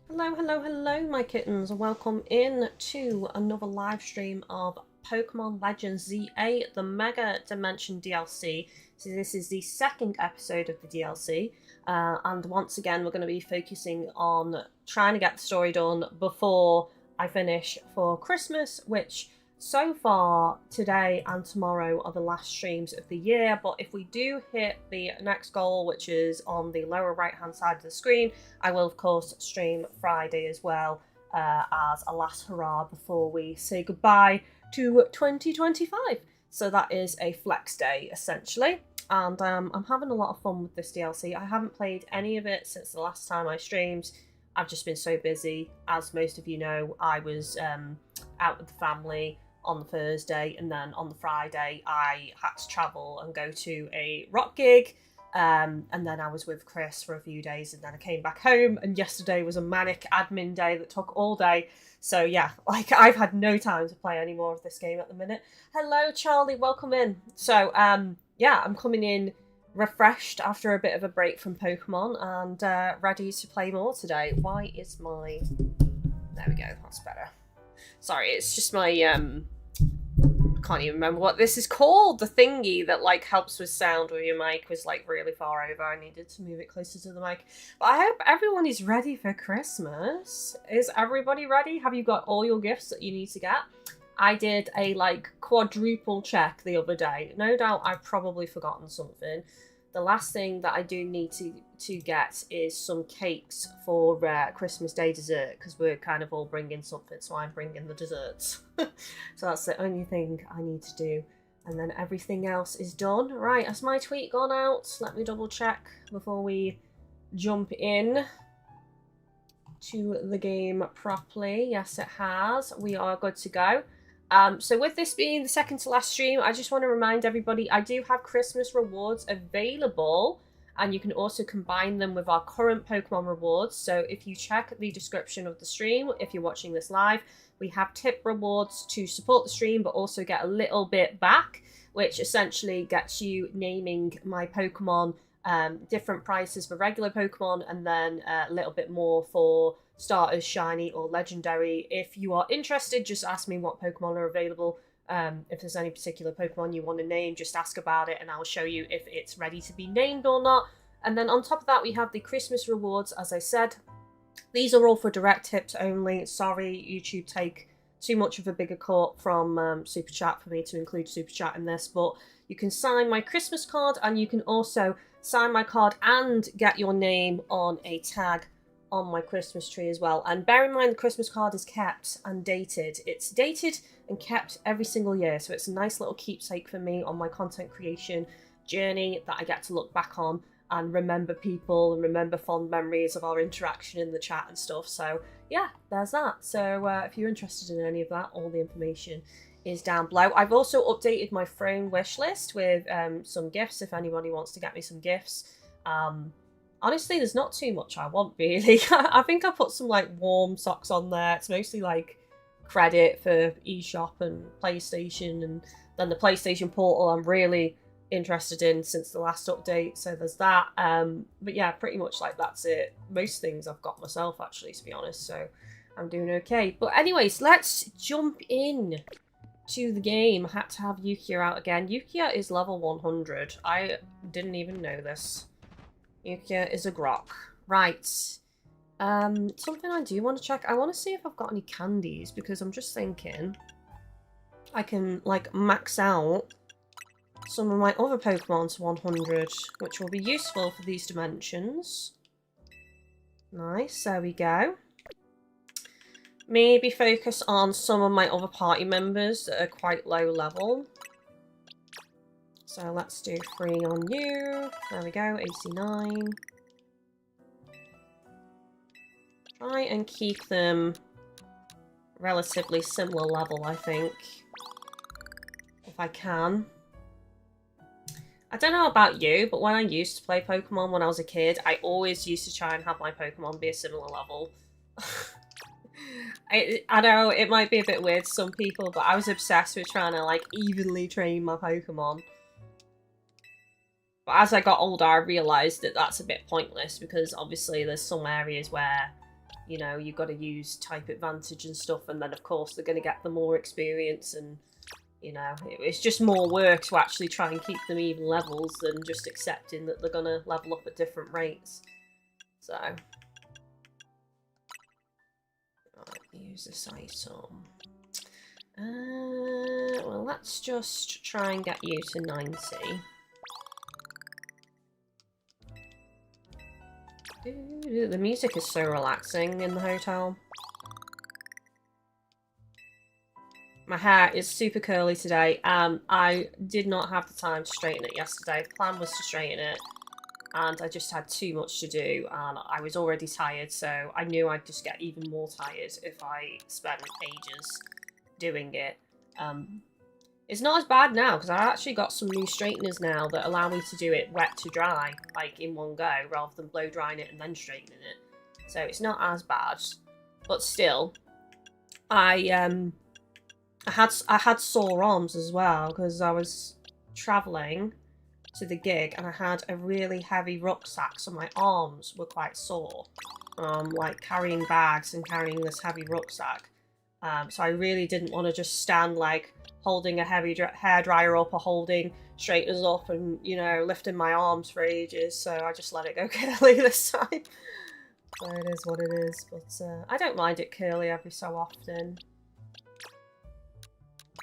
Hello, hello, hello, my kittens. Welcome in to another live stream of Pokémon Legends ZA, the Mega Dimension DLC. So this is the second episode of the DLC, and once again we're going to be focusing on trying to get the story done before I finish for Christmas, which so far today and tomorrow are the last streams of the year. But if we do hit the next goal, which is on the lower right hand side of the screen, I will of course stream Friday as well, as a last hurrah before we say goodbye to 2025. So that is a flex day essentially, and I'm having a lot of fun with this DLC. I haven't played any of it since the last time I streamed. I've just been so busy. As most of you know, I was out with the family on the Thursday, and then on the Friday I had to travel and go to a rock gig, and then I was with Chris for a few days, and then I came back home, and yesterday was a manic admin day that took all day. So yeah, like, I've had no time to play any more of this game at the minute. Hello Charlie, welcome in. So yeah, I'm coming in refreshed after a bit of a break from Pokemon, and ready to play more today. Why is my... There we go, that's better. Sorry, it's just my I can't even remember what this is called. The thingy that like helps with sound when your mic was like really far over. I needed to move it closer to the mic. But I hope everyone is ready for Christmas. Is everybody ready? Have you got all your gifts that you need to get? I did a like quadruple check the other day. No doubt I've probably forgotten something. The last thing that I do need to get is some cakes for Christmas Day dessert, because we're kind of all bringing something, so I'm bringing the desserts. So that's the only thing I need to do, and then everything else is done. Right, has my tweet gone out? Let me double check before we jump in to the game properly. Yes, it has. We are good to go. So with this being the second to last stream, I just want to remind everybody I do have Christmas rewards available, and you can also combine them with our current Pokemon rewards. So if you check the description of the stream, if you're watching this live, we have tip rewards to support the stream but also get a little bit back, which essentially gets you naming my Pokemon, different prices for regular Pokemon, and then a little bit more for starters, shiny or legendary. If you are interested, just ask me what Pokemon are available. If there's any particular Pokemon you want to name, just ask about it and I'll show you if it's ready to be named or not. And then on top of that, we have the Christmas rewards, as I said. These are all for direct tips only. Sorry, YouTube take too much of a bigger cut from Super Chat for me to include Super Chat in this, but you can sign my Christmas card, and you can also sign my card and get your name on a tag on my Christmas tree as well. And bear in mind, the Christmas card is kept and dated. It's dated and kept every single year, so it's a nice little keepsake for me on my content creation journey that I get to look back on and remember people and remember fond memories of our interaction in the chat and stuff. So yeah, there's that. So if you're interested in any of that, all the information is down below. I've also updated my phone wish list with some gifts if anybody wants to get me some gifts. Honestly, there's not too much I want, really. I think I put some like warm socks on there. It's mostly like credit for eShop and PlayStation, and then the PlayStation Portal I'm really interested in since the last update, so there's that. But yeah, pretty much like that's it. Most things I've got myself, actually, to be honest, so I'm doing okay. But anyways, let's jump in to the game. I had to have Yukia out again. Yukia is level 100. I didn't even know this. Yukia is a grok. Right. Something I do want to check. I want to see if I've got any candies, because I'm just thinking I can like max out some of my other Pokemon to 100, which will be useful for these dimensions. Nice, there we go. Maybe focus on some of my other party members that are quite low level. So let's do 3 on you. There we go, AC 9. Try and keep them relatively similar level, I think. If I can. I don't know about you, but when I used to play Pokemon when I was a kid, I always used to try and have my Pokemon be a similar level. I know it might be a bit weird to some people, but I was obsessed with trying to like evenly train my Pokemon. But as I got older, I realised that that's a bit pointless, because obviously there's some areas where you know, you've got to use type advantage and stuff, and then of course they're going to get the more experience, and you know, it's just more work to actually try and keep them even levels than just accepting that they're going to level up at different rates. So, right, use this item. Well, let's just try and get you to 90. Ooh, the music is so relaxing in the hotel. My hair is super curly today. I did not have the time to straighten it yesterday. The plan was to straighten it, and I just had too much to do, and I was already tired, so I knew I'd just get even more tired if I spent ages doing it. It's not as bad now, because I actually got some new straighteners now that allow me to do it wet to dry, like in one go, rather than blow drying it and then straightening it. So it's not as bad, but still, I had sore arms as well, because I was travelling to the gig and I had a really heavy rucksack, so my arms were quite sore, like carrying bags and carrying this heavy rucksack. So I really didn't want to just stand like holding a heavy hairdryer up or holding straighteners up and, you know, lifting my arms for ages, so I just let it go curly this time. So it is what it is, but I don't mind it curly every so often.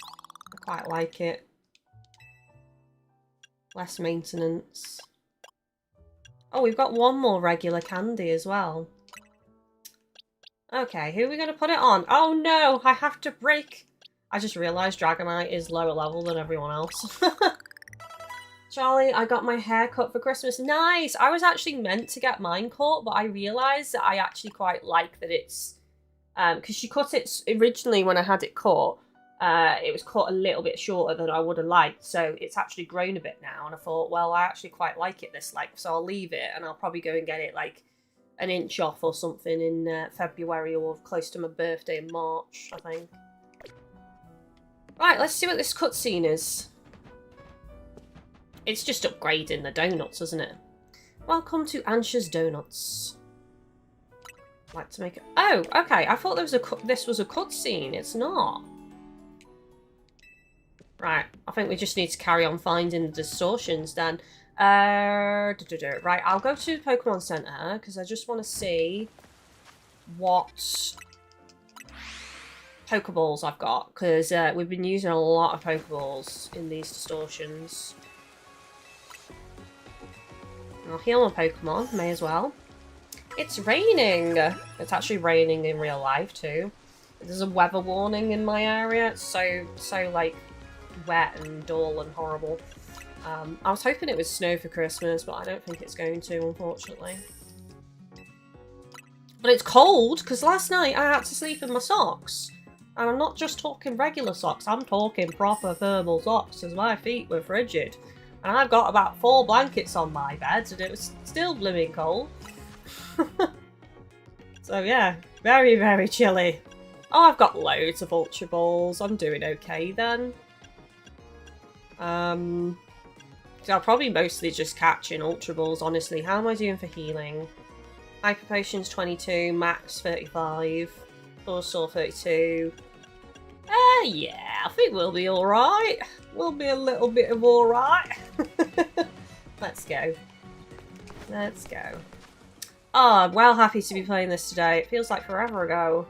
I quite like it. Less maintenance. Oh, we've got one more regular candy as well. Okay, who are we going to put it on? Oh no, I have to break. I just realised Dragonite is lower level than everyone else. Charlie, I got my hair cut for Christmas. Nice! I was actually meant to get mine cut, but I realised that I actually quite like that it's... because she cut it originally when I had it cut. It was cut a little bit shorter than I would have liked, so it's actually grown a bit now, and I thought, well, I actually quite like it this length, so I'll leave it, and I'll probably go and get it like an inch off or something in February, or close to my birthday in March, I think. Right, let's see what this cutscene is. It's just upgrading the donuts, isn't it? Welcome to Ansha's Donuts. I'd like to make it... Oh, okay, I thought this was a cutscene. It's not. Right, I think we just need to carry on finding the distortions then. Right, I'll go to the Pokemon Center because I just want to see what Pokeballs I've got, because we've been using a lot of Pokeballs in these distortions. I'll heal my Pokemon, may as well. It's raining! It's actually raining in real life too. There's a weather warning in my area. It's so like wet and dull and horrible. I was hoping it would snow for Christmas, but I don't think it's going to, unfortunately. But it's cold, because last night I had to sleep in my socks. And I'm not just talking regular socks, I'm talking proper thermal socks, because my feet were frigid. And I've got about 4 blankets on my bed, and it was still blooming cold. So yeah, very, very chilly. Oh, I've got loads of Ultra Balls. I'm doing okay then. So I'll probably mostly just catch in Ultra Balls, honestly. How am I doing for healing? Hyper Potions 22, Max 35, Buzzsaw 32. Yeah, I think we'll be alright. We'll be a little bit of alright. Let's go. Let's go. Oh, I'm well happy to be playing this today. It feels like forever ago.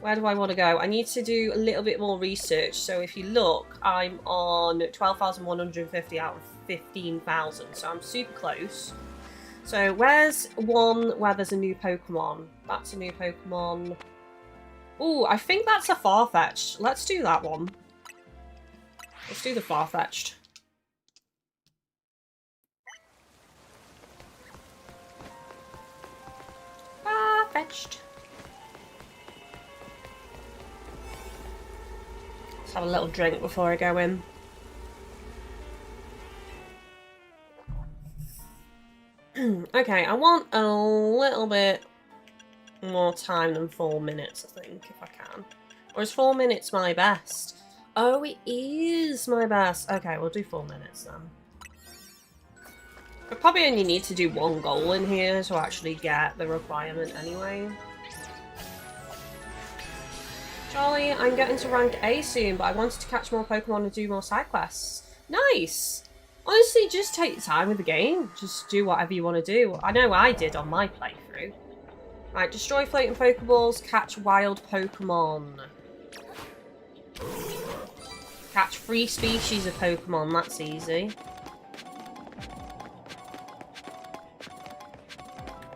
Where do I want to go? I need to do a little bit more research. So if you look, I'm on 12,150 out of 15,000. So I'm super close. So where's one where there's a new Pokemon? That's a new Pokemon. Ooh, I think that's a Farfetch'd. Let's do that one. Let's do the Farfetch'd. Farfetch'd. Let's have a little drink before I go in. Okay, I want a little bit more time than 4 minutes, I think, if I can. Or is 4 minutes my best? Oh, it is my best. Okay, we'll do 4 minutes then. I probably only need to do one goal in here to actually get the requirement anyway. Charlie, I'm getting to rank A soon, but I wanted to catch more Pokemon and do more side quests. Nice! Honestly, just take your time with the game. Just do whatever you want to do. I know I did on my playthrough. Right, destroy floating Pokeballs, catch wild Pokemon. Catch 3 species of Pokemon, that's easy.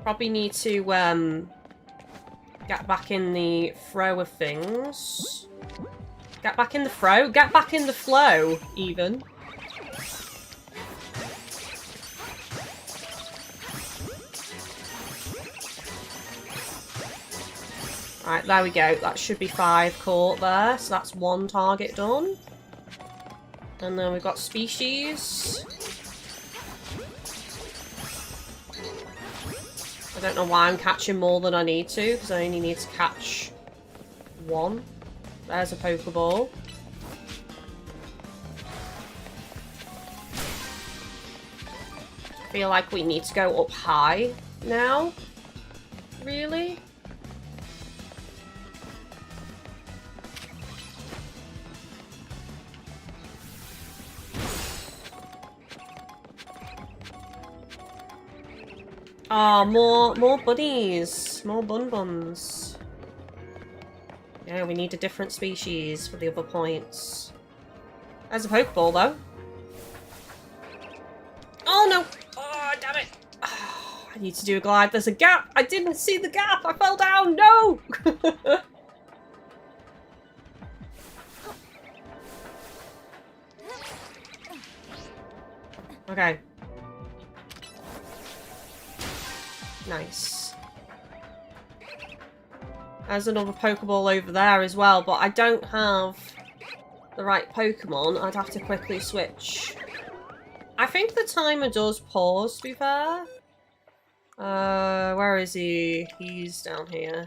Probably need to get back in the throw of things. Get back in the throw? Get back in the flow, even. Right, there we go. That should be 5 caught there. So that's 1 target done. And then we've got species. I don't know why I'm catching more than I need to, because I only need to catch 1. There's a Pokeball. I feel like we need to go up high now. Really? Oh, more bunnies. More bun-buns. Yeah, we need a different species for the other points. There's a Pokeball, though. Oh, no! Oh, damn it! Oh, I need to do a glide. There's a gap! I didn't see the gap! I fell down! No! Okay. Nice. There's another Pokeball over there as well, but I don't have the right Pokemon. I'd have to quickly switch. I think the timer does pause, to be fair. Where is he? He's down here.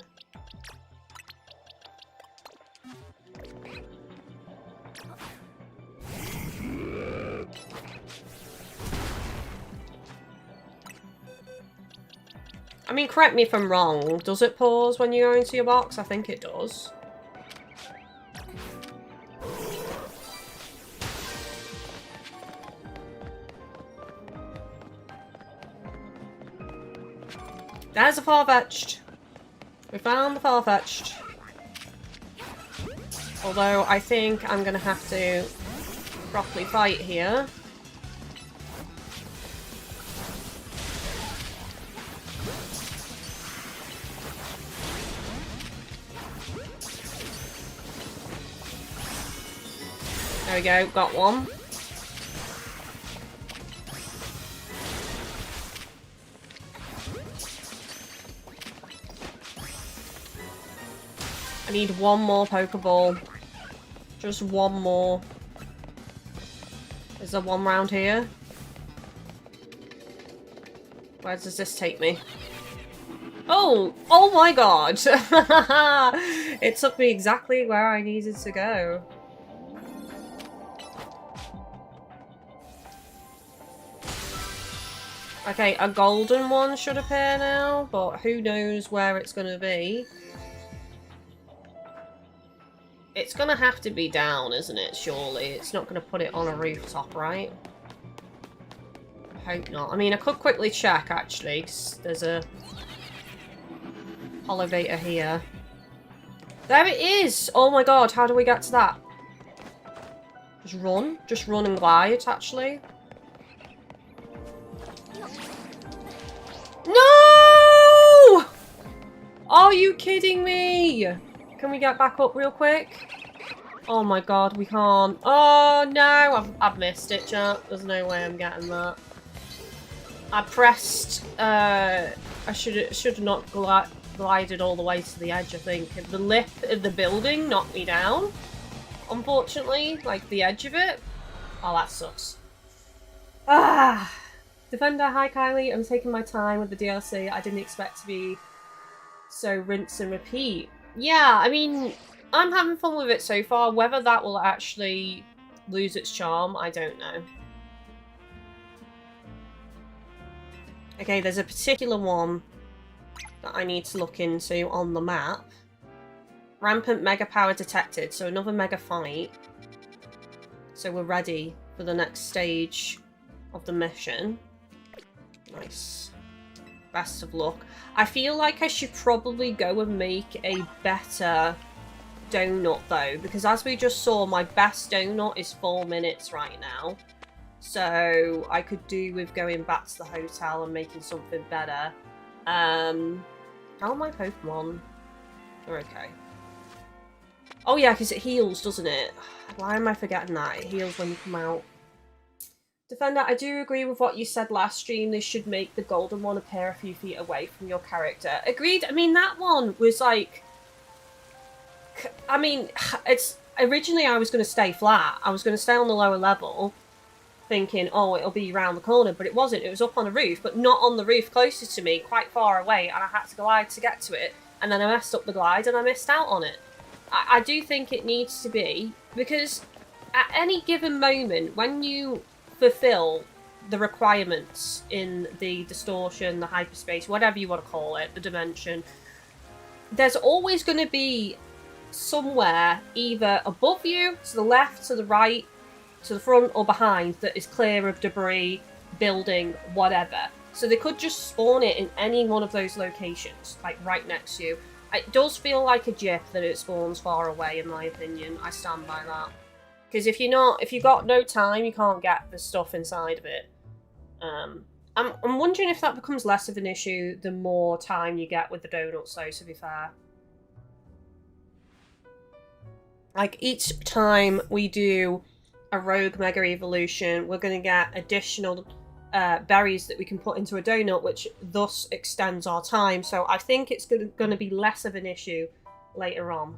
I mean, correct me if I'm wrong. Does it pause when you go into your box? I think it does. There's a Farfetch'd. We found the Farfetch'd. Although I think I'm going to have to properly fight here. There we go, got one. I need one more Pokeball. Just one more. Is there one round here? Where does this take me? Oh! Oh my god! It took me exactly where I needed to go. Okay, a golden one should appear now, but who knows where it's going to be. It's going to have to be down, isn't it, surely? It's not going to put it on a rooftop, right? I hope not. I mean, I could quickly check, actually, 'cause there's a elevator here. There it is! Oh my god, how do we get to that? Just run? Just run and glide, actually. No! Are you kidding me? Can we get back up real quick? Oh my god, we can't. Oh no, I've missed it, chat. There's no way I'm getting that. I pressed, I should have not glided all the way to the edge, I think. The lip of the building knocked me down, unfortunately. Like, the edge of it. Oh, that sucks. Ah! Defender, hi Kylie. I'm taking my time with the DLC. I didn't expect to be so rinse and repeat. Yeah, I mean, I'm having fun with it so far. Whether that will actually lose its charm, I don't know. Okay, there's a particular one that I need to look into on the map. Rampant mega power detected, so another mega fight. So we're ready for the next stage of the mission. Nice. Best of luck. I feel like I should probably go and make a better donut though, because as we just saw, my best donut is 4 minutes right now. So I could do with going back to the hotel and making something better. How are my Pokemon? They're okay. Oh yeah, because it heals, doesn't it? Why am I forgetting that? It heals when you come out. Defender, I do agree with what you said last stream. They should make the golden one appear a few feet away from your character. Agreed. I mean, that one was like... I mean, it's... Originally, I was going to stay flat. I was going to stay on the lower level, thinking, oh, it'll be around the corner, but it wasn't. It was up on a roof, but not on the roof closest to me, quite far away, and I had to glide to get to it, and then I messed up the glide, and I missed out on it. I do think it needs to be, because at any given moment, when you fulfill the requirements in the distortion, the hyperspace, whatever you want to call it, the dimension, there's always going to be somewhere either above you, to the left, to the right, to the front or behind that is clear of debris, building, whatever. So they could just spawn it in any one of those locations, like right next to you. It does feel like a GIF that it spawns far away, in my opinion. I stand by that. Because if you've got no time, you can't get the stuff inside of it. I'm wondering if that becomes less of an issue the more time you get with the donuts, though, to be fair. Like, each time we do a rogue mega evolution, we're going to get additional berries that we can put into a donut, which thus extends our time. So I think it's going to be less of an issue later on.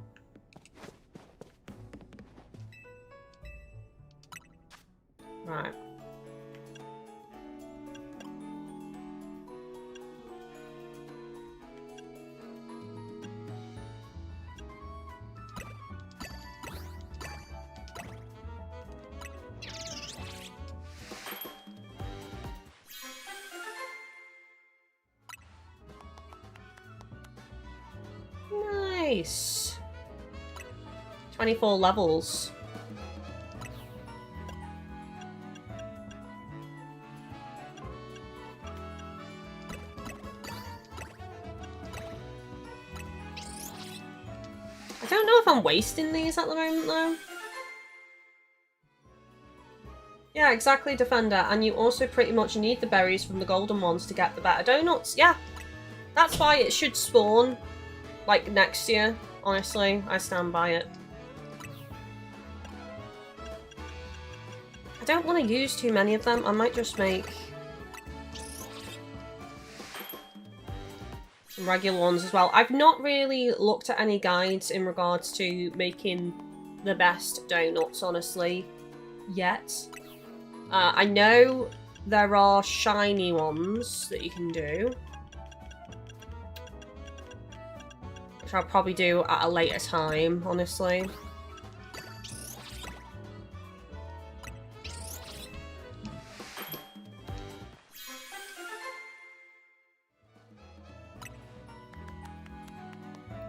Right. Nice. 24 levels. I don't know if I'm wasting these at the moment, though. Yeah, exactly, Defender. And you also pretty much need the berries from the golden ones to get the better donuts. Yeah, that's why it should spawn, like, next year. Honestly, I stand by it. I don't want to use too many of them. I might just make some regular ones as well. I've not really looked at any guides in regards to making the best donuts, honestly, yet. I know there are shiny ones that you can do, which I'll probably do at a later time, honestly.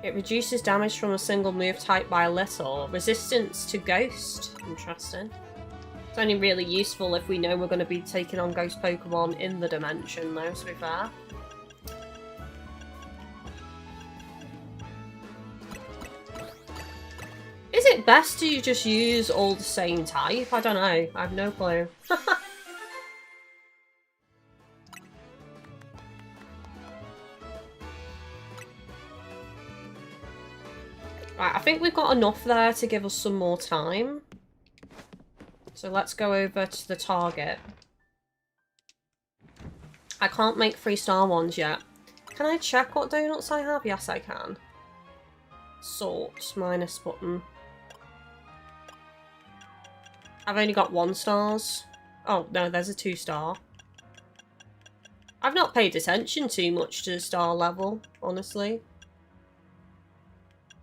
It reduces damage from a single move type by a little. Resistance to Ghost. Interesting. It's only really useful if we know we're going to be taking on Ghost Pokemon in the dimension, though, to be fair. Is it best to just use all the same type? I don't know. I have no clue. Right, I think we've got enough there to give us some more time. So let's go over to the target. I can't make 3-star ones yet. Can I check what donuts I have? Yes, I can. Sort, minus button. I've only got 1 stars. Oh, no, there's a 2-star. I've not paid attention too much to the star level, honestly.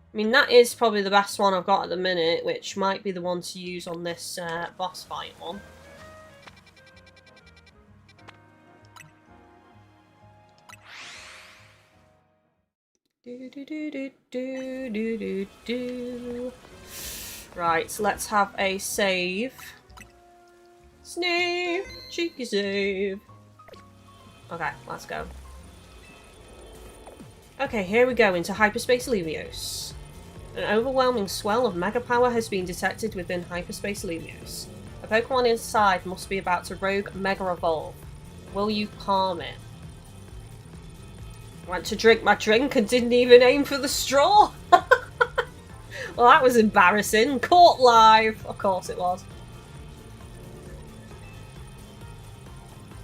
I mean, that is probably the best one I've got at the minute, which might be the one to use on this boss fight one. Do do do do do do do do. Right, so let's have a save. Save! Cheeky save! Okay, let's go. Okay, here we go into Hyperspace Lemios. An overwhelming swell of mega power has been detected within Hyperspace Lemios. A Pokemon inside must be about to rogue mega evolve. Will you calm it? Went to drink my drink and didn't even aim for the straw! Well, that was embarrassing. Caught live! Of course it was.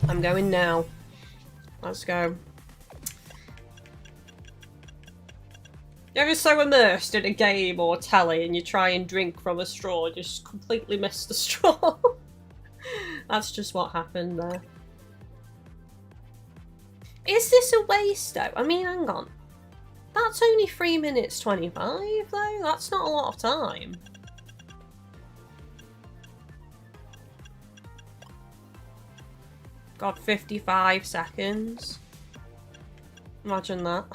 I'm going now. Let's go. You're ever so immersed in a game or telly and you try and drink from a straw and just completely miss the straw? That's just what happened there. Is this a waste though? I mean, hang on. That's only 3 minutes 25 though? That's not a lot of time. God, 55 seconds. Imagine that.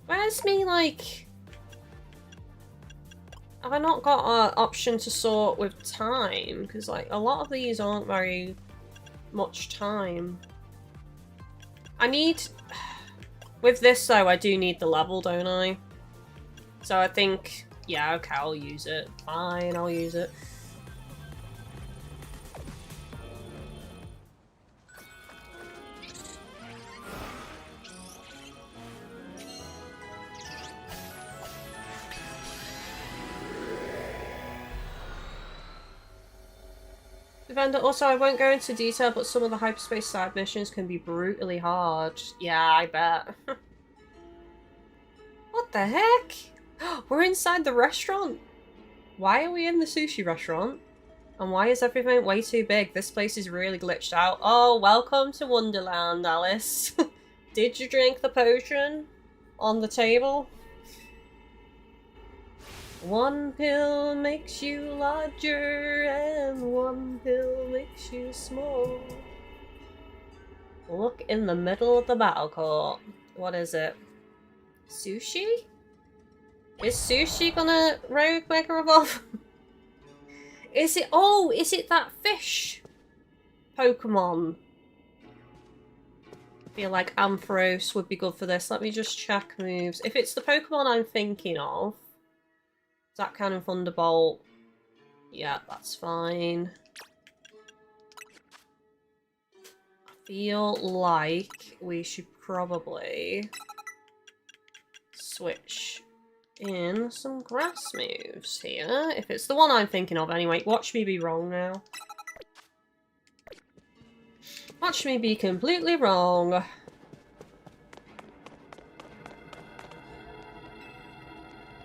Where's me, like... Have I not got an option to sort with time? Because, like, a lot of these aren't very much time. I need... With this, though, I do need the level, don't I? So I think... Yeah, okay, I'll use it. Fine, I'll use it. Defender, also, I won't go into detail, but some of the hyperspace side missions can be brutally hard. Yeah, I bet. What the heck? We're inside the restaurant. Why are we in the sushi restaurant? And why is everything way too big? This place is really glitched out. Oh, welcome to Wonderland, Alice. Did you drink the potion on the table? One pill makes you larger and one pill makes you small. Look in the middle of the battle court. What is it? Sushi? Is Sushi gonna rogue Mega Evolve? Is it? Oh, is it that fish Pokemon? I feel like Ampharos would be good for this. Let me just check moves. If it's the Pokemon I'm thinking of, Zap Cannon, Thunderbolt. Yeah, that's fine. I feel like we should probably switch in some grass moves here. If it's the one I'm thinking of anyway. Watch me be wrong now. Watch me be completely wrong.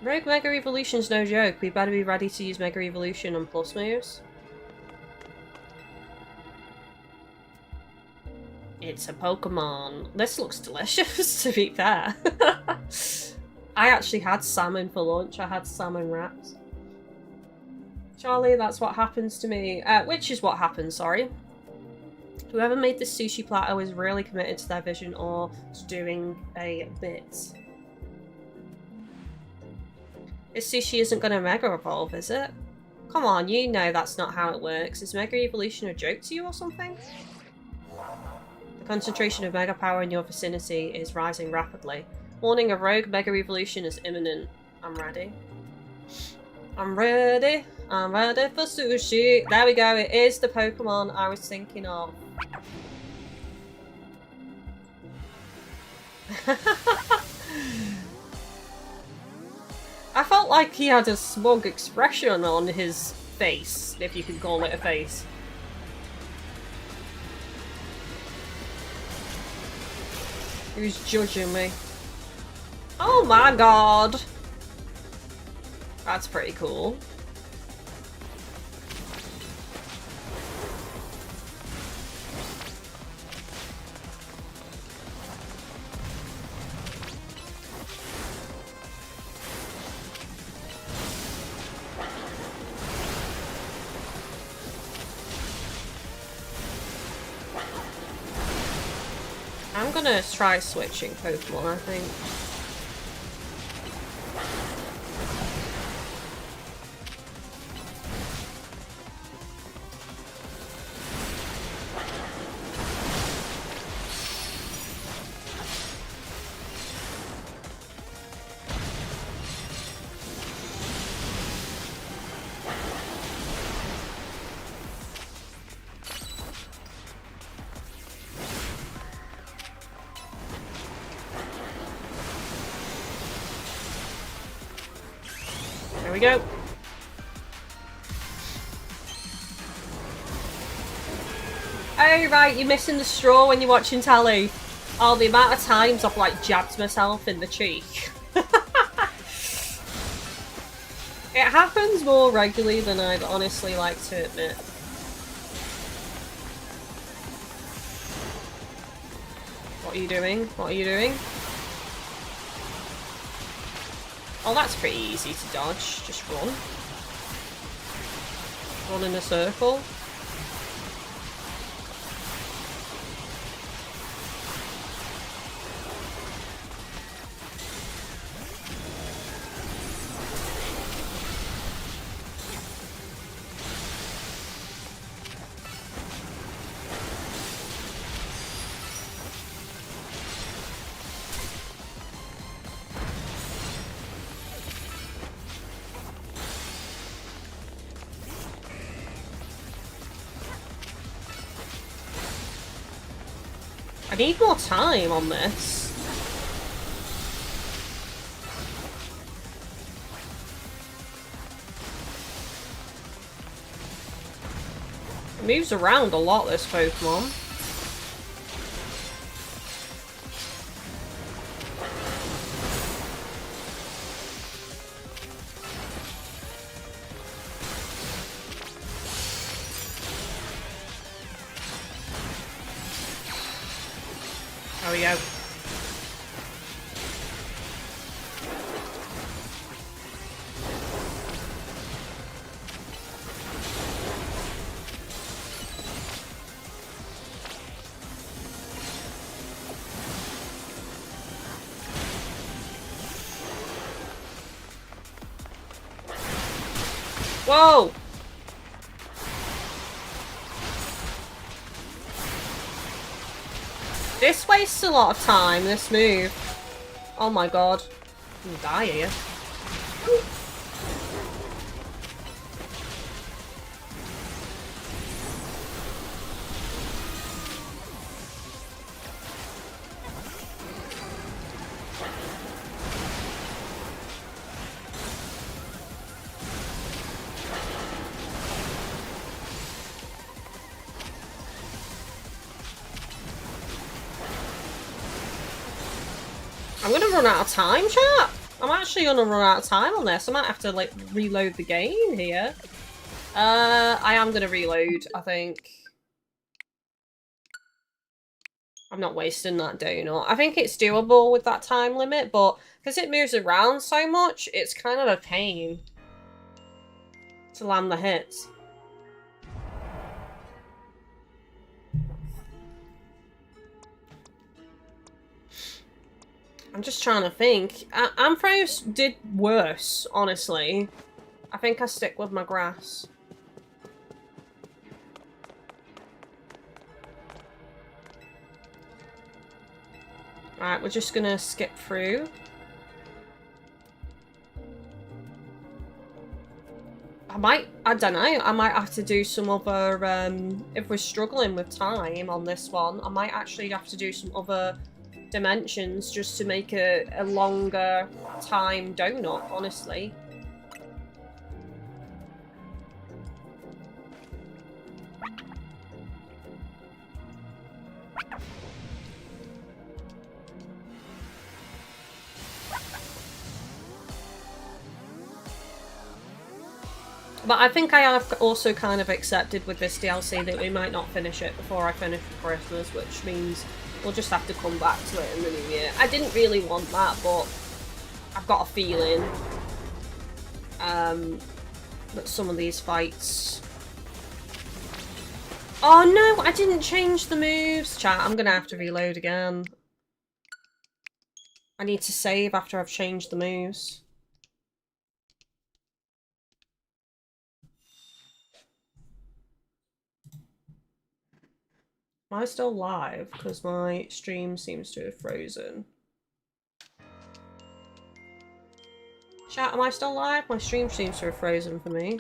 Rogue Mega Evolution's no joke. We better be ready to use Mega Evolution on plus moves. It's a Pokemon. This looks delicious, to be fair. I actually had salmon for lunch. I had salmon wraps. Charlie, that's what happens to me. Which is what happens, sorry. Whoever made this sushi platter was really committed to their vision or to doing a bit. This sushi isn't going to Mega Evolve, is it? Come on, you know that's not how it works. Is Mega Evolution a joke to you or something? The concentration of Mega Power in your vicinity is rising rapidly. Warning, a rogue Mega Evolution is imminent. I'm ready. I'm ready. I'm ready for sushi. There we go. It is the Pokemon I was thinking of. I felt like he had a smug expression on his face, if you can call it a face. He was judging me. Oh my god! That's pretty cool. I'm gonna try switching Pokemon, I think. There we go. Oh, right, you're missing the straw when you're watching telly. Oh, the amount of times I've, like, jabbed myself in the cheek. It happens more regularly than I'd honestly like to admit. What are you doing? What are you doing? Oh, that's pretty easy to dodge. Just run. Run in a circle. I need more time on this. It moves around a lot, this Pokemon. There we go. Whoa! This wastes a lot of time, this move. Oh my god. I'm gonna die here. I'm gonna run out of time, chat. I'm actually gonna run out of time on this. I might have to, like, reload the game here. I am gonna reload, I think. I'm not wasting that donut. I think it's doable with that time limit, but because it moves around so much, it's kind of a pain to land the hits. I'm just trying to think. Amphros did worse, honestly. I think I stick with my grass. Alright, we're just gonna skip through. I don't know, I might have to do some other, if we're struggling with time on this one, I might actually have to do some other dimensions just to make a longer time donut, honestly. But I think I have also kind of accepted with this DLC that we might not finish it before I finish for Christmas, which means we'll just have to come back to it in the new year. I didn't really want that, but I've got a feeling that some of these fights Oh no, I didn't change the moves. Chat, I'm gonna have to reload again. I need to save after I've changed the moves. Am I still live? Because my stream seems to have frozen. Chat, am I still live? My stream seems to have frozen for me.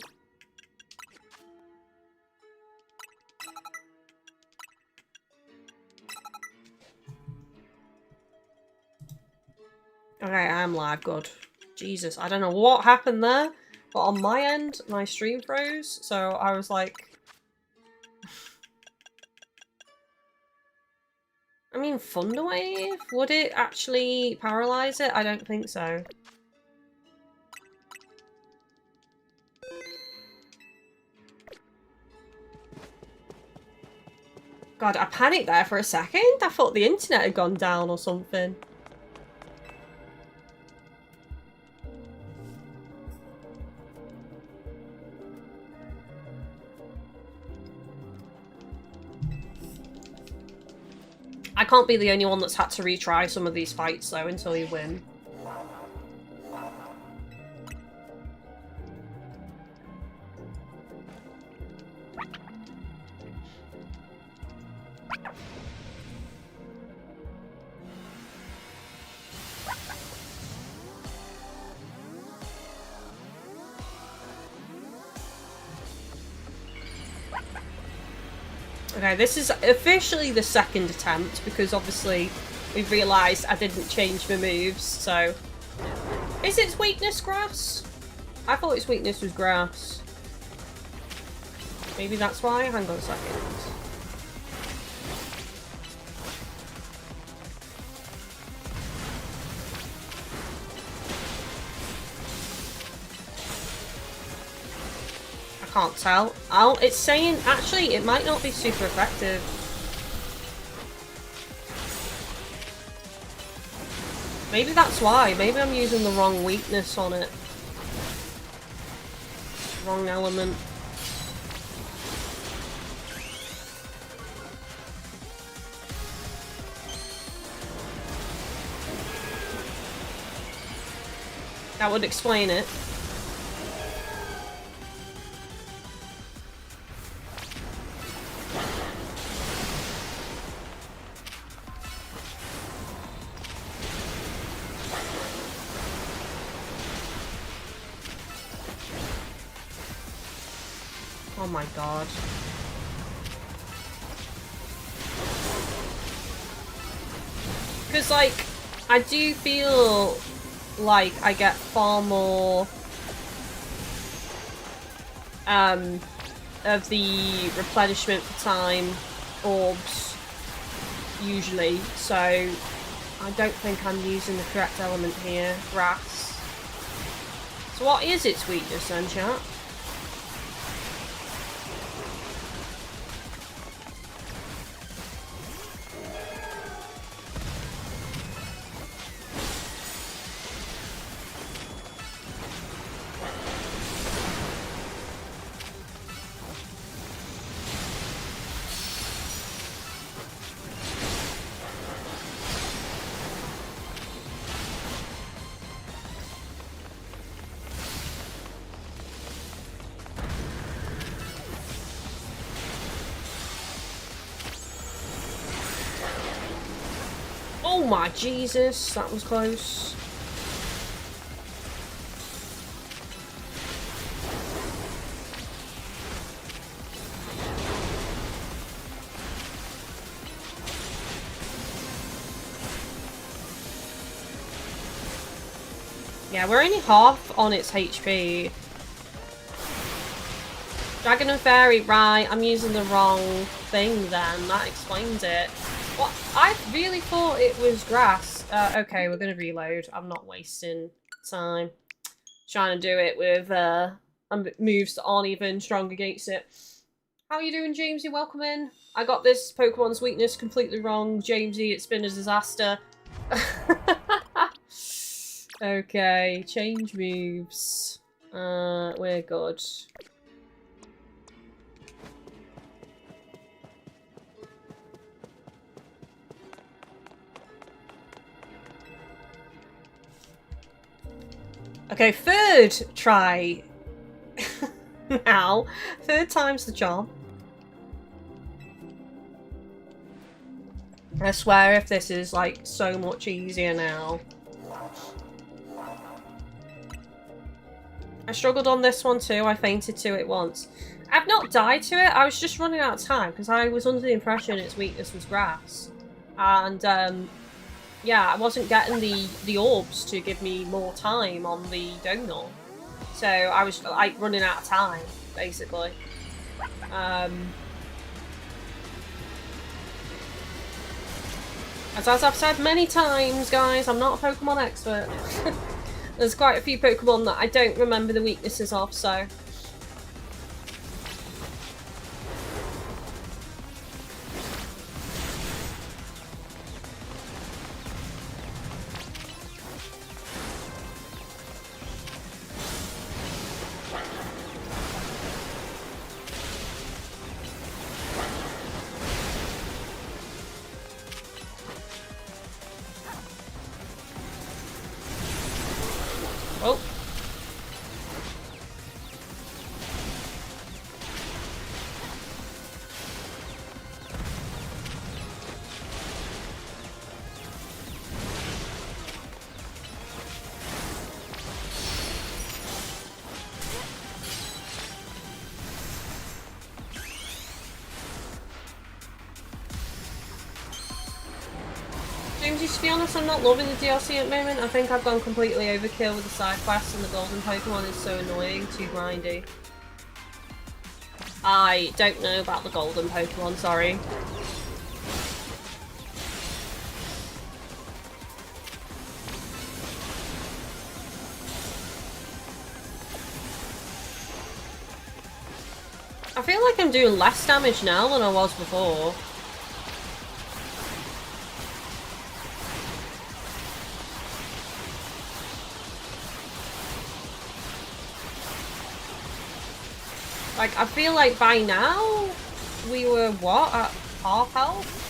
Okay, I am live, good. Jesus, I don't know what happened there, but on my end, my stream froze, so I was like... I mean, Thunderwave? Would it actually paralyze it? I don't think so. God, I panicked there for a second. I thought the internet had gone down or something. I can't be the only one that's had to retry some of these fights, though, until you win. Okay, this is officially the second attempt, because obviously we've realised I didn't change my moves, so... Is its weakness grass? I thought its weakness was grass. Maybe that's why? Hang on a second. Can't tell. It's saying, actually, it might not be super effective. Maybe that's why. Maybe I'm using the wrong weakness on it. Wrong element. That would explain it. Oh my god. Because, like, I do feel like I get far more of the replenishment for time orbs usually, so I don't think I'm using the correct element here. Grass. So what is its weakness then, chat? Oh my Jesus, that was close. Yeah, we're only half on its HP. Dragon and Fairy, right, I'm using the wrong thing then, that explains it. What? I really thought it was grass. Okay, we're gonna reload. I'm not wasting time trying to do it with moves that aren't even strong against it. How are you doing, Jamesy? Welcome in. I got this Pokemon's weakness completely wrong. Jamesy, it's been a disaster. Okay, change moves. We're good. Okay, third try. Now, third time's the charm. I swear if this is like so much easier now. I struggled on this one too, I fainted to it once. I've not died to it, I was just running out of time because I was under the impression its weakness was grass. And yeah, I wasn't getting the orbs to give me more time on the donut. So I was like running out of time, basically. As I've said many times, guys, I'm not a Pokemon expert. There's quite a few Pokemon that I don't remember the weaknesses of, so... Oh. Jamesy, to be honest, I'm not loving the DLC at the moment. I think I've gone completely overkill with the side quests, and the golden Pokemon is so annoying, too grindy. I don't know about the golden Pokemon, sorry. I feel like I'm doing less damage now than I was before. Like, I feel like by now, we were, what, at half health?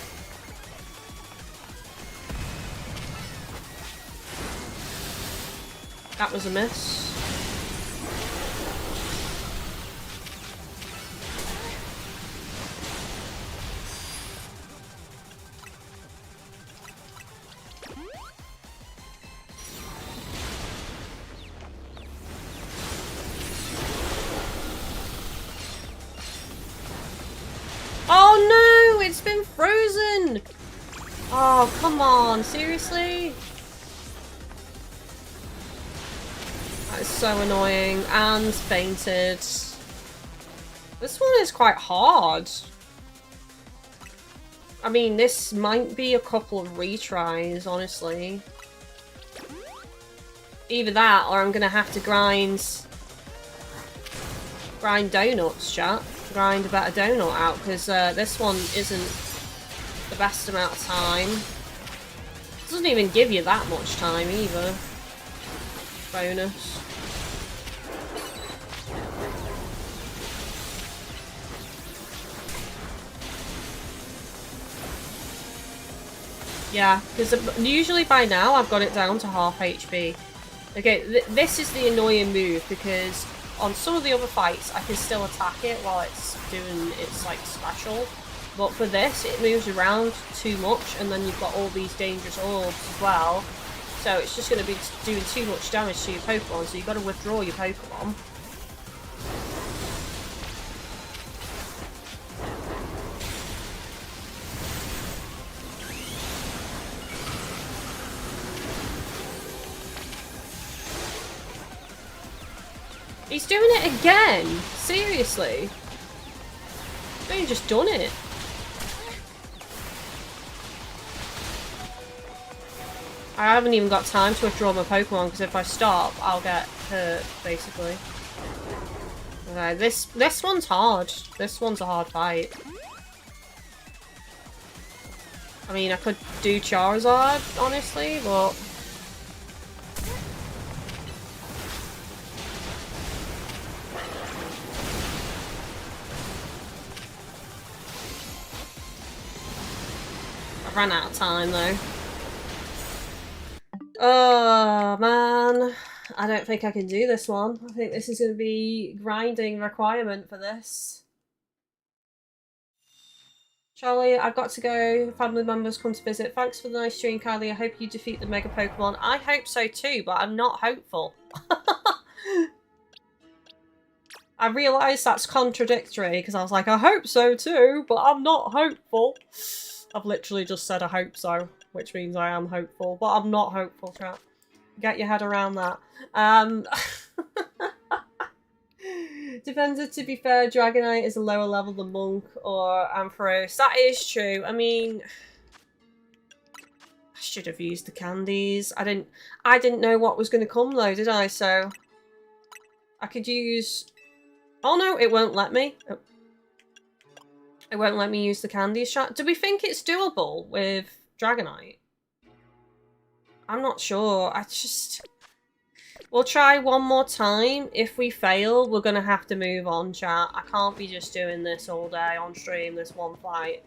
That was a miss. Oh no, it's been frozen! Oh, come on, seriously? That is so annoying, and fainted. This one is quite hard. I mean, this might be a couple of retries, honestly. Either that, or I'm gonna have to grind donuts, chat. Grind a better donut out, because this one isn't the best amount of time. It doesn't even give you that much time either. Bonus. Yeah, because usually by now I've got it down to half HP. Okay, this is the annoying move, because on some of the other fights I can still attack it while it's doing its like special. But for this, it moves around too much, and then you've got all these dangerous orbs as well. So it's just going to be doing too much damage to your Pokemon, so you've got to withdraw your Pokemon. He's doing it again! Seriously? He's only just done it. I haven't even got time to withdraw my Pokemon, because if I stop, I'll get hurt, basically. Okay, this one's hard. This one's a hard fight. I mean, I could do Charizard, honestly, but... I ran out of time, though. Oh, man. I don't think I can do this one. I think this is going to be grinding requirement for this. Charlie, I've got to go. Family members come to visit. Thanks for the nice stream, Kylie. I hope you defeat the Mega Pokemon. I hope so too, but I'm not hopeful. I realise that's contradictory because I was like, I hope so too, but I'm not hopeful. I've literally just said I hope so, which means I am hopeful, but I'm not hopeful, chat. Get your head around that. Depends, to be fair, Dragonite is a lower level than Monk or Ampharos. That is true. I mean, I should have used the candies. I didn't know what was going to come though, did I? So I could use... Oh no, it won't let me. Oh. It won't let me use the candies. Do we think it's doable with Dragonite? I'm not sure. We'll try one more time. If we fail, we're going to have to move on, chat. I can't be just doing this all day on stream, this one fight.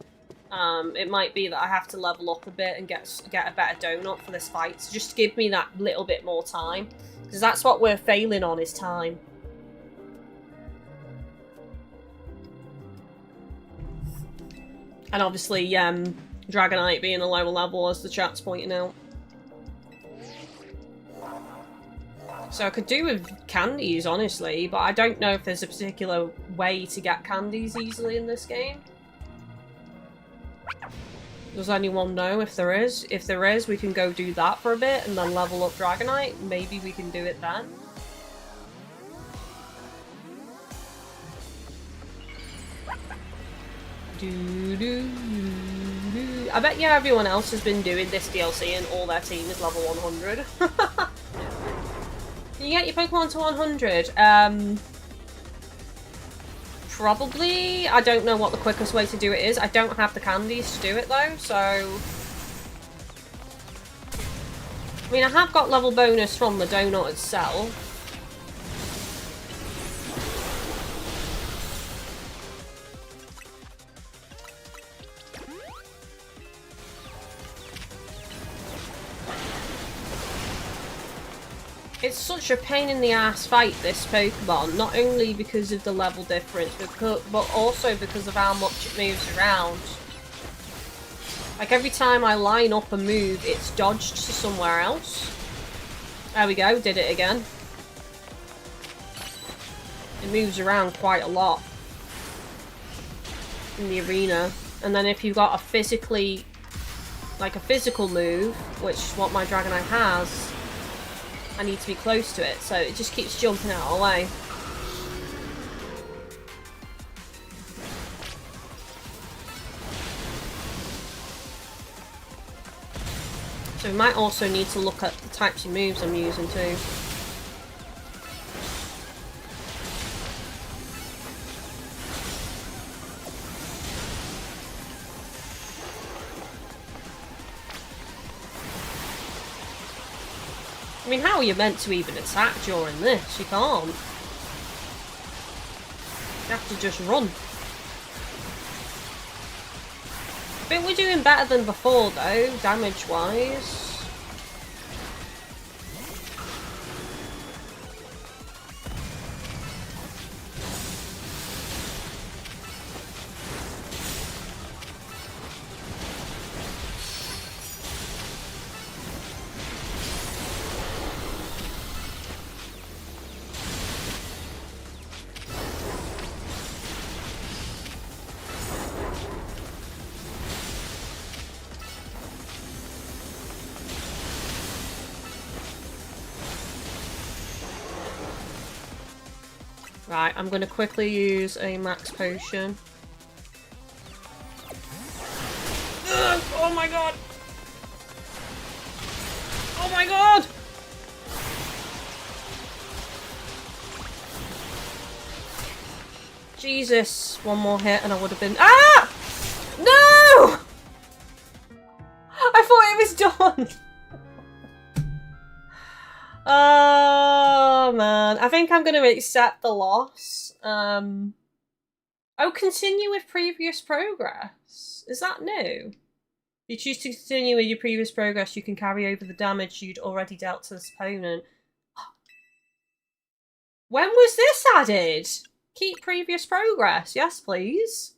It might be that I have to level up a bit and get a better donut for this fight. So just give me that little bit more time. Because that's what we're failing on, is time. And obviously, Dragonite being a lower level, as the chat's pointing out. So I could do with candies, honestly, but I don't know if there's a particular way to get candies easily in this game. Does anyone know if there is? If there is, we can go do that for a bit and then level up Dragonite. Maybe we can do it then. I bet you everyone else has been doing this DLC and all their team is level 100. Can you get your Pokemon to 100? Probably. I don't know what the quickest way to do it is. I don't have the candies to do it though, so... I mean, I have got level bonus from the donut itself. It's such a pain in the ass fight, this Pokemon, not only because of the level difference, but also because of how much it moves around. Like, every time I line up a move, it's dodged to somewhere else. There we go, did it again. It moves around quite a lot in the arena. And then if you've got a physical move, which is what my Dragonite has, I need to be close to it, so it just keeps jumping out of the way. So we might also need to look at the types of moves I'm using too. I mean, how are you meant to even attack during this? You can't. You have to just run. I think we're doing better than before though, damage-wise. Right, I'm going to quickly use a max potion. Ugh, oh my god! Oh my god! Jesus, one more hit and I would have been— Ah! No! I thought it was done! Oh man, I think I'm going to accept the loss. Oh, continue with previous progress. Is that new? If you choose to continue with your previous progress, you can carry over the damage you'd already dealt to this opponent. When was this added? Keep previous progress. Yes, please.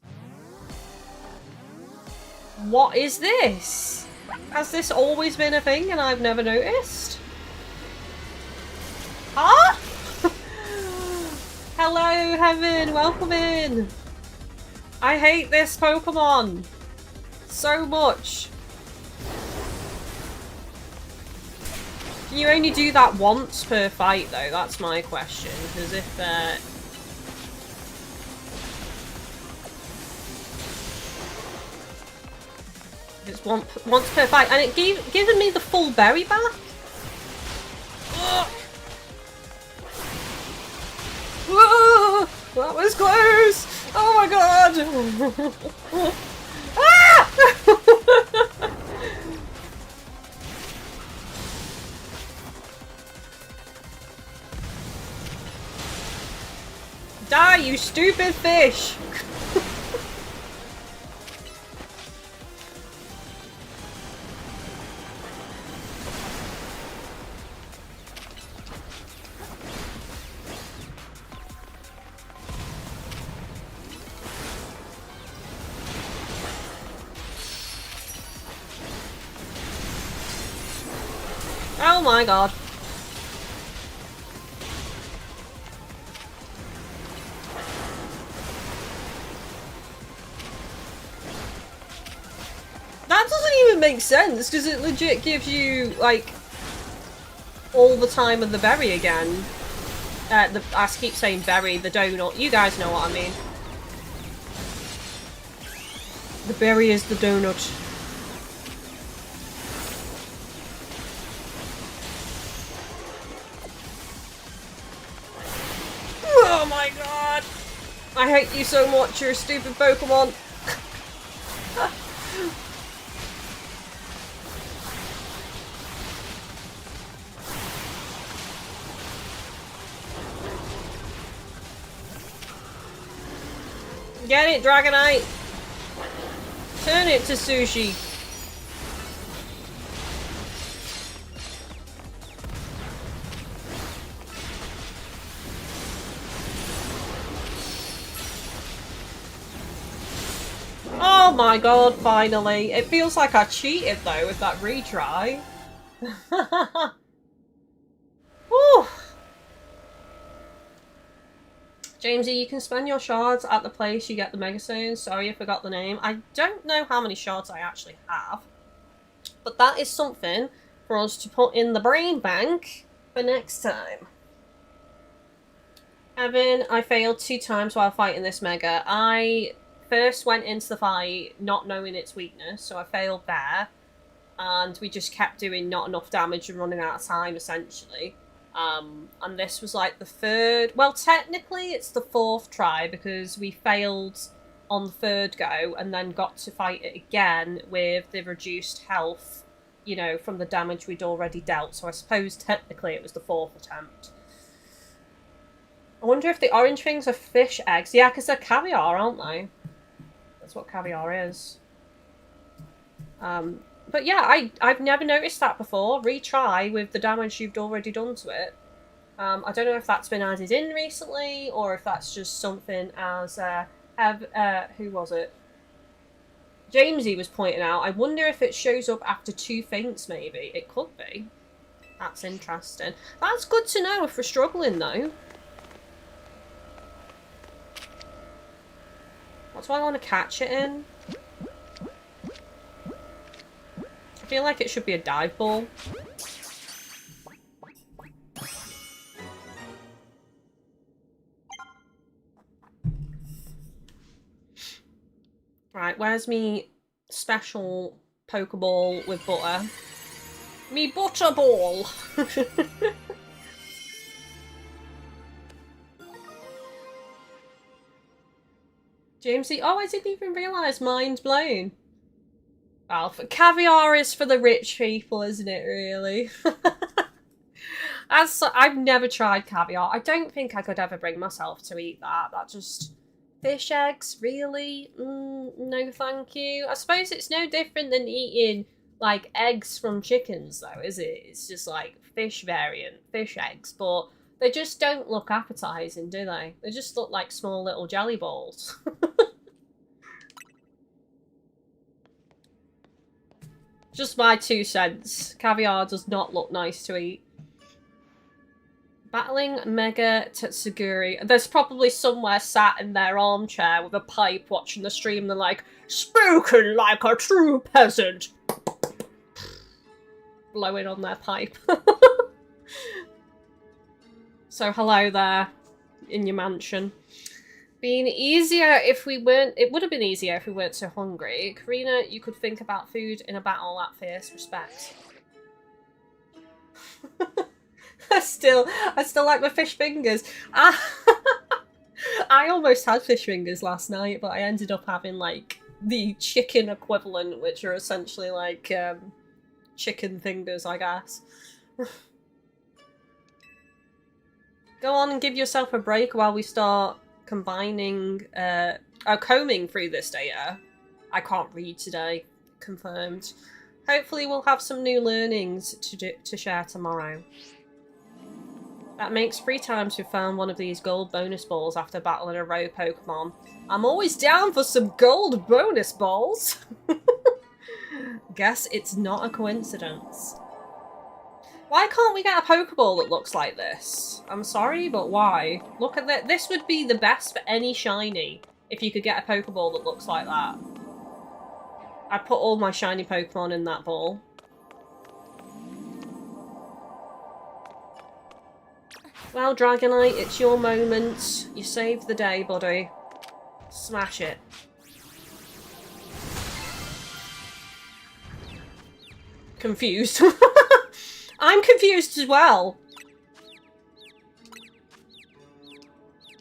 What is this? Has this always been a thing and I've never noticed? Huh? Hello, Heaven. Welcome in. I hate this Pokemon so much. Can you only do that once per fight, though? That's my question. Because if it's once per fight, and it given me the full berry back. Ugh. Whoa, that was close. Oh my god. Ah! Die, you stupid fish! Oh my god. That doesn't even make sense, because it legit gives you, like, all the time of the berry again. I keep saying berry, the donut. You guys know what I mean. The berry is the donut. Oh my god! I hate you so much, you're a stupid Pokemon. Get it, Dragonite! Turn it to sushi! Oh my god, finally! It feels like I cheated though with that retry. Whew. Jamesy, you can spend your shards at the place you get the Megastones. Sorry, I forgot the name. I don't know how many shards I actually have. But that is something for us to put in the brain bank for next time. Evan, I failed 2 times while fighting this Mega. I first went into the fight not knowing its weakness, so I failed there. And we just kept doing not enough damage and running out of time, essentially. And this was like the 3rd... Well, technically it's the 4th try, because we failed on the 3rd go and then got to fight it again with the reduced health, you know, from the damage we'd already dealt. So I suppose technically it was the 4th attempt. I wonder if the orange things are fish eggs. Yeah, because they're caviar, aren't they? That's what caviar is. But yeah, I've never noticed that before. Retry with the damage you've already done to it. I don't know if that's been added in recently, or if that's just something as, who was it? Jamesy was pointing out. I wonder if it shows up after 2 faints, maybe. It could be. That's interesting. That's good to know if we're struggling, though. What do I want to catch it in? I feel like it should be a dive ball. Right, where's me special Pokeball with butter? Me butter ball! Jamesy, oh, I didn't even realise. Mind blown. Well, caviar is for the rich people, isn't it, really? I've never tried caviar. I don't think I could ever bring myself to eat that. That just... Fish eggs? Really? No thank you. I suppose it's no different than eating, like, eggs from chickens, though, is it? It's just, like, fish variant. Fish eggs. But They just don't look appetizing, do they? They just look like small little jelly balls. Just my 2 cents. Caviar does not look nice to eat. Battling Mega Tatsugiri. There's probably somewhere sat in their armchair with a pipe watching the stream. They're like, spoken like a true peasant. Blowing on their pipe. So hello there in your mansion. It would have been easier if we weren't so hungry. Karina, you could think about food in a battle at fierce respect. I still like my fish fingers. I almost had fish fingers last night, but I ended up having like the chicken equivalent, which are essentially like chicken fingers, I guess. Go on and give yourself a break while we start combining, combing through this data. I can't read today. Confirmed. Hopefully we'll have some new learnings to share tomorrow. That makes 3 times we've found one of these gold bonus balls after battling a row Pokemon. I'm always down for some gold bonus balls! Guess it's not a coincidence. Why can't we get a Pokeball that looks like this? I'm sorry, but why? Look at that. This would be the best for any shiny if you could get a Pokeball that looks like that. I'd put all my shiny Pokemon in that ball. Well, Dragonite, it's your moment. You saved the day, buddy. Smash it. Confused. I'm confused as well.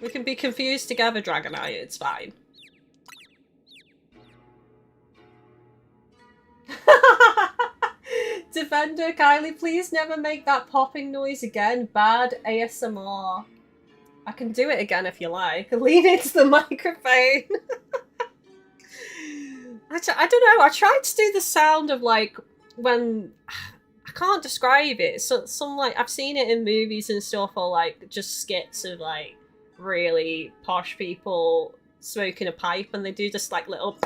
We can be confused together, Dragonite. It's fine. Defender, Kylie, please never make that popping noise again. Bad ASMR. I can do it again if you like. Lean into the microphone. I don't know. I tried to do the sound of like when... I can't describe it. So, some like I've seen it in movies and stuff, or like just skits of like really posh people smoking a pipe, and they do just like little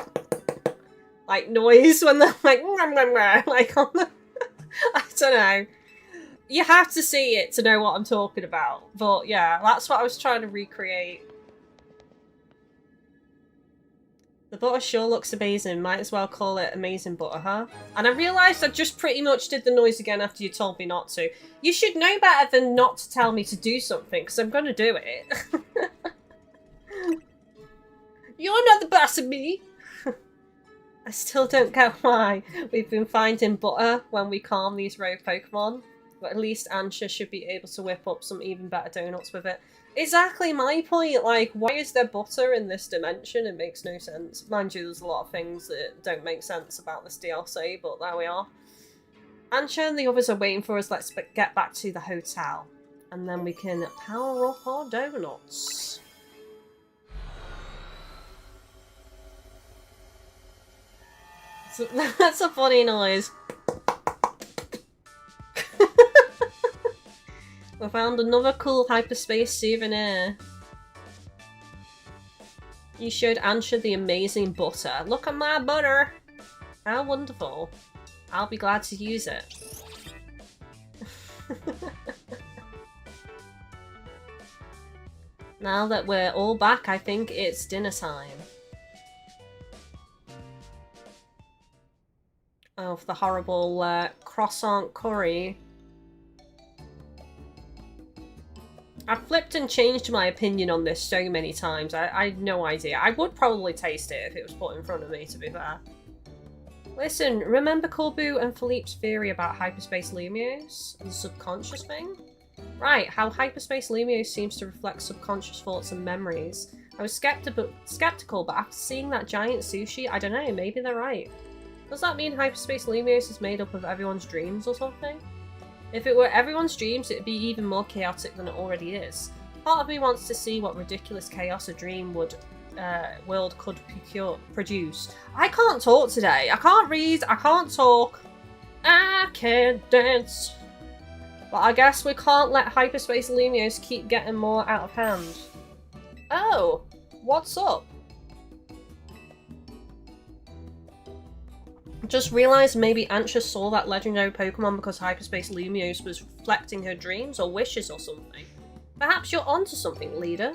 like noise when they're like like on the. I don't know. You have to see it to know what I'm talking about. But yeah, that's what I was trying to recreate. The butter sure looks amazing. Might as well call it amazing butter, huh? And I realised I just pretty much did the noise again after you told me not to. You should know better than not to tell me to do something, because I'm going to do it. You're not the boss of me! I still don't get why we've been finding butter when we calm these rogue Pokemon. But at least Ansha should be able to whip up some even better donuts with it. Exactly my point, like, why is there butter in this dimension? It makes no sense. Mind you, there's a lot of things that don't make sense about this DLC, but there we are. Ansha and the others are waiting for us. Let's get back to the hotel. And then we can power up our donuts. So, that's a funny noise. We found another cool hyperspace souvenir. You showed Ansha the amazing butter. Look at my butter! How wonderful. I'll be glad to use it. Now that we're all back, I think it's dinner time. Oh, the horrible croissant curry. I've flipped and changed my opinion on this so many times. I had no idea. I would probably taste it if it was put in front of me, to be fair. Listen, remember Corbu and Philippe's theory about hyperspace Lumios and the subconscious thing? Right, how hyperspace Lumios seems to reflect subconscious thoughts and memories. I was skeptical, but after seeing that giant sushi, I don't know, maybe they're right. Does that mean hyperspace Lumios is made up of everyone's dreams or something? If it were everyone's dreams, it'd be even more chaotic than it already is. Part of me wants to see what ridiculous chaos a dream world could produce. I can't talk today. I can't read. I can't talk. I can't dance. But I guess we can't let Hyperspace Lumios keep getting more out of hand. Oh, what's up? Just realised maybe Antja saw that legendary Pokemon because Hyperspace Lumios was reflecting her dreams or wishes or something. Perhaps you're onto something, leader.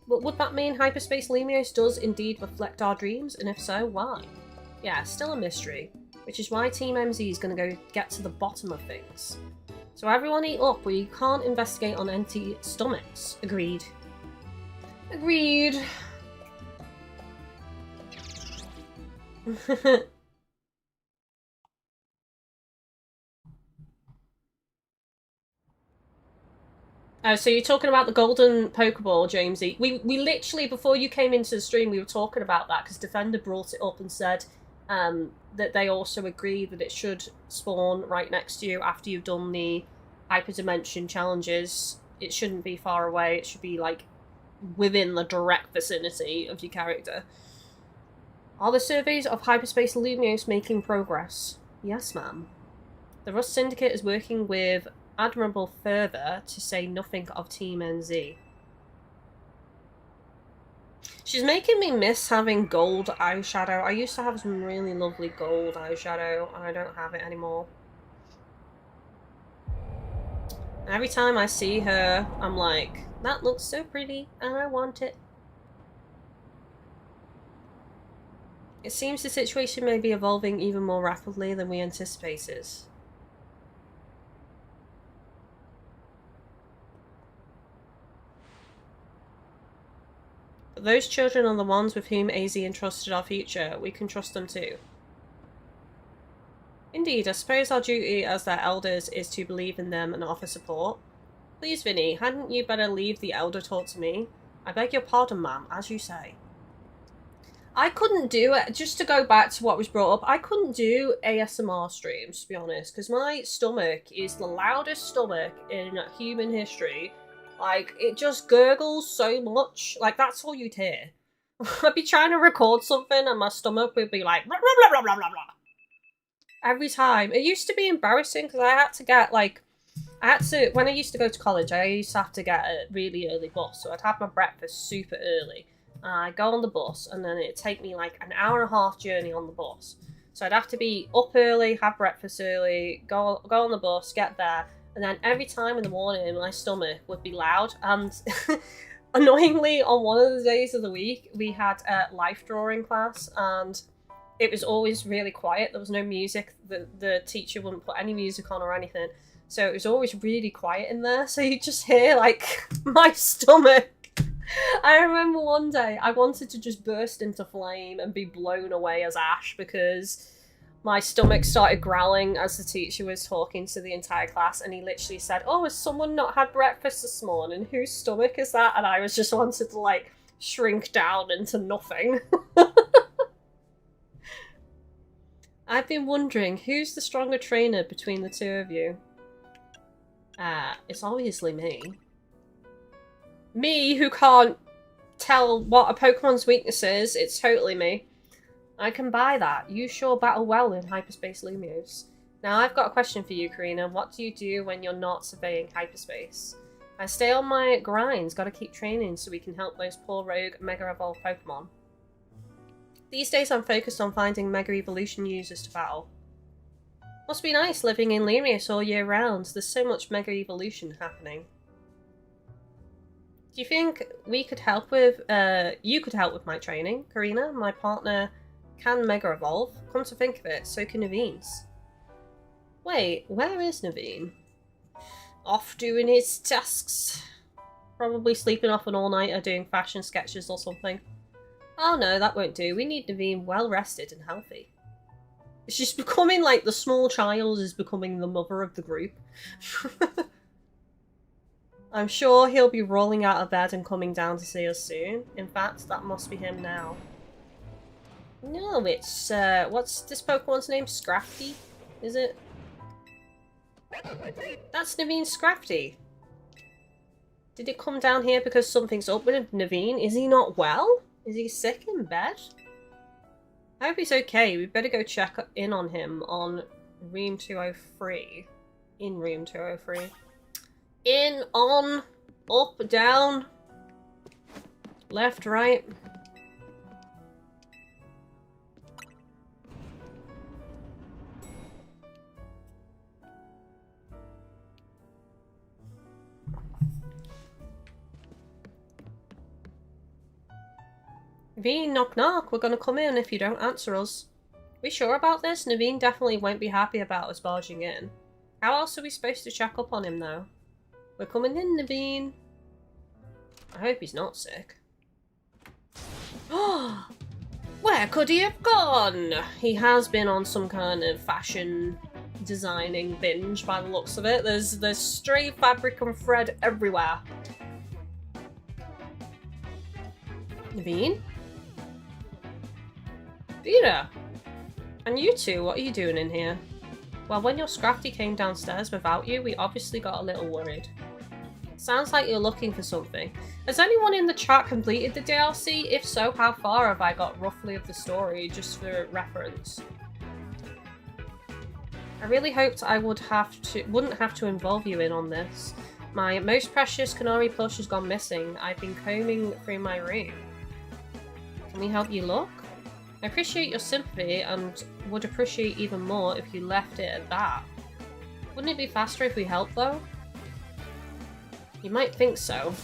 But would that mean Hyperspace Lumios does indeed reflect our dreams? And if so, why? Yeah, still a mystery. Which is why Team MZ is going to go get to the bottom of things. So everyone eat up, or you can't investigate on empty stomachs. Agreed. Agreed. Oh, so you're talking about the golden Pokeball, Jamesy. We literally, before you came into the stream, we were talking about that because Defender brought it up and said that they also agree that it should spawn right next to you after you've done the hyperdimension challenges. It shouldn't be far away. It should be, like, within the direct vicinity of your character. Are the surveys of Hyperspace Lumios making progress? Yes, ma'am. The Rust Syndicate is working with Admirable Further, to say nothing of Team NZ. She's making me miss having gold eyeshadow. I used to have some really lovely gold eyeshadow, and I don't have it anymore. And every time I see her, I'm like, that looks so pretty, and I want it. It seems the situation may be evolving even more rapidly than we anticipated. But those children are the ones with whom AZ entrusted our future. We can trust them too. Indeed, I suppose our duty as their elders is to believe in them and offer support. Please, Vinny, hadn't you better leave the elder talk to me? I beg your pardon, ma'am, as you say. I couldn't do it, just to go back to what was brought up, I couldn't do ASMR streams, to be honest, because my stomach is the loudest stomach in human history. Like, it just gurgles so much. Like, that's all you'd hear. I'd be trying to record something and my stomach would be like, blah, blah, blah, blah, blah, blah. Every time. It used to be embarrassing because I had to get, like, when I used to go to college, I used to have to get a really early bus. So I'd have my breakfast super early. I'd go on the bus and then it'd take me like an hour and a half journey on the bus. So I'd have to be up early, have breakfast early, go on the bus, get there. And then every time in the morning, my stomach would be loud. And annoyingly, on one of the days of the week, we had a life drawing class and it was always really quiet. There was no music. The teacher wouldn't put any music on or anything. So it was always really quiet in there. So you just hear, like, my stomach. I remember one day I wanted to just burst into flame and be blown away as ash because my stomach started growling as the teacher was talking to the entire class, and he literally said, "Oh, has someone not had breakfast this morning? Whose stomach is that?" And I was just wanted to, like, shrink down into nothing. I've been wondering, who's the stronger trainer between the two of you? It's obviously me. Me, who can't tell what a Pokemon's weakness is, it's totally me. I can buy that. You sure battle well in Hyperspace Lumios. Now, I've got a question for you, Karina. What do you do when you're not surveying hyperspace? I stay on my grinds, gotta keep training so we can help those poor rogue Mega Evolved Pokemon. These days I'm focused on finding Mega Evolution users to battle. Must be nice living in Lumios all year round. There's so much Mega Evolution happening. Do you think we could help with, you could help with my training? Karina, my partner, can Mega Evolve. Come to think of it, so can Naveen's. Wait, where is Naveen? Off doing his tasks. Probably sleeping off an all-nighter doing fashion sketches or something. Oh no, that won't do. We need Naveen well rested and healthy. She's becoming like the small child is becoming the mother of the group. I'm sure he'll be rolling out of bed and coming down to see us soon. In fact, that must be him now. No, it's, what's this Pokemon's name? Scrafty? Is it? That's Naveen Scrafty. Did it come down here because something's up with Naveen? Is he not well? Is he sick in bed? I hope he's okay. We better go check in on him on Room 203. In room 203. In, on, up, down, left, right. Naveen, knock knock, we're gonna come in if you don't answer us. We sure about this? Naveen definitely won't be happy about us barging in. How else are we supposed to check up on him though? We're coming in, Naveen. I hope he's not sick. Where could he have gone? He has been on some kind of fashion designing binge by the looks of it. There's stray fabric and thread everywhere. Naveen? Vera! And you two, what are you doing in here? Well, when your Scrafty came downstairs without you, we obviously got a little worried. Sounds like you're looking for something. Has anyone in the chat completed the DLC? If so, how far have I got roughly of the story, just for reference? I really hoped I wouldn't have to involve you in on this. My most precious Canary plush has gone missing. I've been combing through my room. Can we help you look? I appreciate your sympathy and would appreciate even more if you left it at that. Wouldn't it be faster if we helped though? You might think so,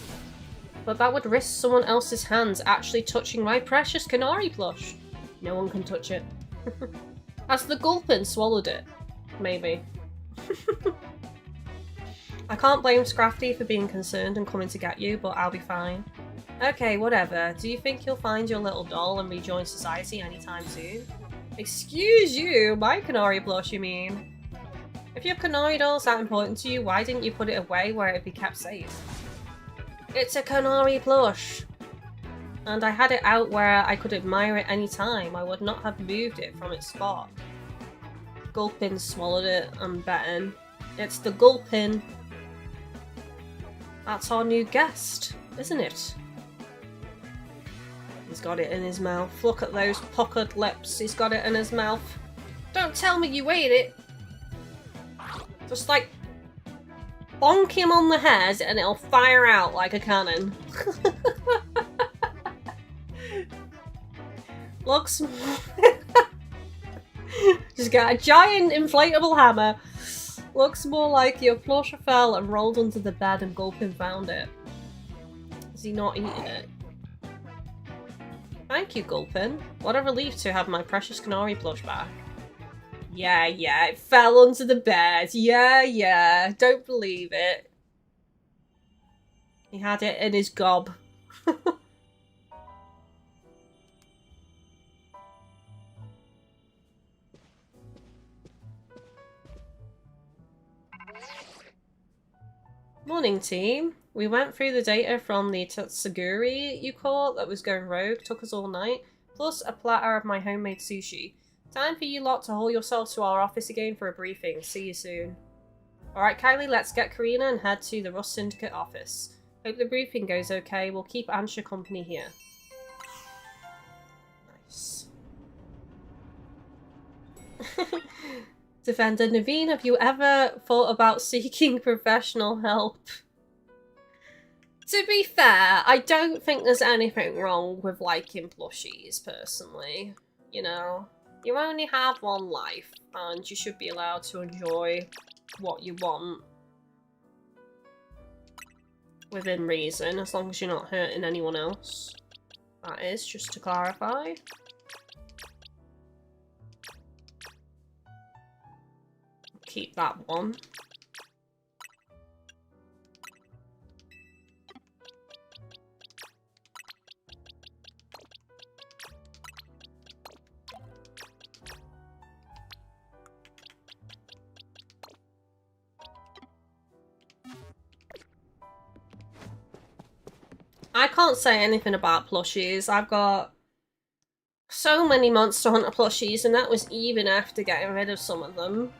but that would risk someone else's hands actually touching my precious Canary plush. No one can touch it. Has the Gulpin swallowed it? Maybe. I can't blame Scrafty for being concerned and coming to get you, but I'll be fine. Okay, whatever. Do you think you'll find your little doll and rejoin society anytime soon? Excuse you? My Canary plush, you mean? If your Canary doll's that important to you, why didn't you put it away where it'd be kept safe? It's a Canary plush! And I had it out where I could admire it any time. I would not have moved it from its spot. Gulpin swallowed it, I'm betting. It's the Gulpin. That's our new guest, isn't it? He's got it in his mouth. Look at those puckered lips. He's got it in his mouth. Don't tell me you ate it. Just like bonk him on the head and it'll fire out like a cannon. Looks just got a giant inflatable hammer. Looks more like your plush fell and rolled under the bed and Gulpin found it. Is he not eating it? Thank you, Gulpin. What a relief to have my precious Canary plush back. Yeah, it fell onto the bed. Yeah, don't believe it. He had it in his gob. Morning, team. We went through the data from the Tatsugiri you caught that was going rogue. Took us all night. Plus a platter of my homemade sushi. Time for you lot to haul yourselves to our office again for a briefing. See you soon. Alright, Kylie, let's get Karina and head to the Rust Syndicate office. Hope the briefing goes okay. We'll keep Ansha company here. Nice. Defender Naveen, have you ever thought about seeking professional help? To be fair, I don't think there's anything wrong with liking plushies, personally. You know, you only have one life, and you should be allowed to enjoy what you want. Within reason, as long as you're not hurting anyone else. That is, just to clarify. Keep that one. I can't say anything about plushies. I've got so many Monster Hunter plushies, and that was even after getting rid of some of them.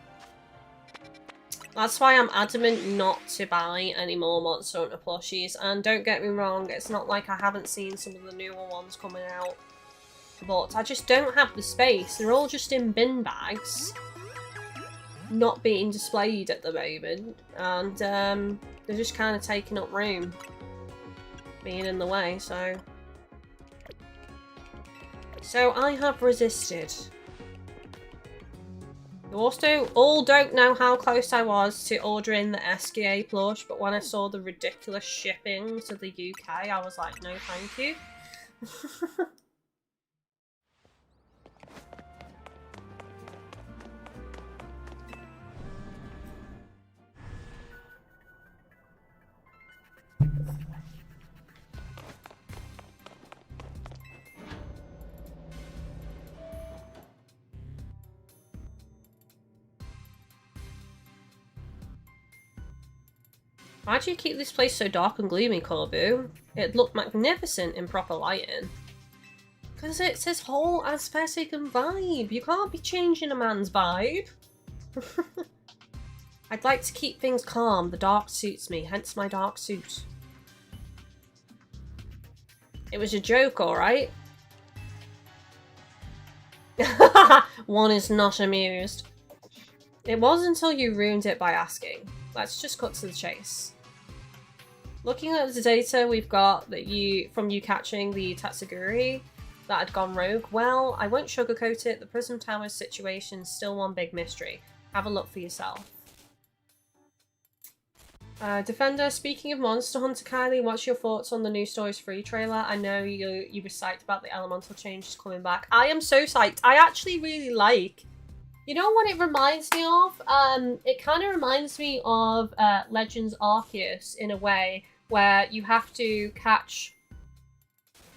That's why I'm adamant not to buy any more Monster Hunter plushies. And don't get me wrong, it's not like I haven't seen some of the newer ones coming out. But I just don't have the space. They're all just in bin bags. not being displayed at the moment, and they're just kind of taking up room, being in the way, so I have resisted. You also all don't know how close I was to ordering the SKA plush, but when I saw the ridiculous shipping to the UK, I was like, no thank you. Why do you keep this place so dark and gloomy, Corbu? It'd look magnificent in proper lighting. Because it's his whole aesthetic and vibe. You can't be changing a man's vibe. I'd like to keep things calm. The dark suits me, hence my dark suit. It was a joke, alright? One is not amused. It was until you ruined it by asking. Let's just cut to the chase. Looking at the data we've got that from you catching the Tatsugiri that had gone rogue, well, I won't sugarcoat it. The Prism Towers situation's still one big mystery. Have a look for yourself. Defender, speaking of Monster Hunter, Kylie, what's your thoughts on the new Stories 3 trailer? I know you were psyched about the elemental changes coming back. I am so psyched. I actually really like... You know what it reminds me of? It kind of reminds me of Legends Arceus in a way, where you have to catch...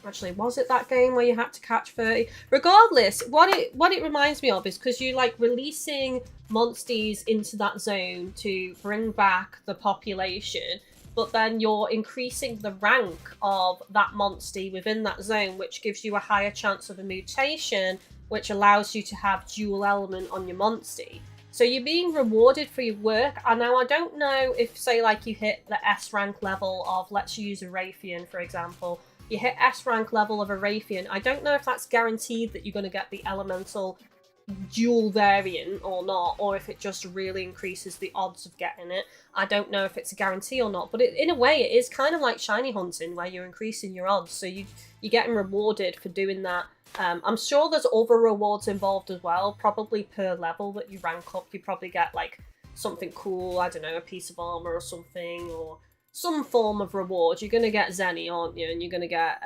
Actually, was it that game where you had to catch 30? Regardless, what it reminds me of is because you're like releasing monsters into that zone to bring back the population, but then you're increasing the rank of that monster within that zone, which gives you a higher chance of a mutation, which allows you to have dual element on your monster. So you're being rewarded for your work. And now I don't know if, say, like you hit the S rank level of, let's use a Raytheon, for example. You hit S rank level of a Raytheon. I don't know if that's guaranteed that you're going to get the elemental dual variant or not, or if it just really increases the odds of getting it. I don't know if it's a guarantee or not, but in a way it is kind of like shiny hunting, where you're increasing your odds, so you're getting rewarded for doing that. I'm sure there's other rewards involved as well, probably per level that you rank up. You probably get like something cool, I don't know, a piece of armor or something, or some form of reward. You're going to get Zenny, aren't you? And you're going to get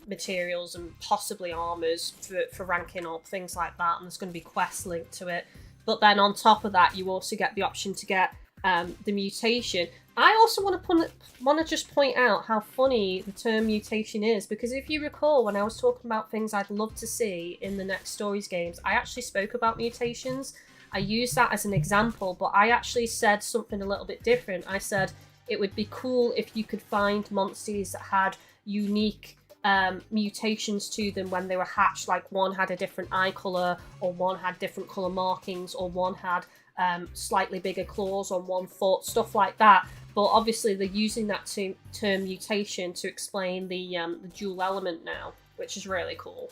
materials and possibly armors for ranking up, things like that. And there's going to be quests linked to it. But then on top of that, you also get the option to get the mutation. I also want to just point out how funny the term mutation is, because if you recall, when I was talking about things I'd love to see in the next Stories games, I actually spoke about mutations. I used that as an example, but I actually said something a little bit different. I said it would be cool if you could find monsters that had unique mutations to them when they were hatched, like one had a different eye colour, or one had different colour markings, or one had slightly bigger claws on one foot, stuff like that. But obviously they're using that term mutation to explain the dual element now, which is really cool.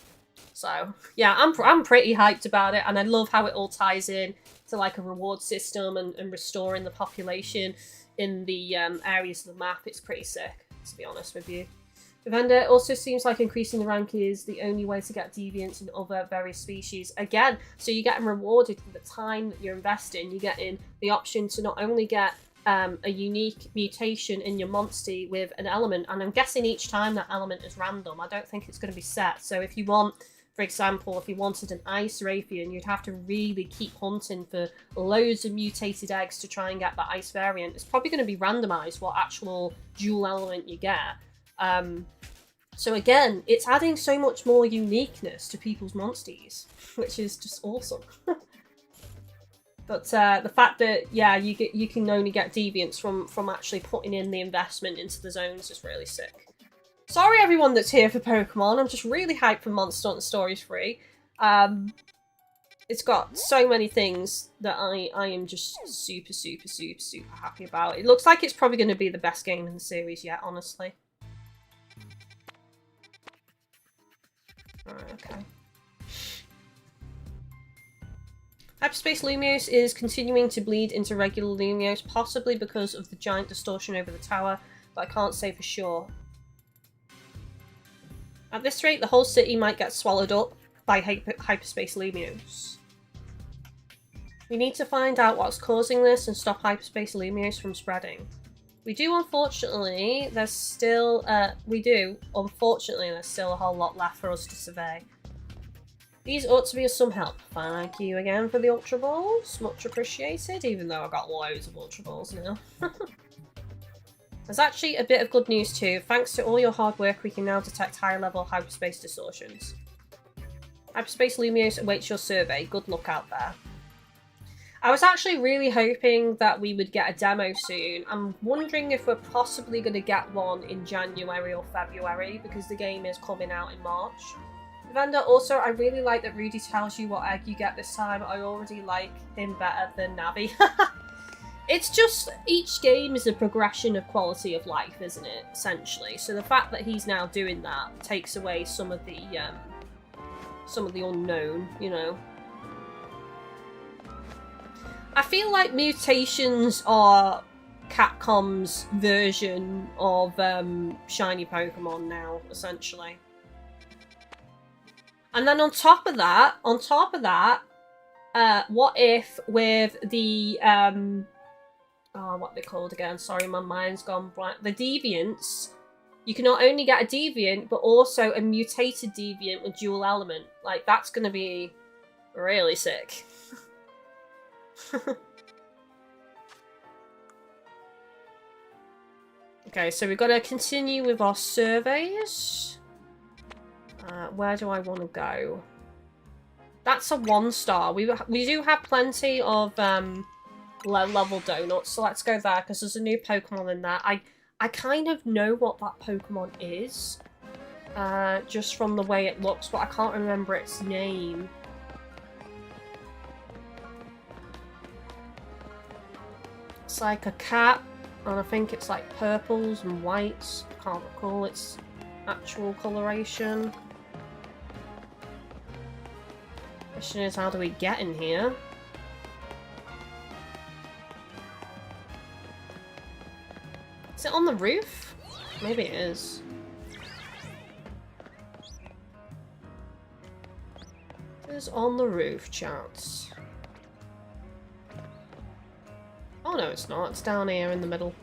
So yeah, I'm pretty hyped about it, and I love how it all ties in to like a reward system and restoring the population in the areas of the map. It's pretty sick, to be honest with you. Evander, also seems like increasing the rank is the only way to get deviants in other various species. Again, so you're getting rewarded for the time that you're investing. You're getting the option to not only get a unique mutation in your monster with an element, and I'm guessing each time that element is random. I don't think it's going to be set. So if you want, for example, if you wanted an ice Raytheon, you'd have to really keep hunting for loads of mutated eggs to try and get that ice variant. It's probably going to be randomized what actual dual element you get. So again, it's adding so much more uniqueness to people's monsters, which is just awesome. But the fact that, yeah, you can only get deviants from actually putting in the investment into the zones is really sick. Sorry everyone that's here for Pokemon, I'm just really hyped for Monster Hunter Stories 3. It's got so many things that I am just super happy about. It looks like it's probably going to be the best game in the series yet, honestly. Alright, okay. Hyperspace Lumiose is continuing to bleed into regular Lumiose, possibly because of the giant distortion over the tower, but I can't say for sure. At this rate, the whole city might get swallowed up by Hyperspace Lumiose. We need to find out what's causing this and stop Hyperspace Lumiose from spreading. Unfortunately, there's still a whole lot left for us to survey. These ought to be of some help. Thank you again for the Ultra Balls. Much appreciated, even though I've got loads of Ultra Balls now. There's actually a bit of good news too. Thanks to all your hard work, we can now detect higher level hyperspace distortions. Hyperspace Lumiose awaits your survey. Good luck out there. I was actually really hoping that we would get a demo soon. I'm wondering if we're possibly going to get one in January or February, because the game is coming out in March. Vendor, also, I really like that Rudy tells you what egg you get this time. I already like him better than Navi. It's just, each game is a progression of quality of life, isn't it? Essentially. So the fact that he's now doing that takes away some of the unknown, you know. I feel like mutations are Capcom's version of shiny Pokemon now, essentially. And then on top of that, what if with the, what are they called again? Sorry, my mind's gone blank. The Deviants, you can not only get a Deviant, but also a mutated Deviant with dual element. Like, that's going to be really sick. Okay, so we've got to continue with our surveys. Where do I want to go? That's a 1-star. We do have plenty of level donuts, so let's go there because there's a new Pokemon in there. I kind of know what that Pokemon is, just from the way it looks, but I can't remember its name. It's like a cat, and I think it's like purples and whites. I can't recall its actual coloration. Question is, how do we get in here? Is it on the roof? Maybe it is. It is on the roof, chats. Oh no, it's not. It's down here in the middle.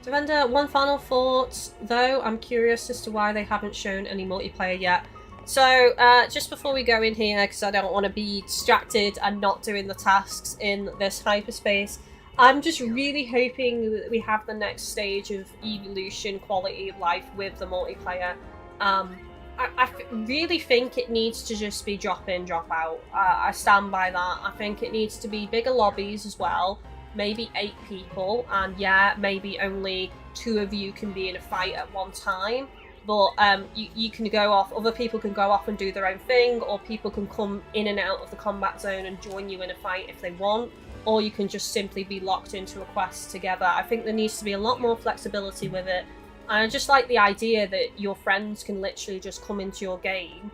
Defender, one final thought, though. I'm curious as to why they haven't shown any multiplayer yet. So, just before we go in here, because I don't want to be distracted and not doing the tasks in this hyperspace, I'm just really hoping that we have the next stage of evolution, quality of life with the multiplayer. I really think it needs to just be drop in, drop out. I stand by that. I think it needs to be bigger lobbies as well. Maybe 8 people, and yeah, maybe only 2 of you can be in a fight at one time. But you can go off, other people can go off and do their own thing, or people can come in and out of the combat zone and join you in a fight if they want, or you can just simply be locked into a quest together. I think there needs to be a lot more flexibility with it. And I just like the idea that your friends can literally just come into your game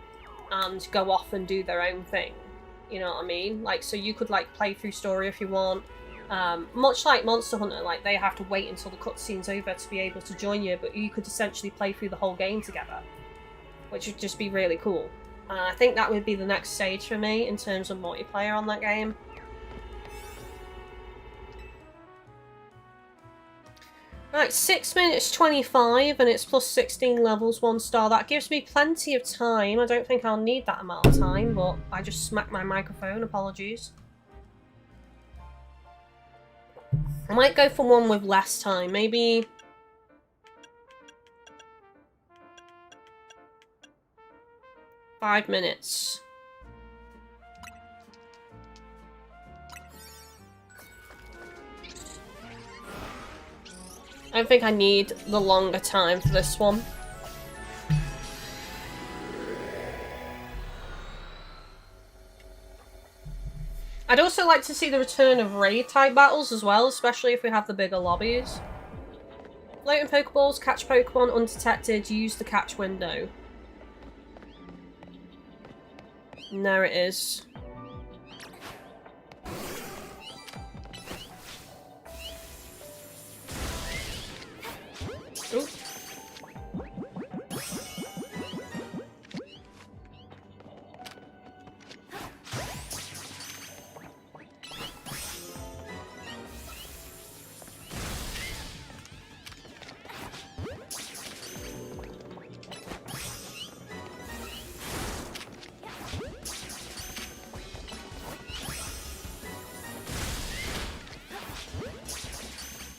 and go off and do their own thing. You know what I mean? Like, so you could like play through story if you want. Much like Monster Hunter, like they have to wait until the cutscene's over to be able to join you, but you could essentially play through the whole game together, which would just be really cool. I think that would be the next stage for me in terms of multiplayer on that game. Right, 6 minutes 25 and it's plus 16 levels, 1 star. That gives me plenty of time. I don't think I'll need that amount of time, but I just smacked my microphone, apologies. I might go for one with less time, maybe 5 minutes. I don't think I need the longer time for this one. I'd also like to see the return of raid-type battles as well, especially if we have the bigger lobbies. Floating Pokeballs, catch Pokemon undetected, use the catch window. And there it is. Ooh.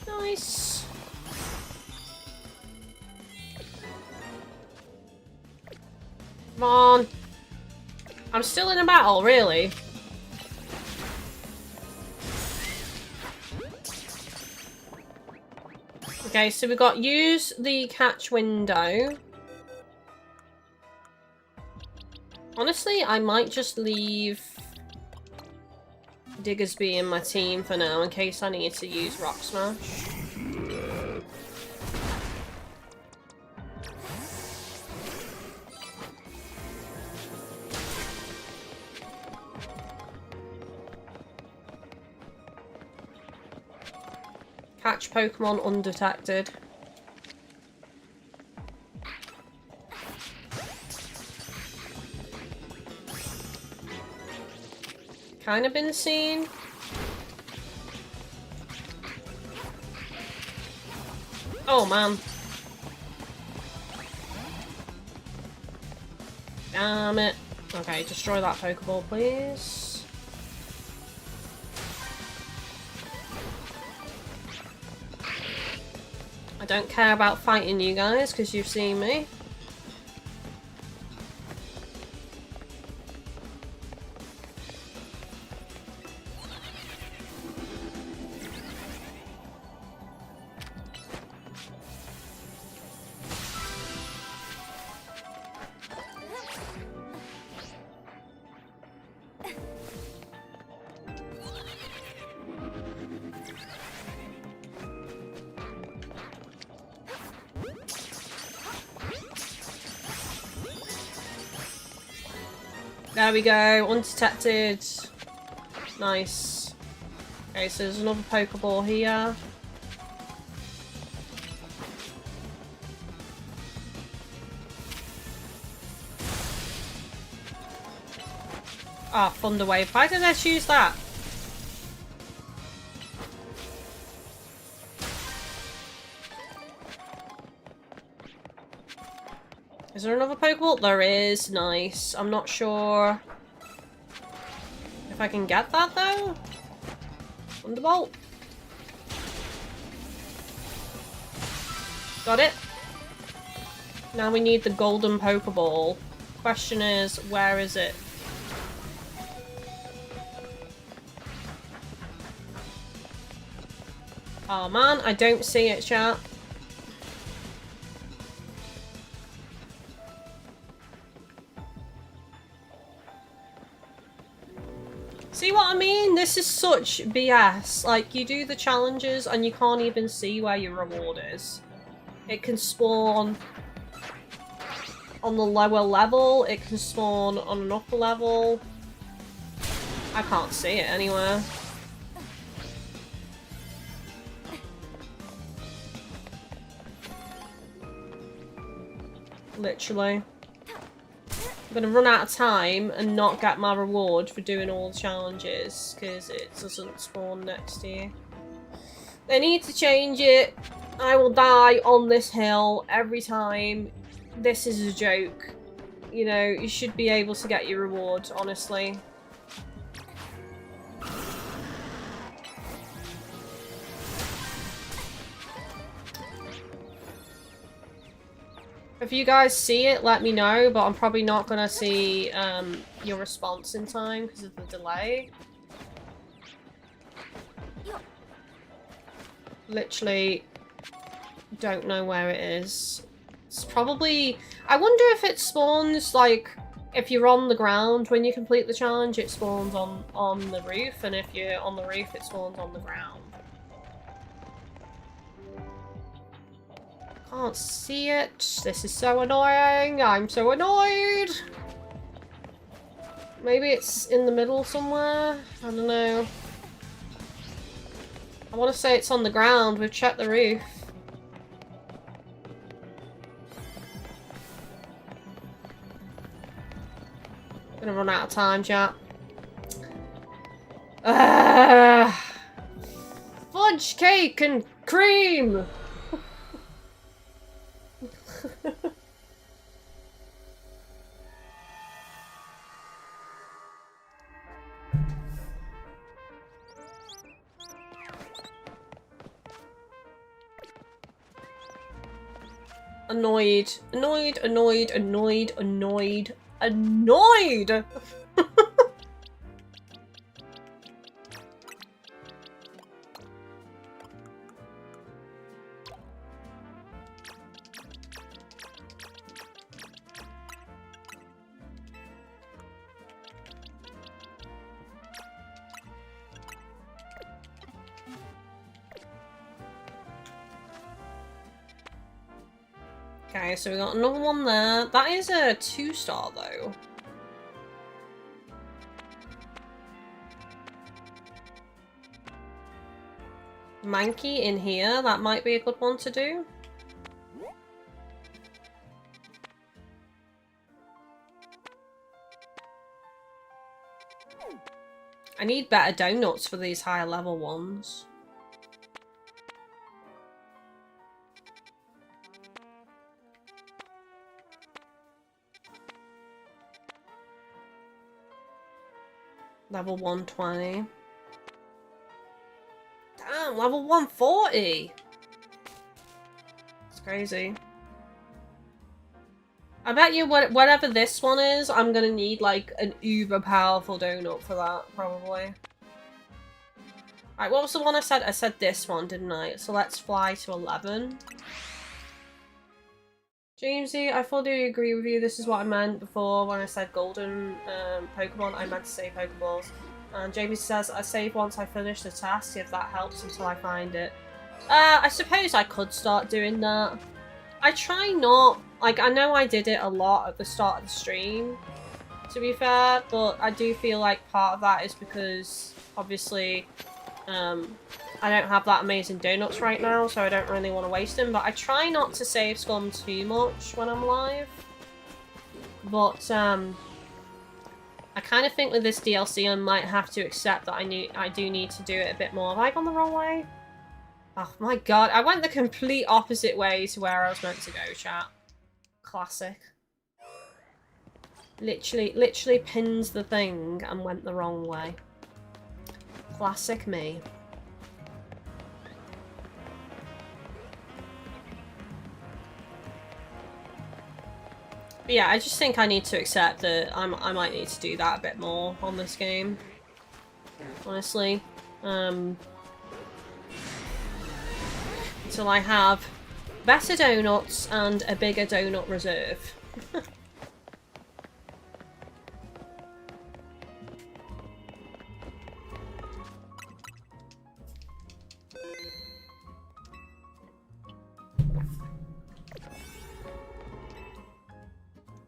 Nice. Come on. I'm still in a battle, really. Okay, so we got use the catch window. Honestly, I might just leave Diggersby in my team for now in case I need to use Rock Smash. Catch Pokemon undetected. Kind of been seen. Oh man. Damn it. Okay, destroy that Pokeball, please. I don't care about fighting you guys because you've seen me. There we go, undetected. Nice. Okay, so there's another Pokeball here. Ah, Thunder Wave. Why did I choose that? Is there another Pokeball? There is. Nice. I'm not sure if I can get that though. Thunderbolt. Got it. Now we need the golden Pokeball. Question is, where is it? Oh man, I don't see it, chat. See what I mean? This is such BS. Like, you do the challenges and you can't even see where your reward is. It can spawn on the lower level, it can spawn on an upper level. I can't see it anywhere. Literally. I'm gonna run out of time and not get my reward for doing all the challenges because it doesn't spawn next to you. They need to change it. I will die on this hill every time. This is a joke. You know, you should be able to get your reward, honestly. If you guys see it, let me know, but I'm probably not going to see your response in time because of the delay. Literally don't know where it is. It's probably... I wonder if it spawns, like, if you're on the ground when you complete the challenge, it spawns on the roof, and if you're on the roof, it spawns on the ground. Can't see it. This is so annoying. I'm so annoyed. Maybe it's in the middle somewhere. I don't know. I want to say it's on the ground. We've checked the roof. Gonna run out of time, chat. Fudge cake and cream! Annoyed. Annoyed, annoyed, annoyed, annoyed, annoyed! Okay, so we got another one there. That is a 2-star though. Mankey in here, that might be a good one to do. I need better donuts for these higher level ones. Level 120. Damn, level 140! It's crazy. I bet you whatever this one is, I'm gonna need like an uber powerful donut for that, probably. Alright, what was the one I said? I said this one, didn't I? So let's fly to 11. Jamesy, I fully agree with you. This is what I meant before when I said golden Pokemon. I meant to say Pokeballs. And Jamie says, I save once I finish the task, if that helps until I find it. I suppose I could start doing that. I try not. Like, I know I did it a lot at the start of the stream, to be fair, but I do feel like part of that is because, obviously, I don't have that amazing donuts right now, so I don't really want to waste them. But I try not to save scum too much when I'm live. But I kind of think with this DLC, I might have to accept that I do need to do it a bit more. Have I gone the wrong way? Oh my god, I went the complete opposite way to where I was meant to go, chat. Classic. Literally pinned the thing and went the wrong way. Classic me. But yeah, I just think I need to accept that I might need to do that a bit more on this game. Honestly. Until I have better donuts and a bigger donut reserve.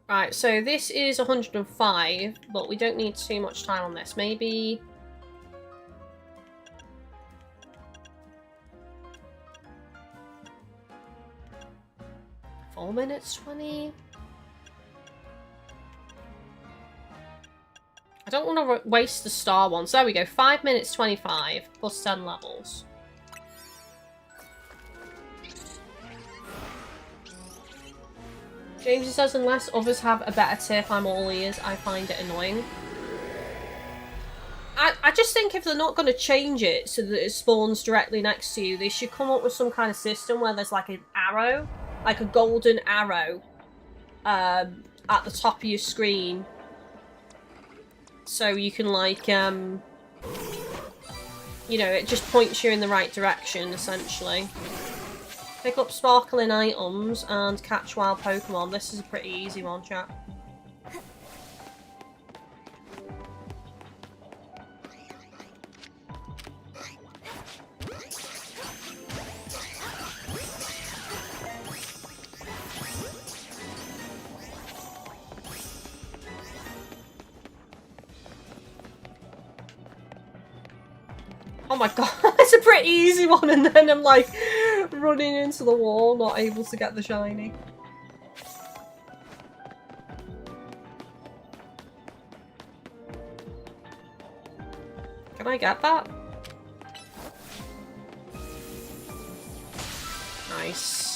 Right, so this is 105, but we don't need too much time on this. Maybe... 4 minutes 20? I don't want to waste the star ones. There we go, 5 minutes 25, plus 10 levels. James says, unless others have a better tip, I'm all ears. I find it annoying. I just think if they're not going to change it so that it spawns directly next to you, they should come up with some kind of system where there's like an arrow, like a golden arrow, at the top of your screen. So you can like, you know, it just points you in the right direction, essentially. Pick up sparkling items and catch wild Pokemon. This is a pretty easy one, chat. Oh my god, it's a pretty easy one, and then I'm like running into the wall, not able to get the shiny. Can I get that? Nice.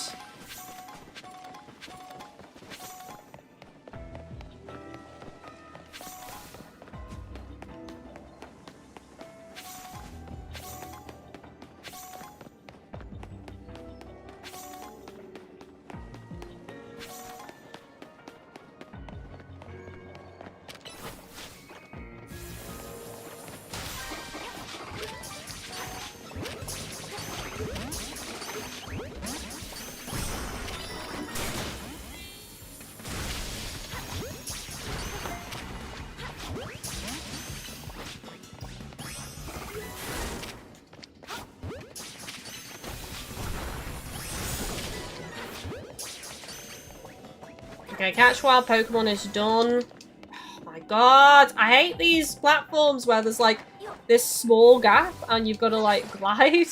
Okay, catch wild Pokemon is done. Oh my god, I hate these platforms where there's like this small gap and you've got to like glide.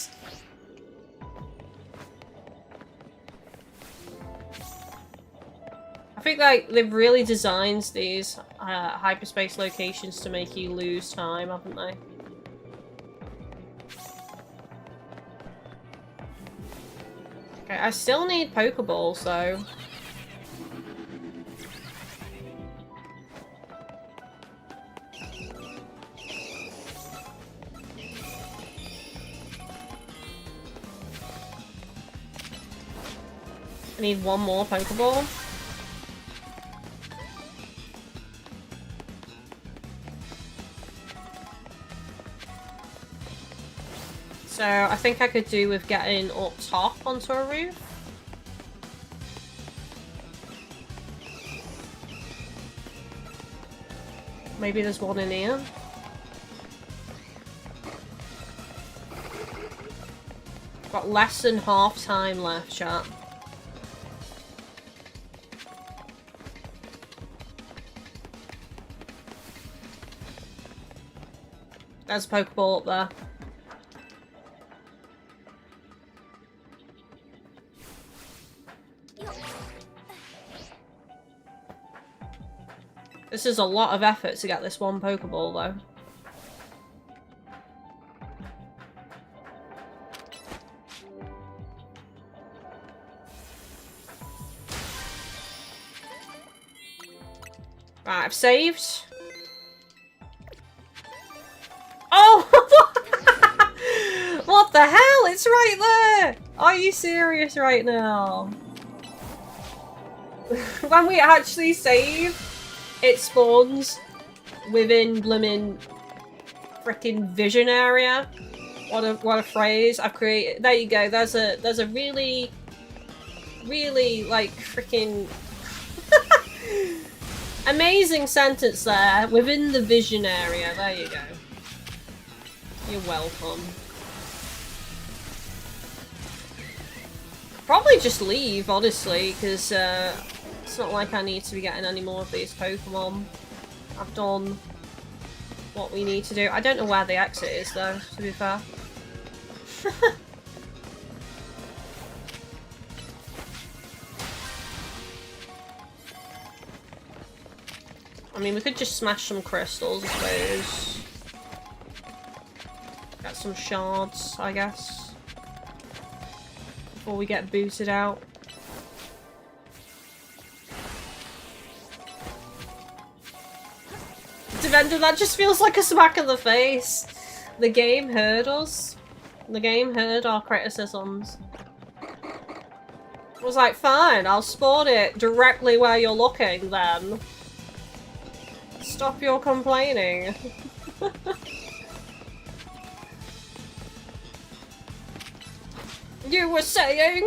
I think like they've really designed these hyperspace locations to make you lose time, haven't they? Okay, I still need Pokeballs though. I need one more Pokeball. So I think I could do with getting up top onto a roof. Maybe there's one in here. Got less than half time left, chat. There's a Pokeball up there. This is a lot of effort to get this one Pokeball though. Right, I've saved. Oh! What the hell? It's right there! Are you serious right now? When we actually save, it spawns within blimmin' frickin' vision area. What a phrase I've created. There you go. There's a really like frickin' amazing sentence there. Within the vision area. There you go. You're welcome. Probably just leave, honestly, because it's not like I need to be getting any more of these Pokemon. I've done what we need to do. I don't know where the exit is, though, to be fair. I mean, we could just smash some crystals, I suppose. Get some shards, I guess. Before we get booted out. Devendra, that just feels like a smack in the face. The game heard us. The game heard our criticisms. I was like, fine, I'll spawn it directly where you're looking then. Stop your complaining. You were saying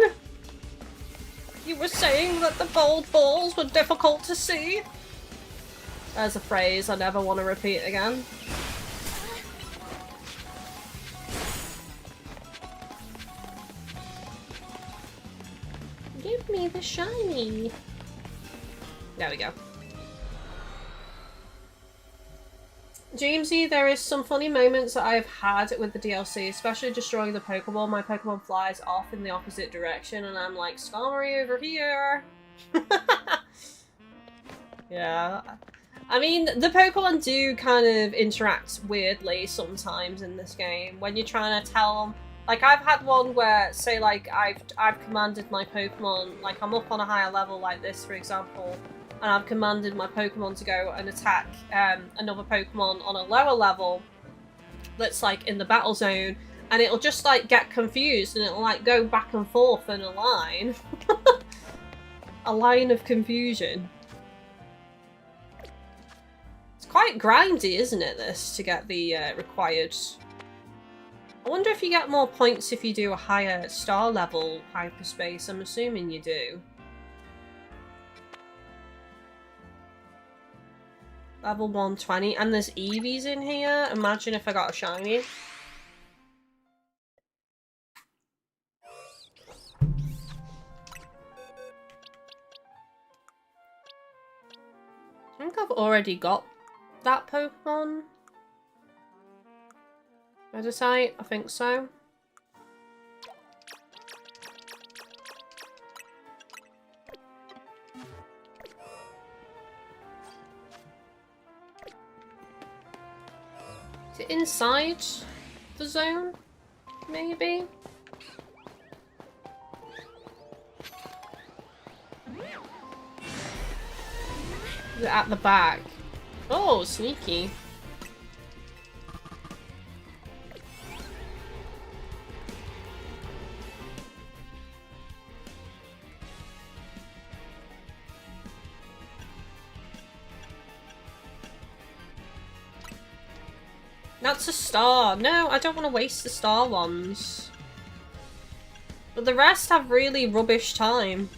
that the bold balls were difficult to see? There's a phrase I never want to repeat again. Give me the shiny. There we go. Jamesy, there is some funny moments that I've had with the DLC, especially destroying the Pokeball. My Pokemon flies off in the opposite direction and I'm like, Skarmory over here! Yeah. I mean, the Pokemon do kind of interact weirdly sometimes in this game. When you're trying to tell them... Like, I've had one where, say, like, I've commanded my Pokemon... Like, I'm up on a higher level like this, for example, and I've commanded my Pokemon to go and attack another Pokemon on a lower level that's, like, in the battle zone, and it'll just, like, get confused, and it'll, like, go back and forth in a line. A line of confusion. Quite grindy, isn't it, this, to get the required... I wonder if you get more points if you do a higher star level hyperspace. I'm assuming you do. Level 120. And there's Eevees in here. Imagine if I got a shiny. I think I've already got that Pokemon. Meditite, I think so. Is it inside the zone? Maybe? Is it at the back? Oh, sneaky. That's a star. No, I don't want to waste the star ones. But the rest have really rubbish time.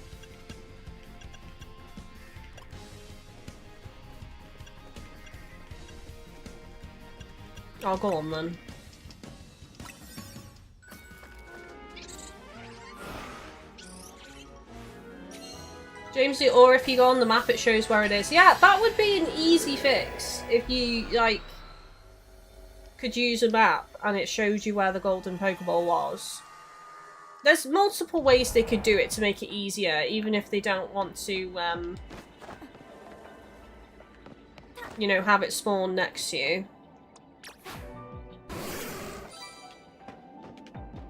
Oh, go on then. Jamesy, or if you go on the map it shows where it is. Yeah, that would be an easy fix if you, like, could use a map and it shows you where the golden Pokeball was. There's multiple ways they could do it to make it easier, even if they don't want to, you know, have it spawn next to you.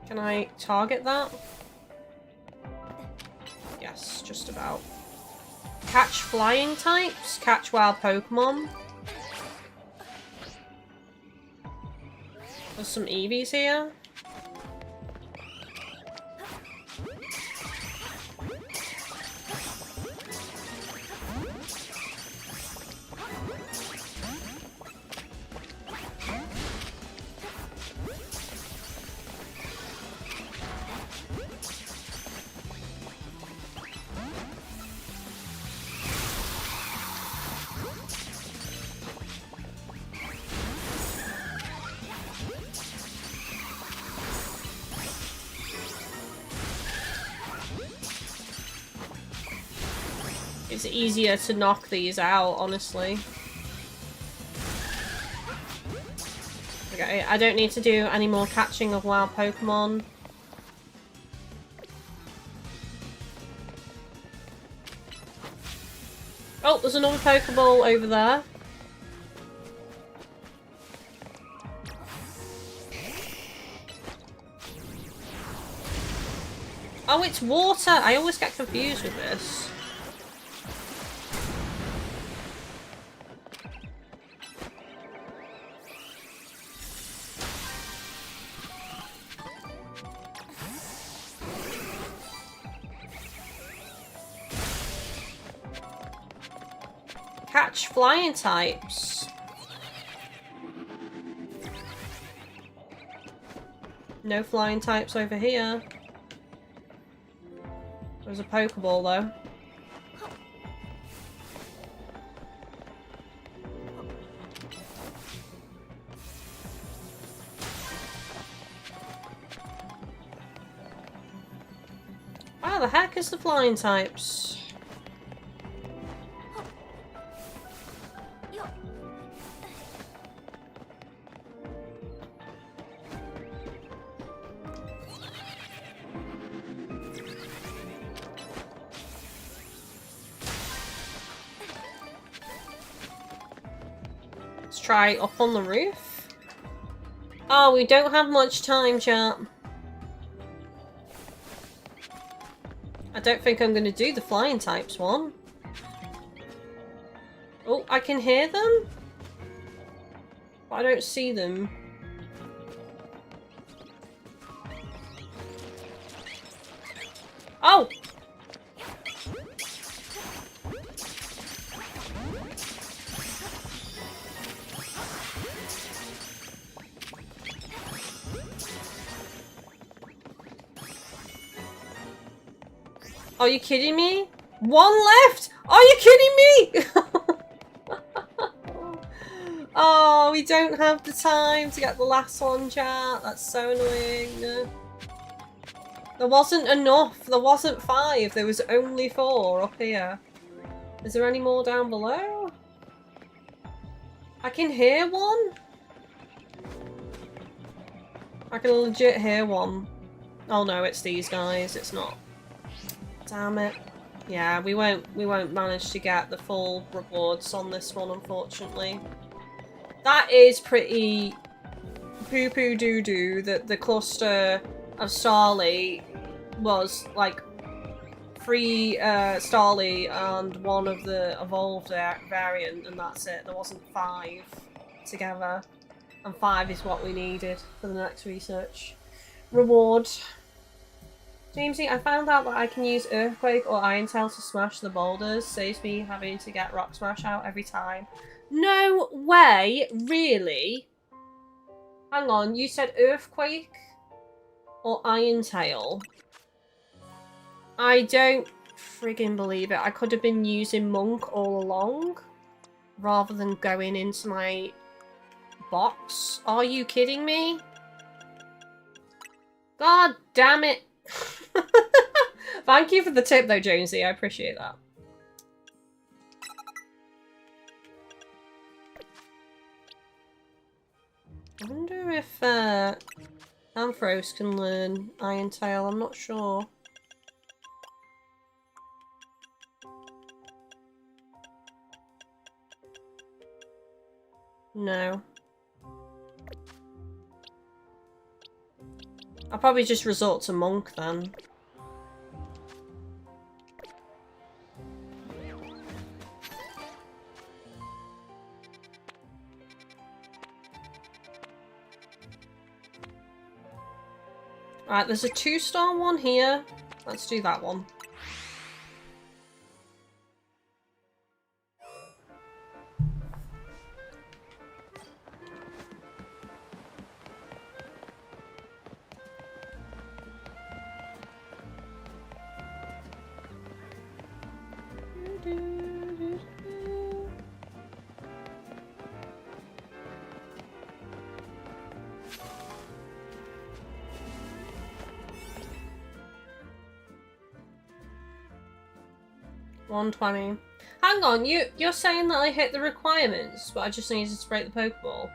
Can I target that? Yes, just about. Catch flying types, catch wild Pokemon. There's some Eevees here. It's easier to knock these out, honestly. Okay, I don't need to do any more catching of wild Pokemon. Oh, there's another Pokeball over there. Oh, it's water! I always get confused with this. Catch flying types. No flying types over here. There's a Pokeball though. Wow, the heck is the flying types? Let's try up on the roof. Oh, we don't have much time, chat. I don't think I'm going to do the flying types one. Oh, I can hear them? But I don't see them. Oh! Are you kidding me? One left? Are you kidding me? Oh, we don't have the time to get the last one, chat. That's so annoying. There wasn't enough. There wasn't 5. There was only 4 up here. Is there any more down below? I can hear one. I can legit hear one. Oh no, it's these guys. It's not. Damn it. Yeah, we won't manage to get the full rewards on this one, unfortunately. That is pretty poo-poo doo-doo that the cluster of Starly was like 3 Starly and 1 of the evolved variant, and that's it. There wasn't 5 together. And 5 is what we needed for the next research. Reward. Jamesy, I found out that I can use Earthquake or Iron Tail to smash the boulders. Saves me having to get Rock Smash out every time. No way! Really? Hang on, you said Earthquake or Iron Tail? I don't friggin' believe it. I could have been using Monk all along rather than going into my box. Are you kidding me? God damn it. Thank you for the tip though, Jonesy. I appreciate that. I wonder if Ampharos can learn Iron Tail. I'm not sure. No. I'll probably just resort to Monk then. Alright, there's a 2-star one here. Let's do that one. $120. Hang on, you're saying that I hit the requirements, but I just needed to break the Pokeball?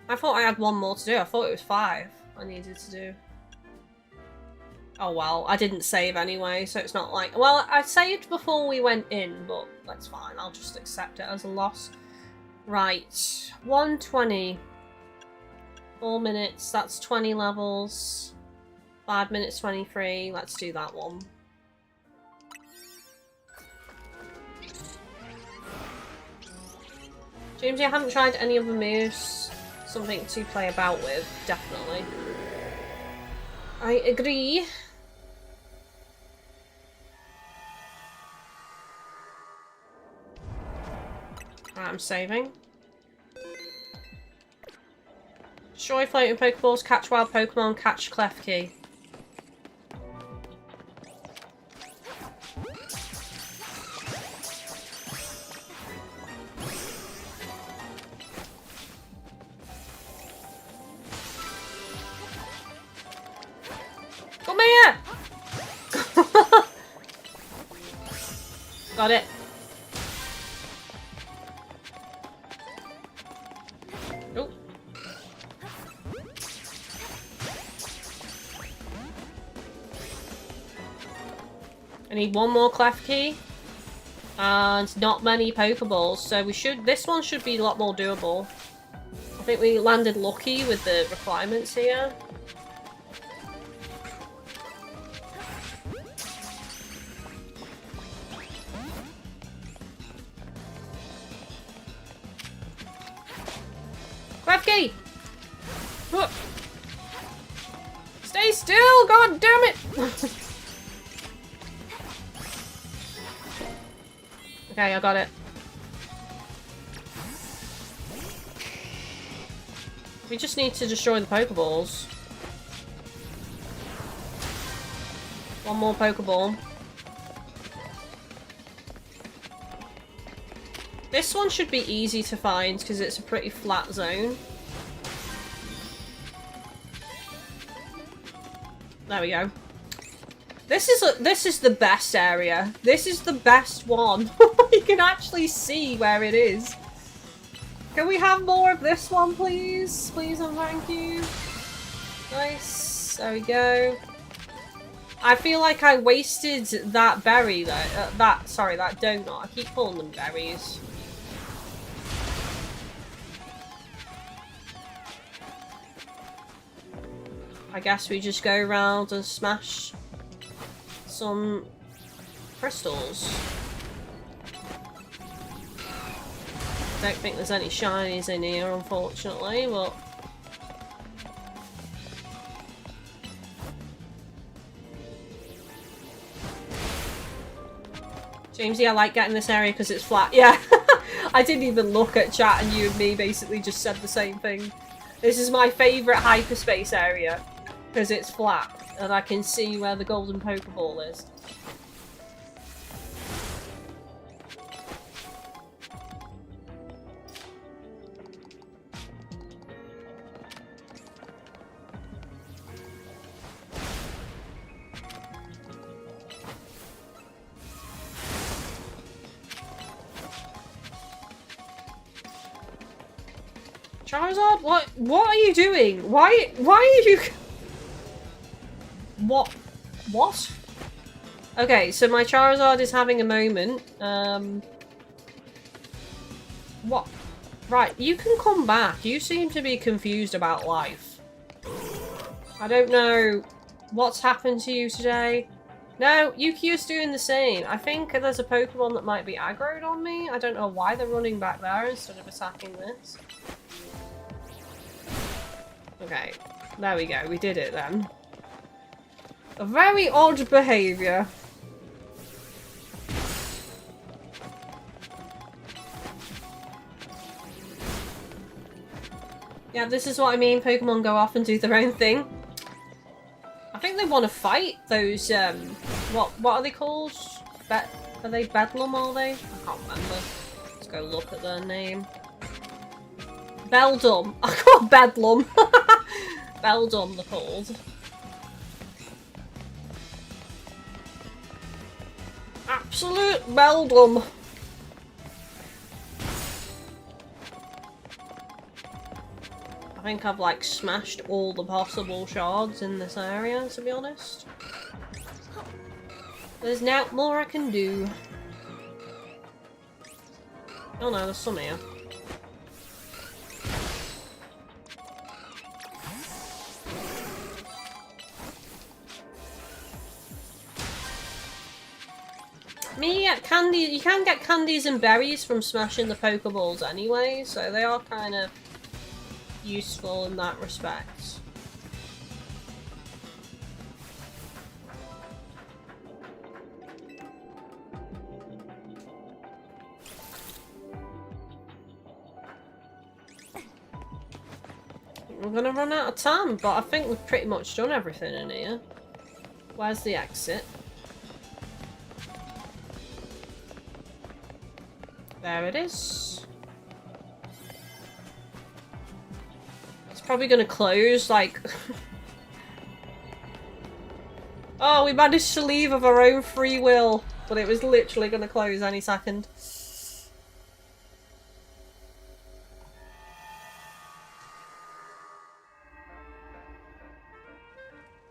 I thought I had 1 more to do. I thought it was 5 I needed to do. Oh well, I didn't save anyway, so it's not like... Well, I saved before we went in, but that's fine. I'll just accept it as a loss. Right. 120. 4 minutes, that's 20 levels. 5 minutes 23. Let's do that one. Jamesy, I haven't tried any other moves. Something to play about with, definitely. I agree. Right, I'm saving. Destroy floating Pokeballs, catch wild Pokemon, catch Klefki. Come here! Got it. Oh. I need 1 more Klefki. And not many Pokeballs, so this one should be a lot more doable. I think we landed lucky with the requirements here. Grafkey! Stay still! God damn it! Okay, I got it. We just need to destroy the Pokeballs. One more Pokeball. This one should be easy to find because it's a pretty flat zone. There we go. This is the best area. This is the best one. You can actually see where it is. Can we have more of this one, please? Please and thank you. Nice. There we go. I feel like I wasted that berry there. That donut. I keep calling them berries. I guess we just go around and smash some crystals. Don't think there's any shinies in here, unfortunately, but Jamesy, I like getting this area because it's flat. Yeah, I didn't even look at chat and you and me basically just said the same thing. This is my favourite hyperspace area because it's flat and I can see where the golden Pokeball is. Charizard, what are you doing? Why are you... What? Okay, so my Charizard is having a moment. What? Right, you can come back. You seem to be confused about life. I don't know what's happened to you today. No, Yukia's doing the same. I think there's a Pokemon that might be aggroed on me. I don't know why they're running back there instead of attacking this. Okay, there we go. We did it then. A very odd behaviour. Yeah, this is what I mean. Pokemon go off and do their own thing. I think they want to fight those, what are they called? Are they Bedlam, are they? I can't remember. Let's go look at their name. Beldum. I call Bedlam. Beldum, they're called. Absolute Beldum. I think I've like smashed all the possible shards in this area, to be honest. There's now more I can do. Oh no, there's some here. Candy, you can get candies and berries from smashing the Pokeballs anyway, so they are kind of useful in that respect. We're gonna run out of time, but I think we've pretty much done everything in here. Where's the exit? There it is. It's probably gonna close, like... Oh, we managed to leave of our own free will, but it was literally gonna close any second.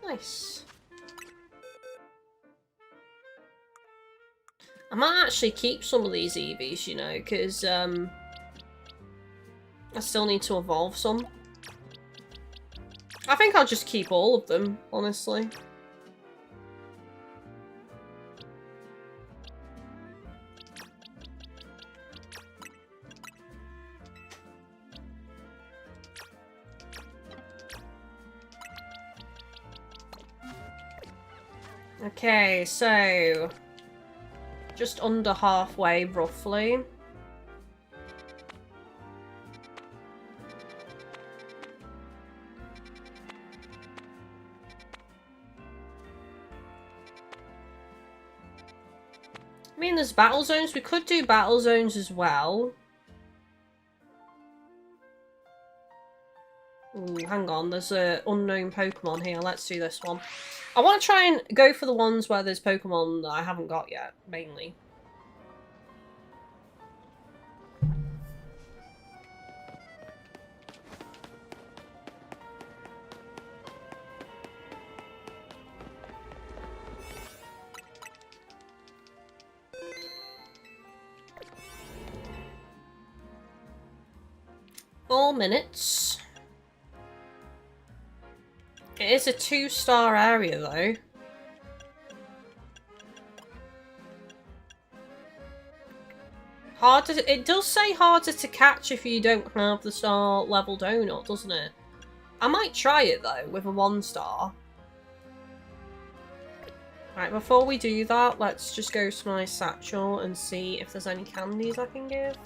Nice. I might actually keep some of these Eevees, you know, because I still need to evolve some. I think I'll just keep all of them, honestly. Okay, so just under halfway, roughly. I mean, there's battle zones. We could do battle zones as well. Ooh, hang on. There's an unknown Pokemon here. Let's do this one. I want to try and go for the ones where there's Pokemon that I haven't got yet, mainly. Four minutes. It is a 2-star area, though. Harder. It does say harder to catch if you don't have the star level donut, doesn't it? I might try it, though, with a 1-star. Right, before we do that, let's just go to my satchel and see if there's any candies I can give.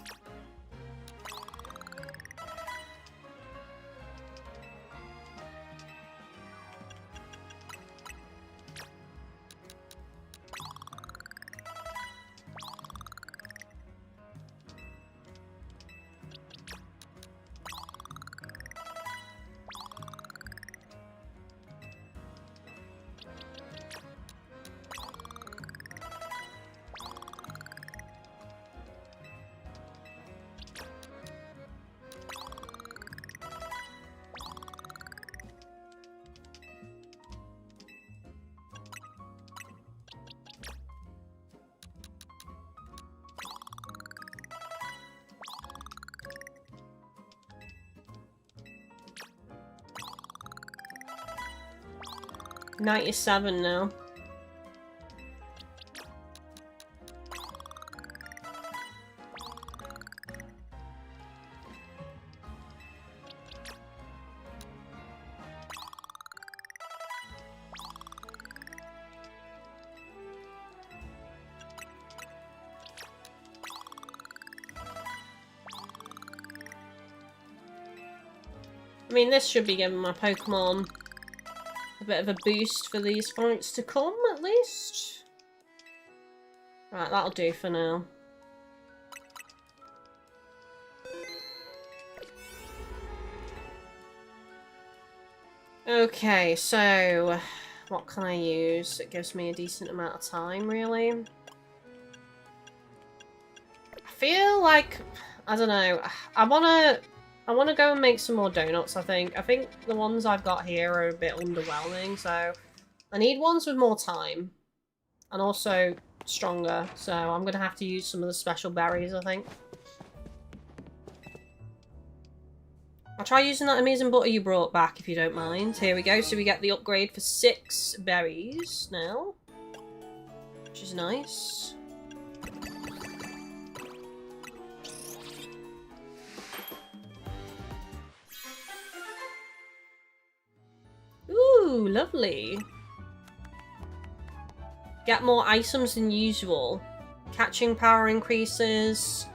$97 now. I mean, this should be giving my Pokemon a bit of a boost for these fights to come, at least. Right, that'll do for now. Okay, so what can I use? It gives me a decent amount of time, really. I feel like, I don't know, I wanna go and make some more donuts, I think. I think the ones I've got here are a bit underwhelming, so I need ones with more time. And also stronger, so I'm gonna have to use some of the special berries, I think. I'll try using that amazing butter you brought back, if you don't mind. Here we go, so we get the upgrade for 6 berries now. Which is nice. Ooh, lovely. Get more items than usual. Catching power increases,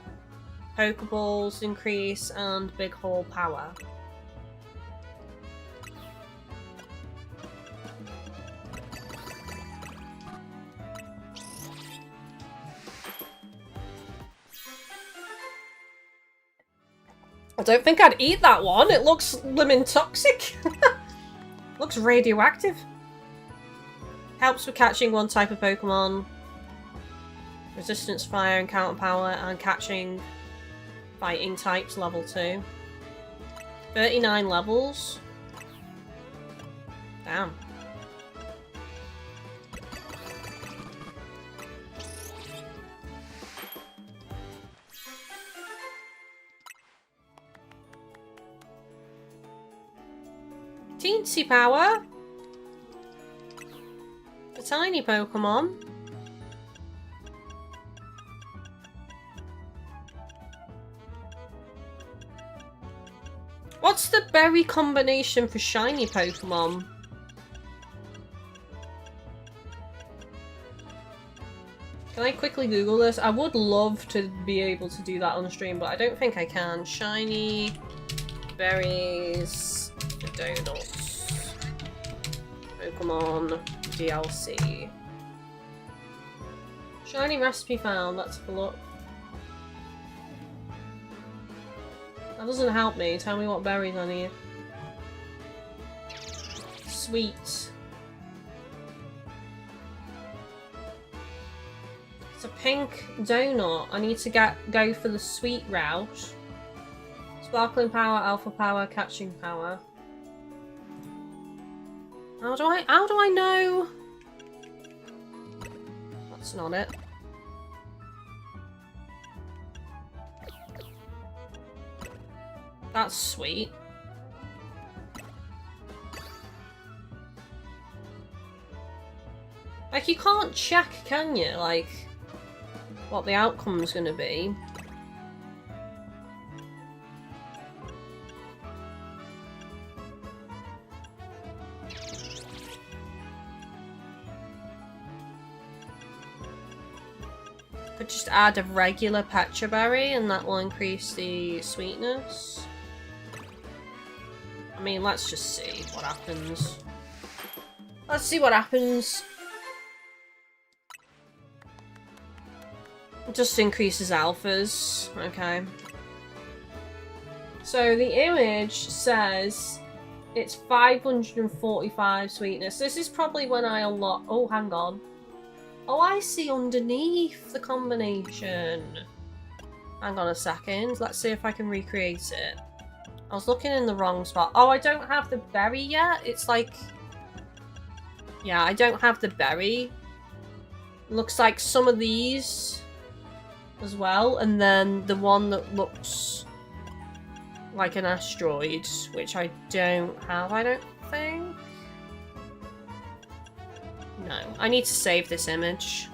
Pokeballs increase, and big haul power. I don't think I'd eat that one. It looks lemon toxic. Looks radioactive. Helps with catching one type of Pokemon. Resistance fire and counter power, and catching fighting types level 2. 39 levels. Damn. Teensy power. A tiny Pokemon. What's the berry combination for shiny Pokemon? Can I quickly Google this? I would love to be able to do that on stream, but I don't think I can. Shiny berries for donuts. Pokemon DLC. Shiny recipe found. Let's have a look. That doesn't help me. Tell me what berries I need. Sweet. It's a pink donut. I need to go for the sweet route. Sparkling power, alpha power, catching power. How do I know? That's not it. That's sweet. Like, you can't check, can you? Like, what the outcome's gonna be. Could just add a regular Pecha Berry and that will increase the sweetness. I mean, let's just see what happens. Let's see what happens. It just increases alphas. Okay. So the image says it's 545 sweetness. This is probably when I unlock... Oh, hang on. Oh, I see underneath the combination. Hang on a second. Let's see if I can recreate it. I was looking in the wrong spot. Oh, I don't have the berry yet. It's like... Yeah, I don't have the berry. Looks like some of these as well. And then the one that looks like an asteroid, which I don't have, I don't think. No, I need to save this image.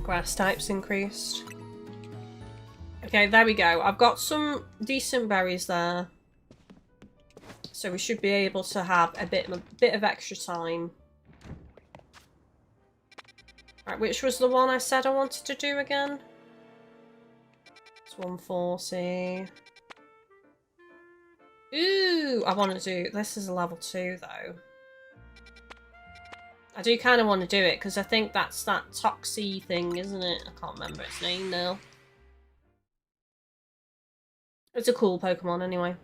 Grass types increased. Okay, there we go. I've got some decent berries there. So we should be able to have a bit of extra time. Right, which was the one I said I wanted to do again? It's 140. Ooh, I want to do... This is a level 2, though. I do kind of want to do it, because I think that's that Toxie thing, isn't it? I can't remember its name now. It's a cool Pokemon, anyway.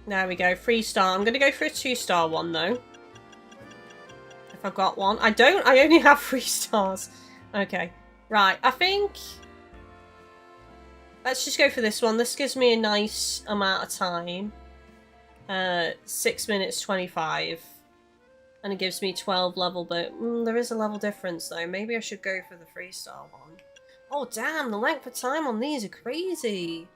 There we go, 3-star. I'm going to go for a 2-star one, though. If I've got one. I don't. I only have 3 stars. Okay. Right, I think... Let's just go for this one. This gives me a nice amount of time. 6 minutes 25. And it gives me 12 level, but there is a level difference, though. Maybe I should go for the 3-star one. Oh, damn, the length of time on these are crazy.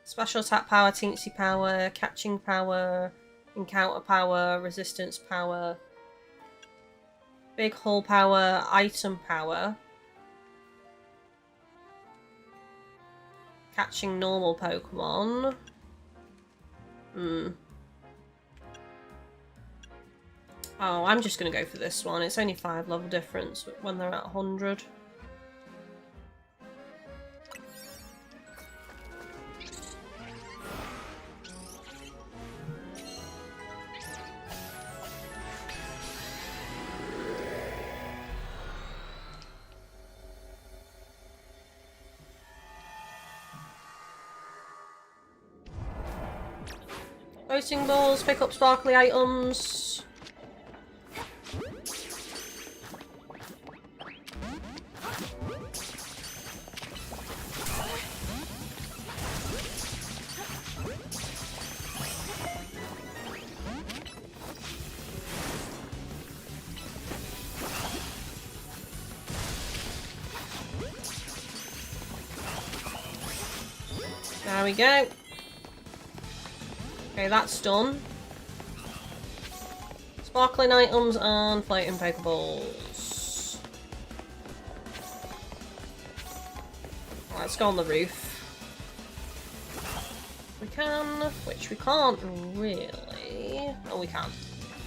Special attack power, teensy power, catching power, encounter power, resistance power, big hull power, item power, catching normal Pokemon. Oh, I'm just going to go for this one. It's only 5 level difference when they're at 100. Boating balls, pick up sparkly items. There we go. Okay, that's done. Sparkling items and floating Pokeballs. Let's go on the roof. We can, which we can't really. Oh, we can.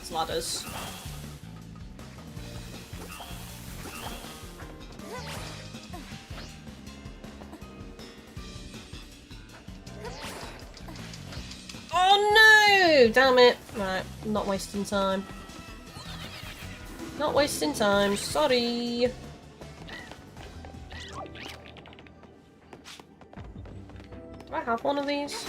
It's ladders. Oh no! Damn it. Right, not wasting time. Not wasting time, sorry. Do I have one of these?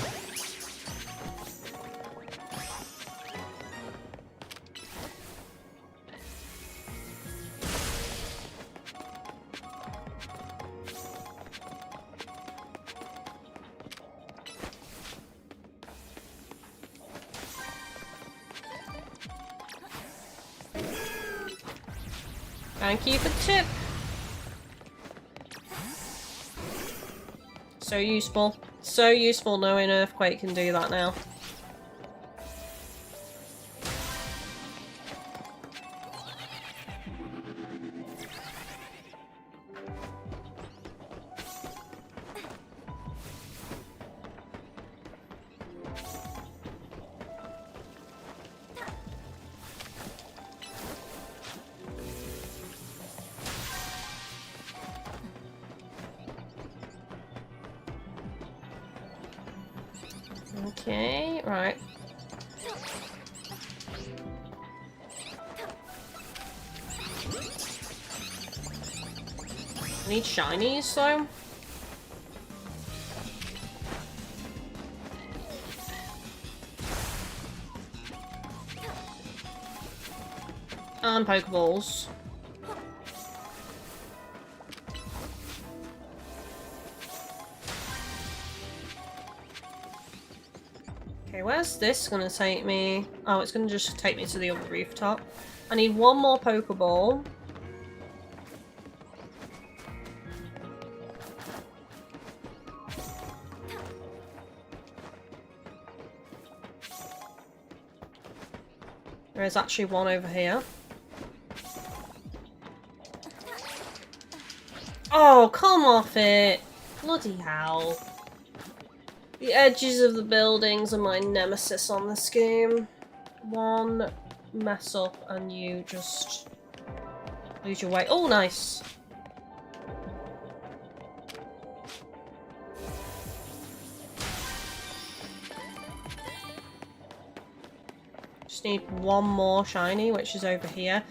Thank you for the tip. So useful. So useful knowing Earthquake can do that now. Okay, right. I need shinies though. And Pokeballs. Okay, where's this gonna take me? Oh, it's gonna just take me to the other rooftop. I need one more Pokeball. There is actually one over here. Oh, come off it! Bloody hell. The edges of the buildings are my nemesis on this game. One mess up and you just lose your way. Oh, nice! Just need one more shiny, which is over here.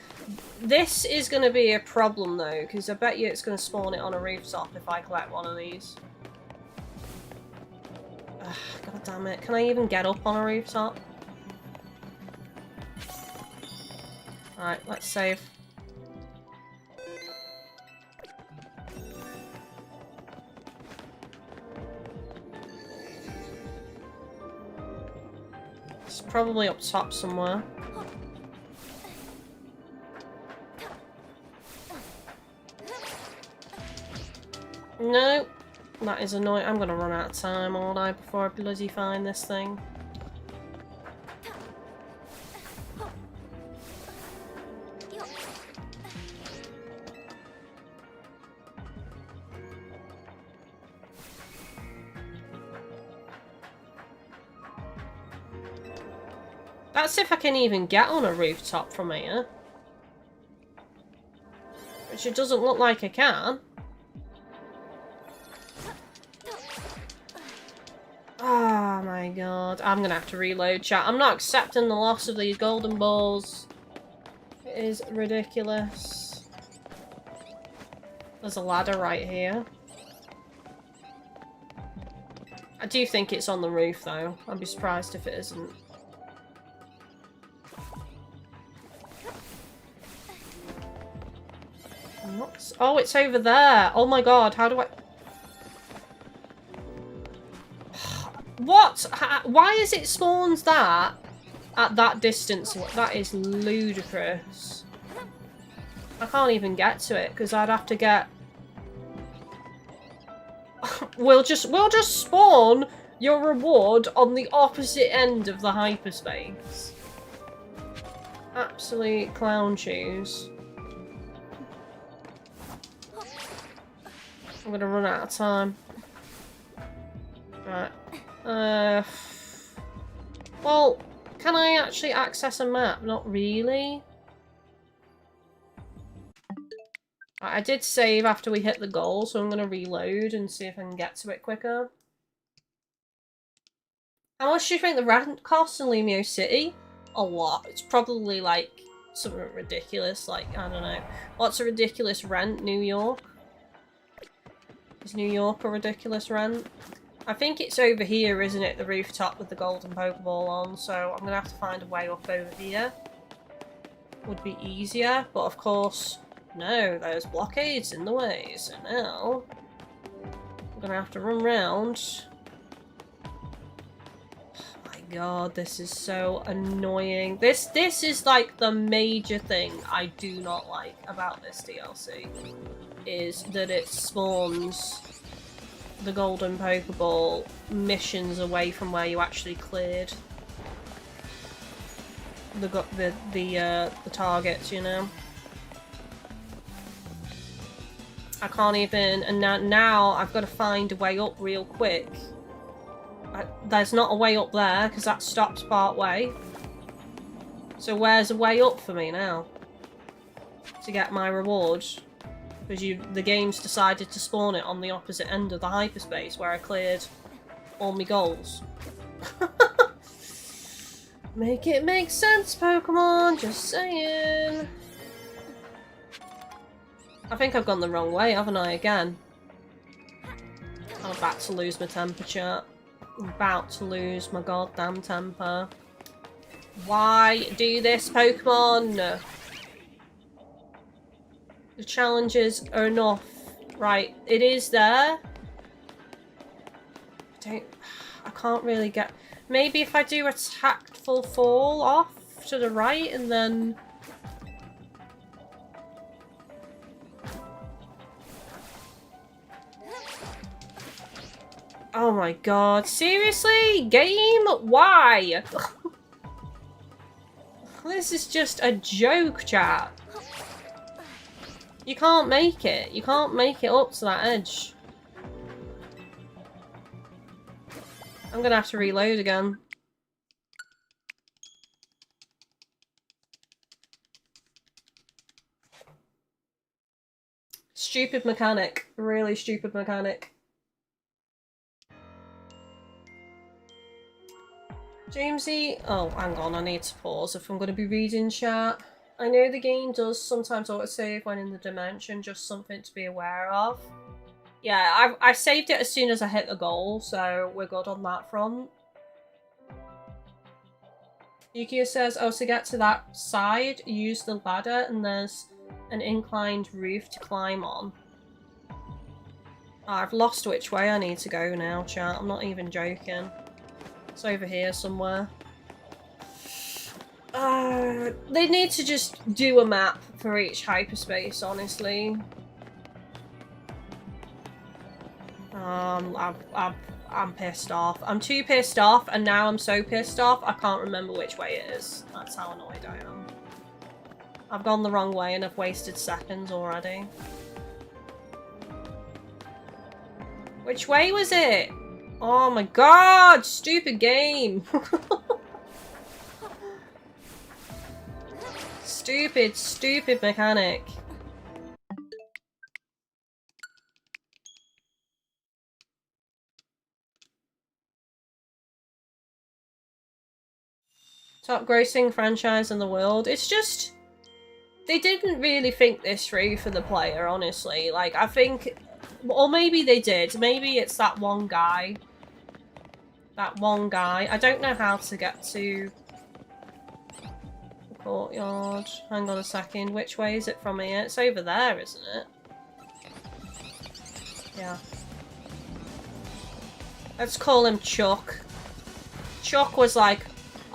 This is going to be a problem though, because I bet you it's going to spawn it on a rooftop if I collect one of these. Ugh, God damn it. Can I even get up on a rooftop? Alright, let's save. It's probably up top somewhere. No, that is annoying. I'm gonna run out of time, aren't I, before I bloody find this thing. That's if I can even get on a rooftop from here. Which it doesn't look like I can. Oh my god. I'm gonna have to reload, chat. I'm not accepting the loss of these golden balls. It is ridiculous. There's a ladder right here. I do think it's on the roof, though. I'd be surprised if it isn't. Oh, it's over there. Oh my god, how do I... What? Why is it spawns that at that distance? That is ludicrous. I can't even get to it because I'd have to get... We'll just spawn your reward on the opposite end of the hyperspace. Absolute clown shoes. I'm gonna run out of time. Right. Well, can I actually access a map? Not really. I did save after we hit the goal, so I'm gonna reload and see if I can get to it quicker. How much do you think the rent costs in Lumio City? A lot. It's probably like something ridiculous, like, I don't know. What's a ridiculous rent? New York? Is New York a ridiculous rent? I think it's over here, isn't it? The rooftop with the golden Pokeball on, so I'm gonna have to find a way up over here. Would be easier, but of course, no, there's blockades in the way, so now I'm gonna have to run round. Oh my god, this is so annoying. This is like the major thing I do not like about this DLC, is that it spawns the golden Pokeball missions away from where you actually cleared the targets, you know. I can't even, and now I've got to find a way up real quick. There's not a way up there because that stops part way. So where's a way up for me now to get my reward? Because the game's decided to spawn it on the opposite end of the hyperspace where I cleared all my goals. Make it make sense, Pokemon, just saying. I think I've gone the wrong way, haven't I, again? I'm about to lose my temper, chat. I'm about to lose my goddamn temper. Why do this, Pokemon? The challenges are enough. Right, it is there. I can't really get... Maybe if I do a tactful fall off to the right and then... Oh my god, seriously? Game? Why? This is just a joke, chat. You can't make it. You can't make it up to that edge. I'm gonna have to reload again. Stupid mechanic. Really stupid mechanic. Jamesy, oh, hang on, I need to pause if I'm going to be reading chat. I know the game does sometimes autosave when in the dimension, just something to be aware of. Yeah, I saved it as soon as I hit the goal, so we're good on that front. Yukia says, oh, to get to that side, use the ladder and there's an inclined roof to climb on. Oh, I've lost which way I need to go now, chat. I'm not even joking. It's over here somewhere. They need to just do a map for each hyperspace, honestly. I'm pissed off. I'm too pissed off, and now I'm so pissed off, I can't remember which way it is. That's how annoyed I am. I've gone the wrong way and I've wasted seconds already. Which way was it? Oh my god! Stupid game! Stupid, stupid mechanic. Top grossing franchise in the world. It's just... they didn't really think this through for the player, honestly. Like, I think... or maybe they did. Maybe it's that one guy. That one guy. I don't know how to get to... the courtyard. Hang on a second. Which way is it from here? It's over there, isn't it? Yeah. Let's call him Chuck. Chuck was like...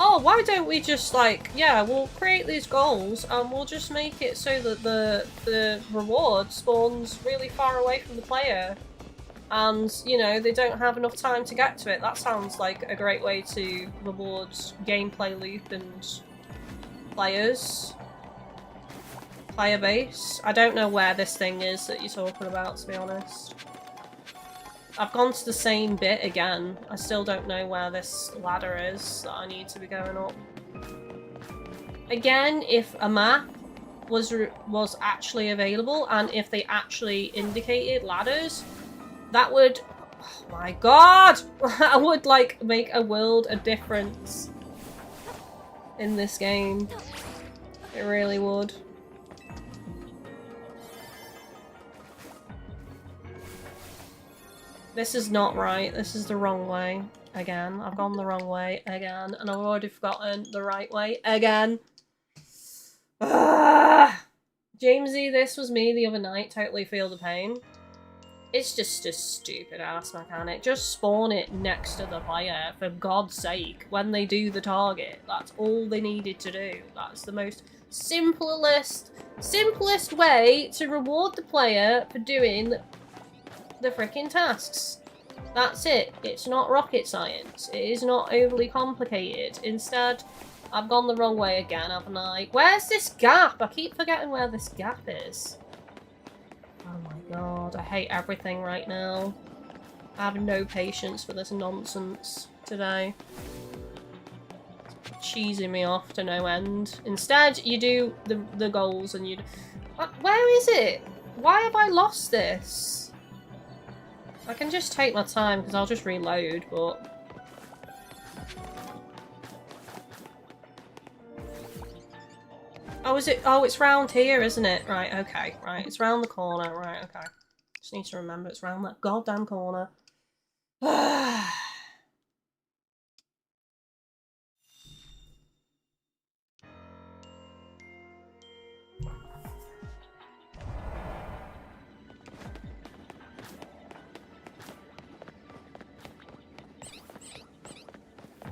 oh, why don't we just, like, yeah, we'll create these goals and we'll just make it so that the reward spawns really far away from the player. And, you know, they don't have enough time to get to it. That sounds like a great way to reward gameplay loop and players. Player base. I don't know where this thing is that you're talking about, to be honest. I've gone to the same bit again. I still don't know where this ladder is that I need to be going up. Again, if a map was actually available and if they actually indicated ladders, that would... oh my god! I would, like, make a world of difference in this game. It really would. This is not right. This is the wrong way. Again. I've gone the wrong way. Again. And I've already forgotten the right way. Again. Jamesy, this was me the other night. Totally feel the pain. It's just a stupid ass mechanic. Just spawn it next to the player, for God's sake. When they do the target. That's all they needed to do. That's the most simplest way to reward the player for doing the freaking tasks. That's it. It's not rocket science. It is not overly complicated. Instead, I've gone the wrong way again, haven't I? Where's this gap? I keep forgetting where this gap is. Oh my god, I hate everything right now. I have no patience for this nonsense today. It's cheesing me off to no end. Instead, you do the goals and you... where is it? Why have I lost this? I can just take my time because I'll just reload, but... oh, is it? Oh, it's round here, isn't it? Right, okay. Right, it's round the corner. Right, okay. Just need to remember it's round that goddamn corner.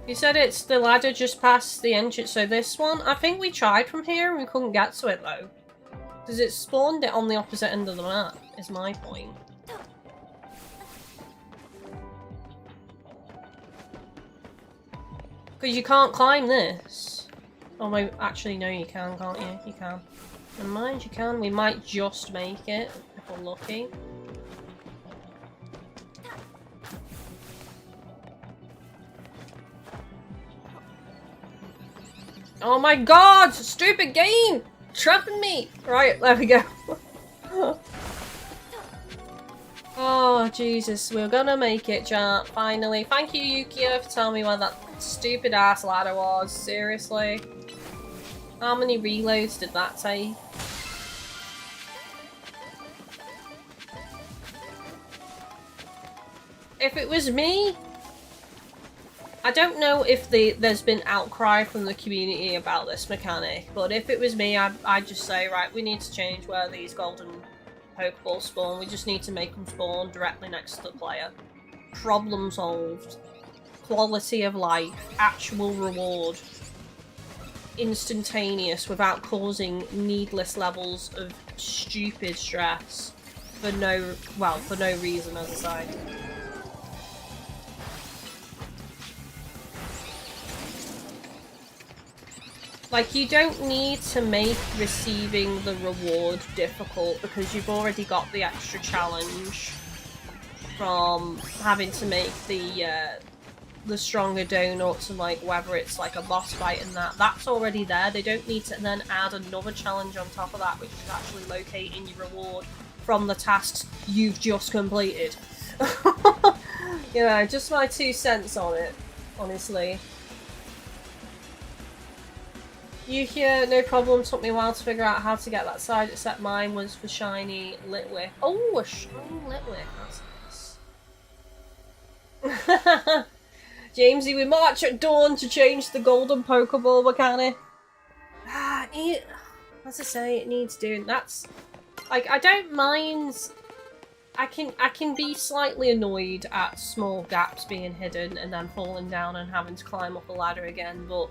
You said it's the ladder just past the entrance, so this one? I think we tried from here and we couldn't get to it though. Because it spawned it on the opposite end of the map, is my point. Because you can't climb this. Oh, my, actually no you can, can't you? You can. Never mind, you can. We might just make it, if we're lucky. Oh my god! Stupid game! Trapping me! Right, there we go. Oh, Jesus. We're gonna make it, chat. Finally. Thank you, Yukia, for telling me where that stupid ass ladder was. Seriously. How many reloads did that take? If it was me... I don't know if there's been outcry from the community about this mechanic, but if it was me, I'd just say, right, we need to change where these golden Pokeballs spawn. We just need to make them spawn directly next to the player. Problem solved. Quality of life. Actual reward. Instantaneous without causing needless levels of stupid stress. For no reason, as I say. Like, you don't need to make receiving the reward difficult because you've already got the extra challenge from having to make the the stronger donuts and like whether it's like a boss fight and that's already there. They don't need to then add another challenge on top of that, which is actually locating your reward from the tasks you've just completed. You know, just my 2 cents on it, honestly. Yukia, no problem, took me a while to figure out how to get that side, except mine was for shiny Litwick. Oh, a shiny Litwick, that's nice. Jamesy, we march at dawn to change the golden Pokeball mechanic. As I say, it needs doing. That's like, I don't mind. I can be slightly annoyed at small gaps being hidden and then falling down and having to climb up a ladder again, but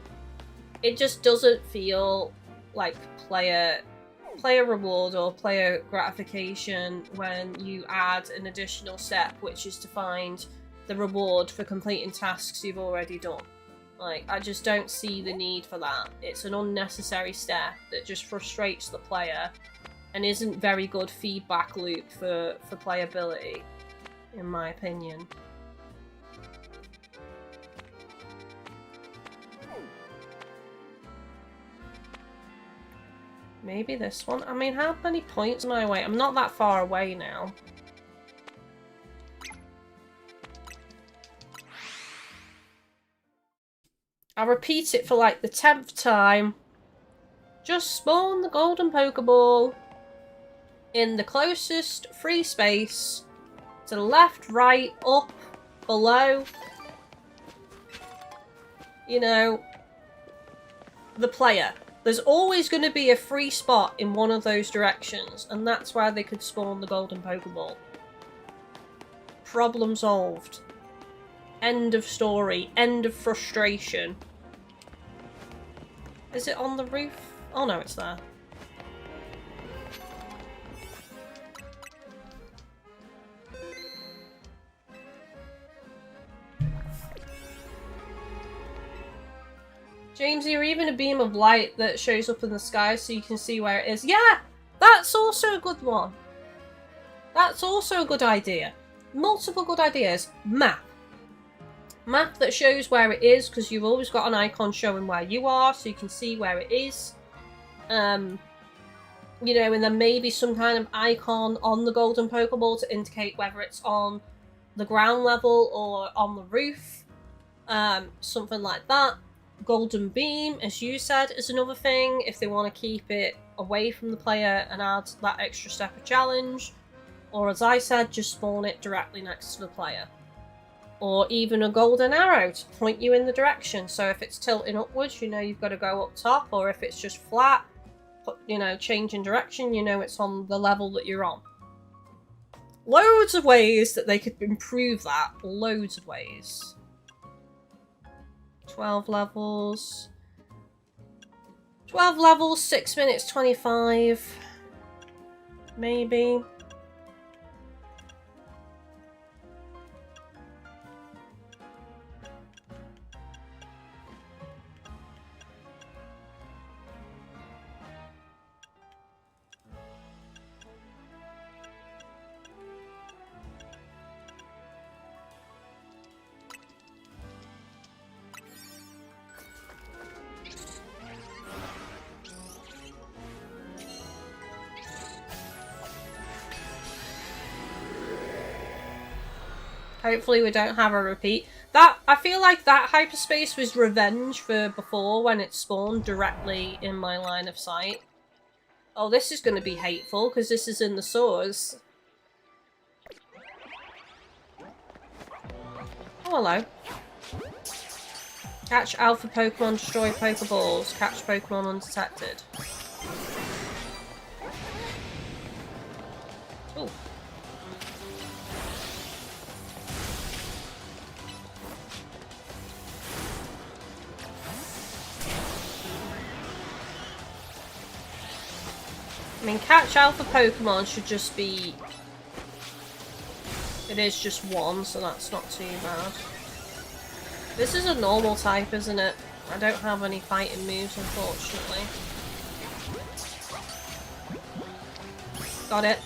it just doesn't feel like player reward or player gratification when you add an additional step, which is to find the reward for completing tasks you've already done. Like, I just don't see the need for that. It's an unnecessary step that just frustrates the player and isn't very good feedback loop for playability, in my opinion. Maybe this one? I mean, how many points am I away? I'm not that far away now. I'll repeat it for like the 10th time. Just spawn the golden Pokeball in the closest free space to the left, right, up, below. You know, the player. There's always going to be a free spot in one of those directions, and that's where they could spawn the golden Pokeball. Problem solved. End of story. End of frustration. Is it on the roof? Oh no, it's there. Jamesy, or even a beam of light that shows up in the sky so you can see where it is. Yeah! That's also a good one. That's also a good idea. Multiple good ideas. Map. Map that shows where it is, because you've always got an icon showing where you are, so you can see where it is. You know, and then maybe some kind of icon on the golden Pokeball to indicate whether it's on the ground level or on the roof. Something like that. Golden Beam, as you said, is another thing if they want to keep it away from the player and add that extra step of challenge. Or as I said, just spawn it directly next to the player. Or even a golden arrow to point you in the direction. So if it's tilting upwards, you know you've got to go up top. Or if it's just flat, you know, changing direction, you know it's on the level that you're on. Loads of ways that they could improve that. Loads of ways. 12 levels. 12 levels, 6 minutes 25. Maybe. Hopefully we don't have a repeat. That, I feel like that hyperspace was revenge for before when it spawned directly in my line of sight. Oh, this is going to be hateful because this is in the sewers. Oh, hello. Catch alpha Pokemon, destroy Pokeballs, catch Pokemon undetected. Ooh. I mean, catch alpha Pokemon should just be... It is just one, so that's not too bad. This is a normal type, isn't it? I don't have any fighting moves, unfortunately. Got it.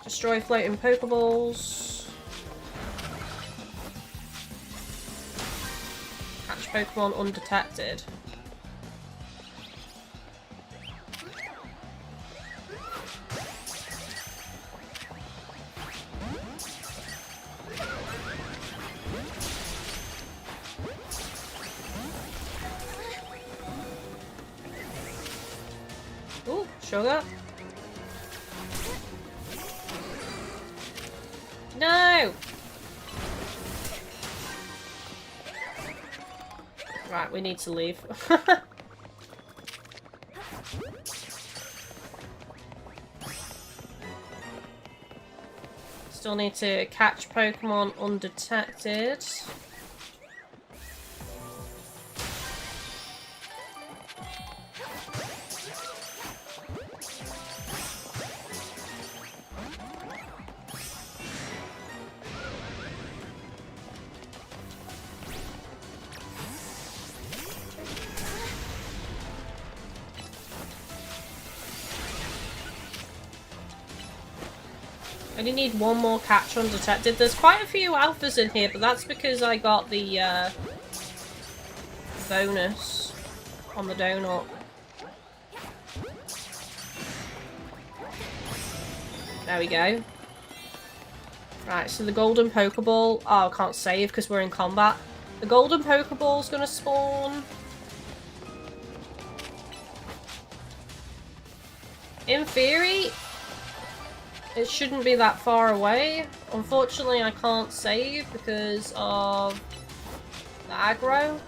Destroy floating Pokeballs. Pokemon undetected. Ooh, sugar. No! Right, we need to leave. Still need to catch Pokemon undetected. I only need one more catch undetected. There's quite a few alphas in here, but that's because I got the bonus on the donut. There we go. Right, so the golden Pokeball... Oh, I can't save because we're in combat. The golden Pokeball's gonna spawn. In theory, it shouldn't be that far away. Unfortunately, I can't save because of the aggro.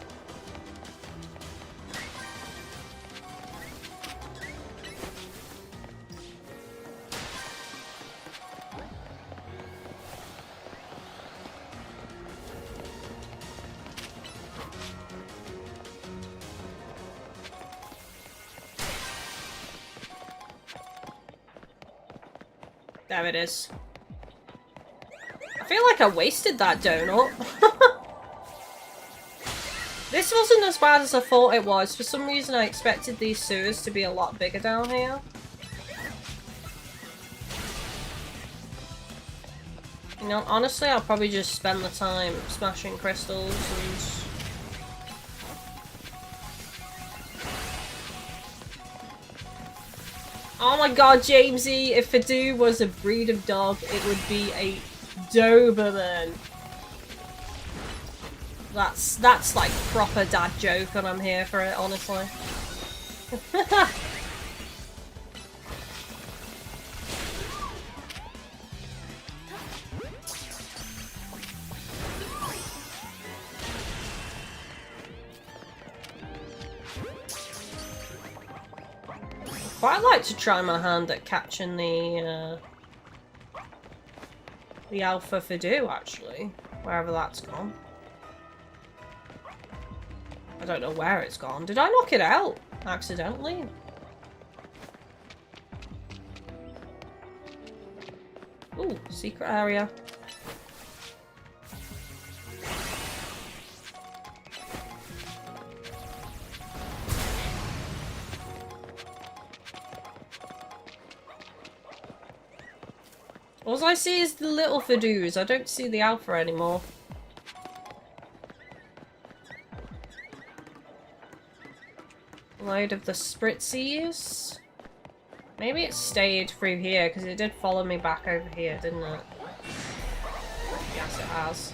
There it is. I feel like I wasted that donut. This wasn't as bad as I thought it was. For some reason I expected these sewers to be a lot bigger down here. You know, honestly, I'll probably just spend the time smashing crystals and... Oh my god, Jamesy, if Fidoo was a breed of dog, it would be a Doberman. That's like proper dad joke and I'm here for it, honestly. Quite like to try my hand at catching the alpha Fidoo, actually, wherever that's gone. I don't know where it's gone. Did I knock it out accidentally? Ooh, secret area. All I see is the little Fidoos. I don't see the alpha anymore. Load of the Spritzies. Maybe it stayed through here because it did follow me back over here, didn't it? Yes, it has.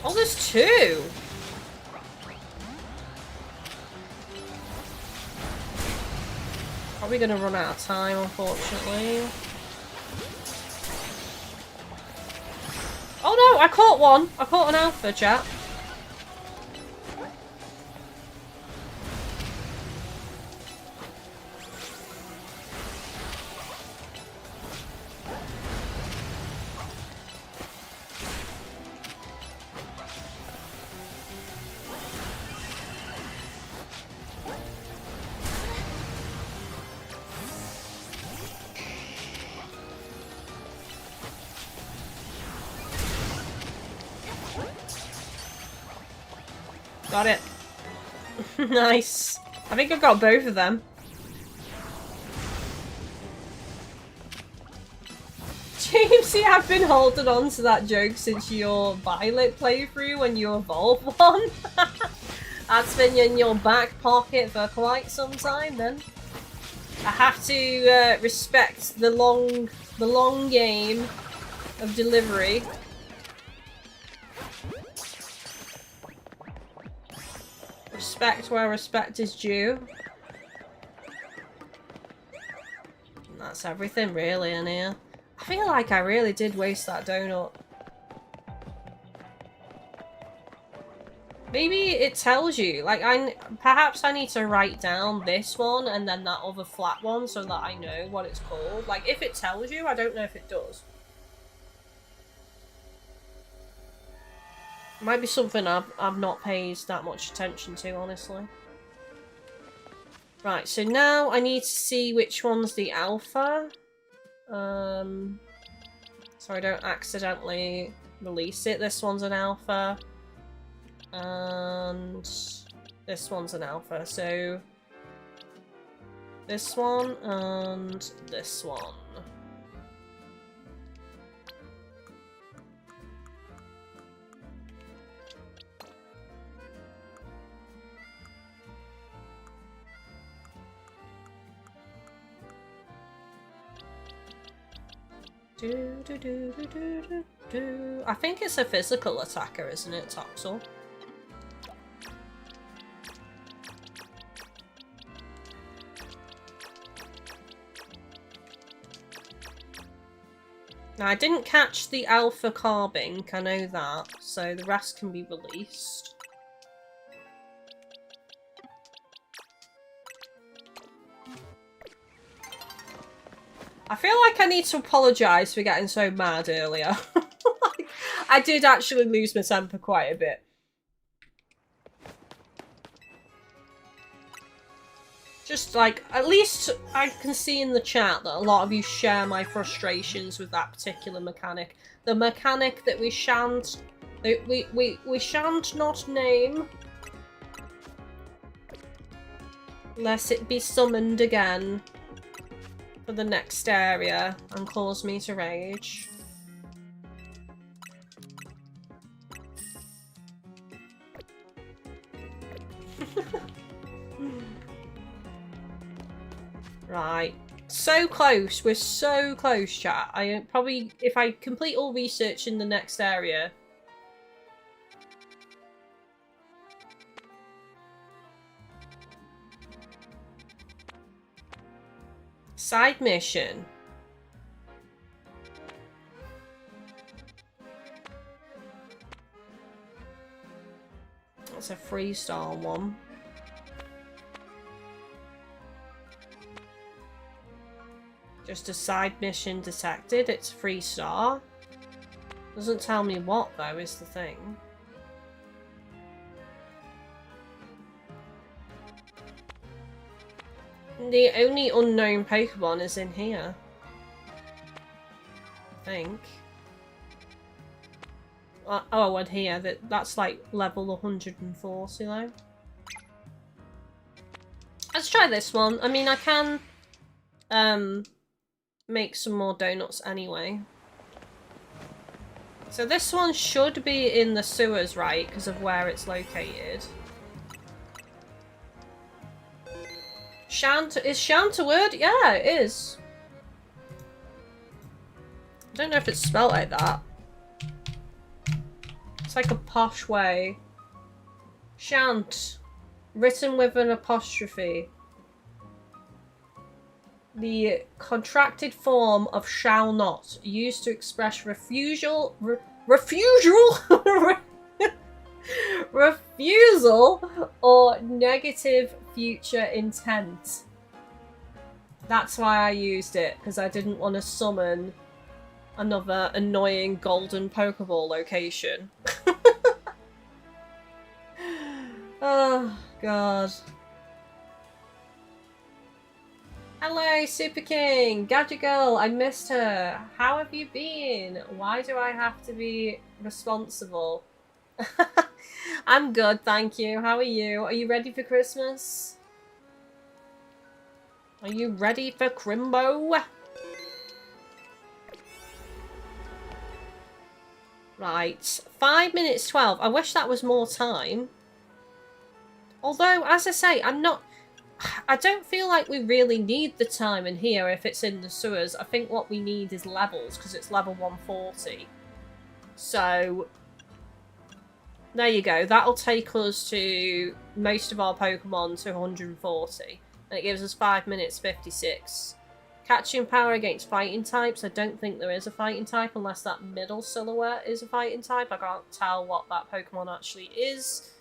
Oh, there's two! Probably gonna run out of time, unfortunately. Oh no, I caught one! I caught an alpha, chat. Got it. Nice. I think I got both of them. See, I've been holding on to that joke since your Violet playthrough when you evolved one. That's been in your back pocket for quite some time then. I have to respect the long game of delivery. Respect where respect is due. And that's everything really in here. I feel like I really did waste that donut. Maybe it tells you, like, perhaps I need to write down this one and then that other flat one so that I know what it's called. Like, if it tells you, I don't know if it does. Might be something I've not paid that much attention to, honestly. Right, so now I need to see which one's the alpha. So I don't accidentally release it. This one's an alpha. And this one's an alpha. So this one and this one. I think it's a physical attacker, isn't it, Toxel? Now, I didn't catch the alpha carbink, I know that, so the rest can be released. I feel like I need to apologise for getting so mad earlier. I did actually lose my temper quite a bit. Just like, at least I can see in the chat that a lot of you share my frustrations with that particular mechanic. The mechanic that we shan't not name. Lest it be summoned again for the next area and cause me to rage. Right. So close. We're so close, chat. I probably, if I complete all research in the next area. Side mission. That's a 3-star one. Just a side mission detected. It's 3-star. Doesn't tell me what, though, is the thing. The only unknown Pokemon is in here. I think. Oh, and here. That's like level 140, though. Let's try this one. I mean, I can make some more donuts anyway. So this one should be in the sewers, right? Because of where it's located. Is Shant a word? Yeah, it is. I don't know if it's spelled like that. It's like a posh way. Shant. Written with an apostrophe. The contracted form of shall not, used to express refusal or negative future intent. That's why I used it, because I didn't want to summon another annoying golden Pokeball location. Oh, God. Hello, Super King! Gadget Girl, I missed her. How have you been? Why do I have to be responsible? I'm good, thank you. How are you? Are you ready for Christmas? Are you ready for Crimbo? Right, 5 minutes 12. I wish that was more time. Although, as I say, I don't feel like we really need the time in here if it's in the sewers. I think what we need is levels, because it's level 140. So, there you go. That'll take us to most of our Pokemon to 140. And it gives us 5 minutes 56. Catching power against fighting types. I don't think there is a fighting type unless that middle silhouette is a fighting type. I can't tell what that Pokemon actually is.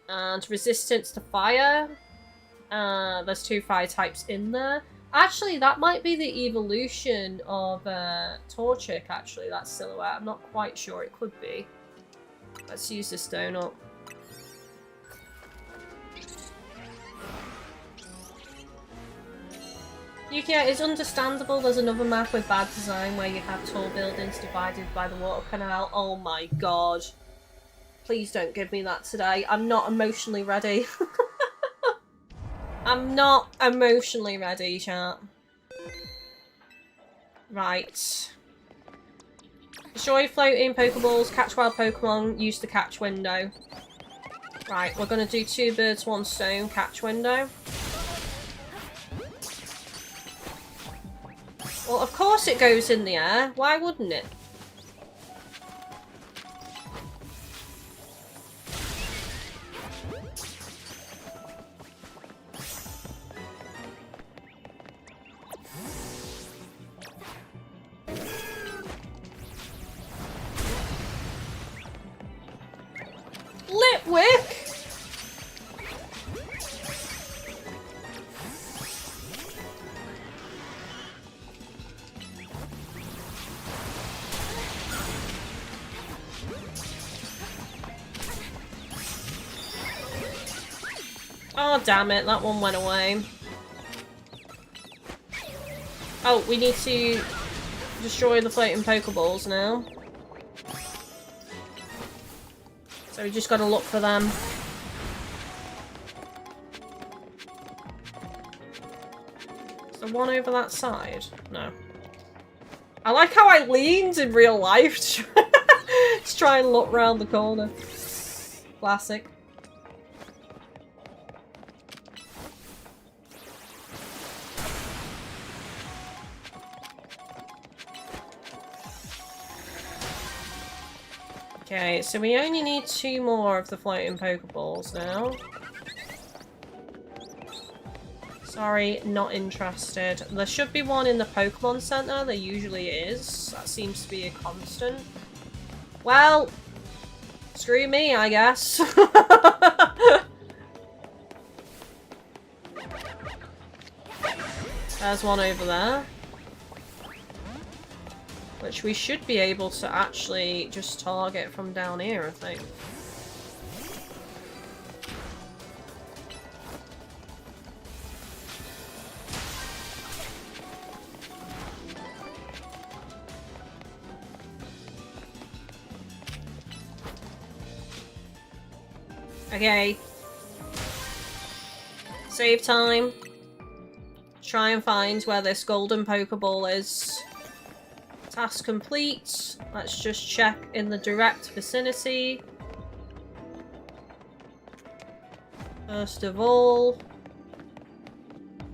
And resistance to fire. There's 2 fire types in there. Actually, that might be the evolution of Torchic, actually, that silhouette. I'm not quite sure. It could be. Let's use this donut. Yukia, it's understandable there's another map with bad design where you have tall buildings divided by the water canal. Oh my god. Please don't give me that today. I'm not emotionally ready. I'm not emotionally ready, chat. Right. Destroy floating Pokeballs, catch wild Pokemon, use the catch window. Right, we're gonna do 2 birds, 1 stone, catch window. Well, of course it goes in the air. Why wouldn't it? Litwick! Oh, damn it. That one went away. Oh, we need to destroy the floating Pokeballs now. So we just gotta look for them. Is there one over that side? No. I like how I leaned in real life to try and look round the corner. Classic. Okay, so we only need 2 more of the floating Pokeballs now. Sorry, not interested. There should be one in the Pokemon Center. There usually is. That seems to be a constant. Well, screw me, I guess. There's one over there. Which we should be able to actually just target from down here, I think. Okay. Save time. Try and find where this golden Pokeball is. Task complete. Let's just check in the direct vicinity. First of all,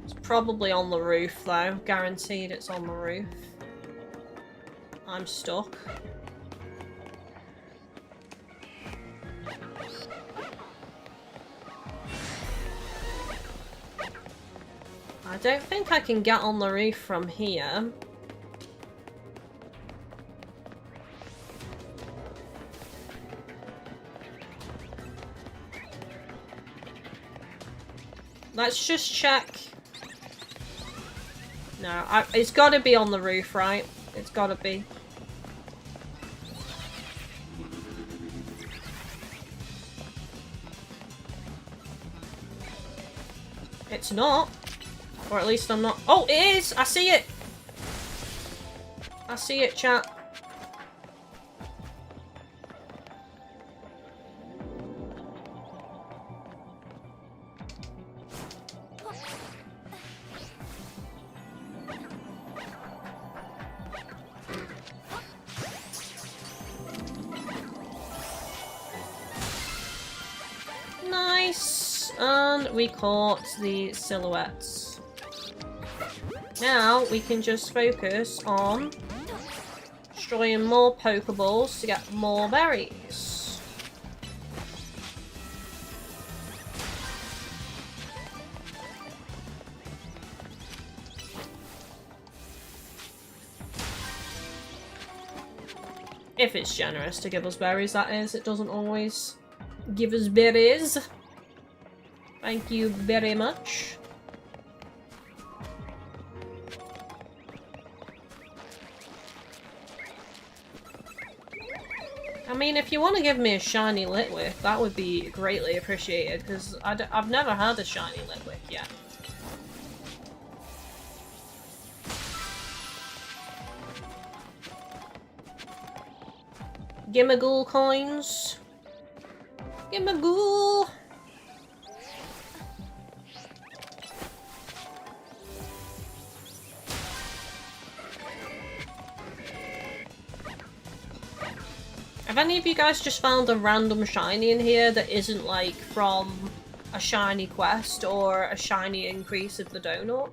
it's probably on the roof though. Guaranteed it's on the roof. I'm stuck. I don't think I can get on the roof from here. Let's just check. No, it's gotta be on the roof, right? It's gotta be. It's not. Or at least I'm not. Oh, it is! I see it! I see it, chat. and we caught the silhouettes. Now we can just focus on destroying more Pokeballs to get more berries. If it's generous to give us berries, that is. It doesn't always give us berries. Thank you very much. I mean, if you want to give me a shiny Litwick, that would be greatly appreciated, because I've never had a shiny Litwick yet. Gimmighoul coins. Gimmighoul! Have any of you guys just found a random shiny in here that isn't like from a shiny quest or a shiny increase of the donut?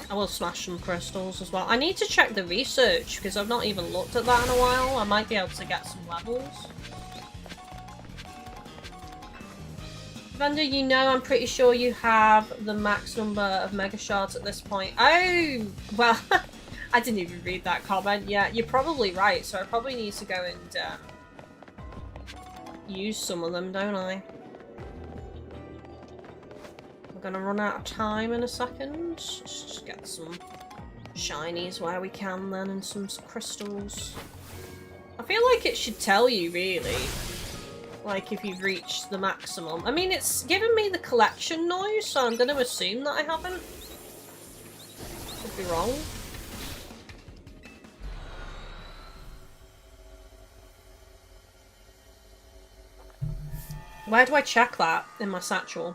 I will smash some crystals as well. I need to check the research because I've not even looked at that in a while. I might be able to get some levels. Vendor, you know, I'm pretty sure you have the max number of Mega Shards at this point. Oh! Well, I didn't even read that comment. Yeah, you're probably right. So I probably need to go and use some of them, don't I? We're gonna run out of time in a second. Let's just get some shinies where we can then, and some crystals. I feel like it should tell you, really. Like, if you've reached the maximum. I mean, it's given me the collection noise, so I'm gonna assume that I haven't. Could be wrong. Where do I check that in my satchel?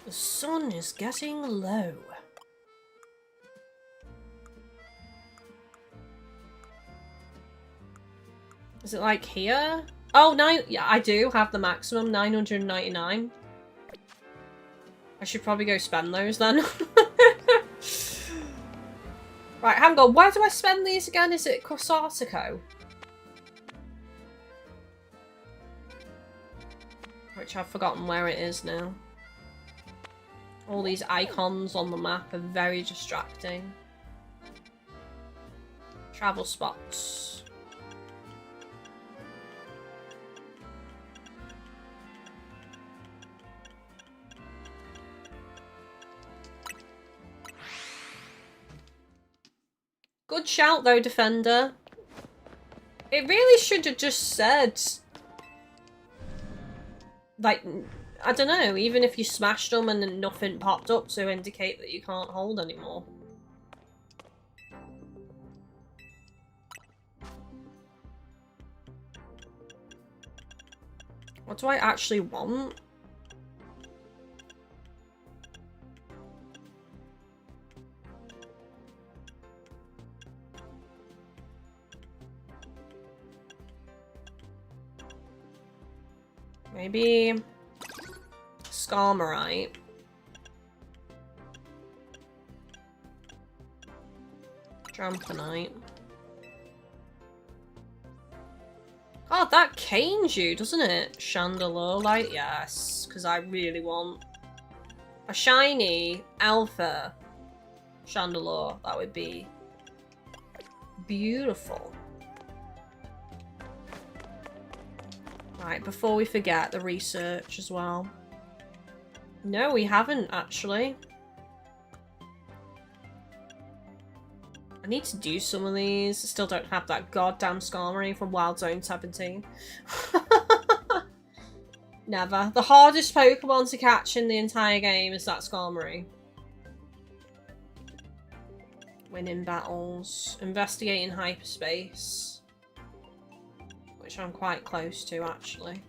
The sun is getting low. Is it like here? Oh, yeah, I do have the maximum, 999. I should probably go spend those then. Right, hang on. Where do I spend these again? Is it Corsatico? Which I've forgotten where it is now. All these icons on the map are very distracting. Travel spots. Good shout though, Defender. It really should have just said, like, I don't know, even if you smashed them and then nothing popped up to indicate that you can't hold anymore. What do I actually want? Maybe Skarmory. Tramponite. God, that canes you, doesn't it? Chandelure light, yes, because I really want a shiny alpha Chandelure. That would be beautiful. Right, before we forget the research as well. No, we haven't actually. I need to do some of these. I still don't have that goddamn Skarmory from Wild Zone 17. Never. The hardest Pokemon to catch in the entire game is that Skarmory. Winning battles. Investigating hyperspace. Which I'm quite close to, actually.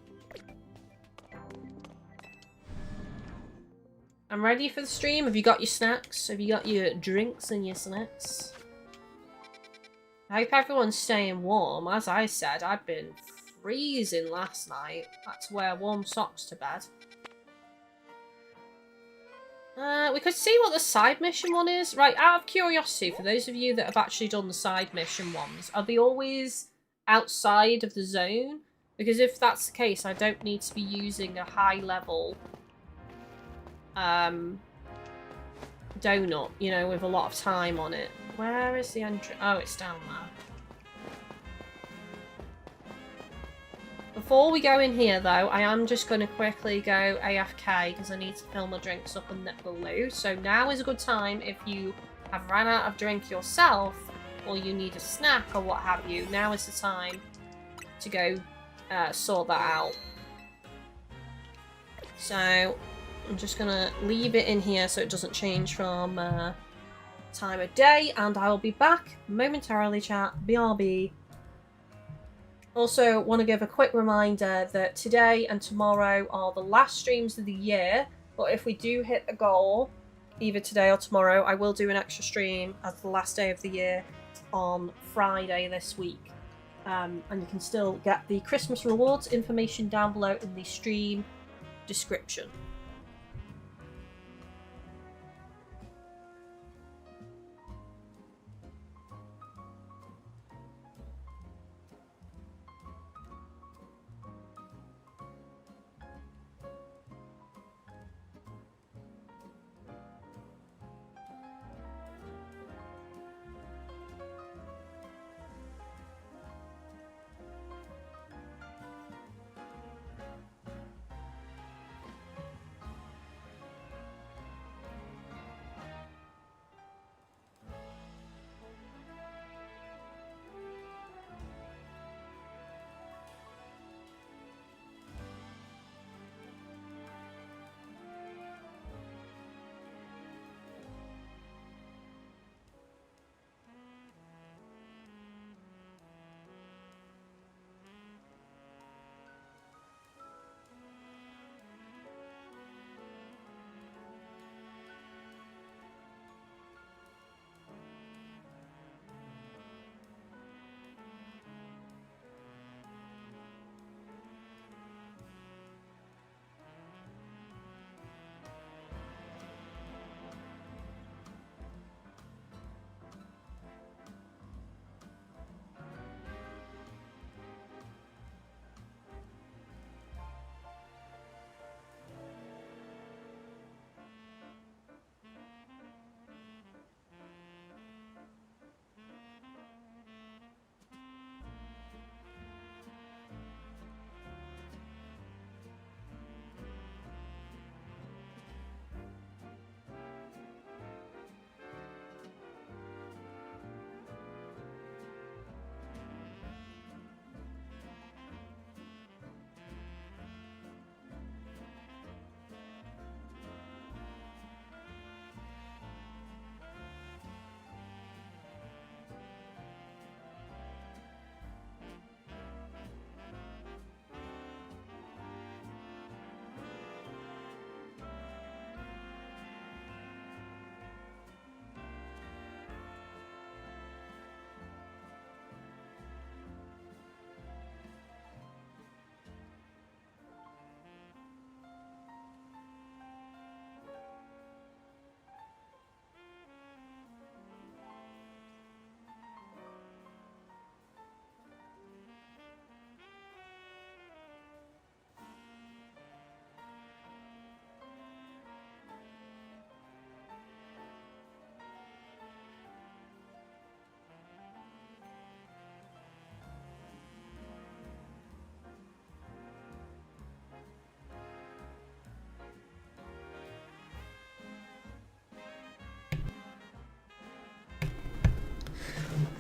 I'm ready for the stream. Have you got your snacks? Have you got your drinks and your snacks? I hope everyone's staying warm. As I said, I've been freezing last night. I had to wear warm socks to bed. We could see what the side mission one is. Right, out of curiosity, for those of you that have actually done the side mission ones, are they always outside of the zone? Because if that's the case, I don't need to be using a high level donut, you know, with a lot of time on it. Where is the entrance? Oh, it's down there. Before we go in here, though, I am just going to quickly go AFK because I need to fill my drinks up and nip below. So now is a good time if you have ran out of drink yourself or you need a snack or what have you. Now is the time to go sort that out. So I'm just going to leave it in here so it doesn't change from time of day. And I will be back momentarily, chat. BRB. Also, want to give a quick reminder that today and tomorrow are the last streams of the year, but if we do hit the goal, either today or tomorrow, I will do an extra stream as the last day of the year on Friday this week. And you can still get the Christmas rewards information down below in the stream description.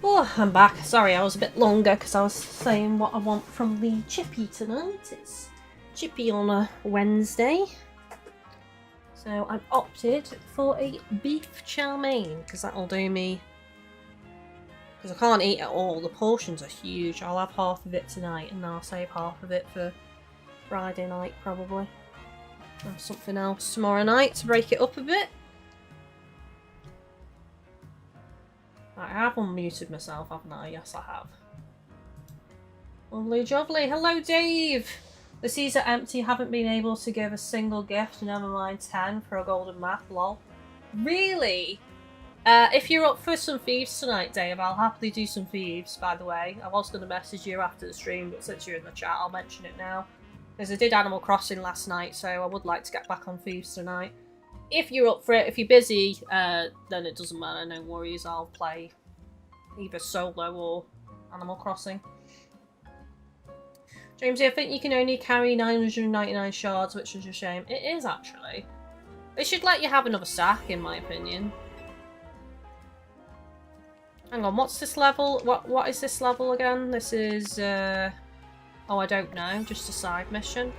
Oh, I'm back. Sorry, I was a bit longer because I was saying what I want from the chippy tonight. It's chippy on a Wednesday. So I've opted for a beef chow mein because that'll do me. Because I can't eat it all. The portions are huge. I'll have half of it tonight and I'll save half of it for Friday night probably. Have something else tomorrow night to break it up a bit. I have unmuted myself, haven't I? Yes, I have. Lovely jubbly. Hello, Dave! The seas are empty. Haven't been able to give a single gift. Never mind 10 for a golden map. Lol. Really? If you're up for some thieves tonight, Dave, I'll happily do some thieves, by the way. I was going to message you after the stream, but since you're in the chat, I'll mention it now. Because I did Animal Crossing last night, so I would like to get back on thieves tonight. If you're up for it, if you're busy, then it doesn't matter, no worries. I'll play either solo or Animal Crossing. Jamesy, I think you can only carry 999 shards, which is a shame. It is, actually. They should let you have another stack, in my opinion. Hang on, what's this level? What is this level again? This is, oh, I don't know. Just a side mission.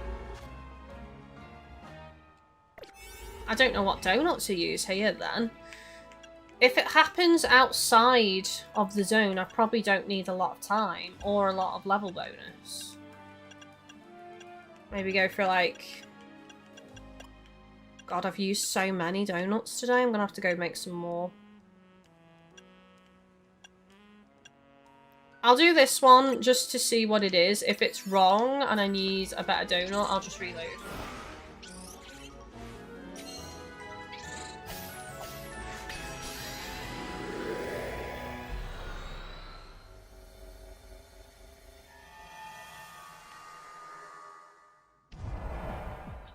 I don't know what donut to use here, then. If it happens outside of the zone, I probably don't need a lot of time or a lot of level bonus. Maybe go for, like... God, I've used so many donuts today. I'm gonna have to go make some more. I'll do this one just to see what it is. If it's wrong and I need a better donut, I'll just reload.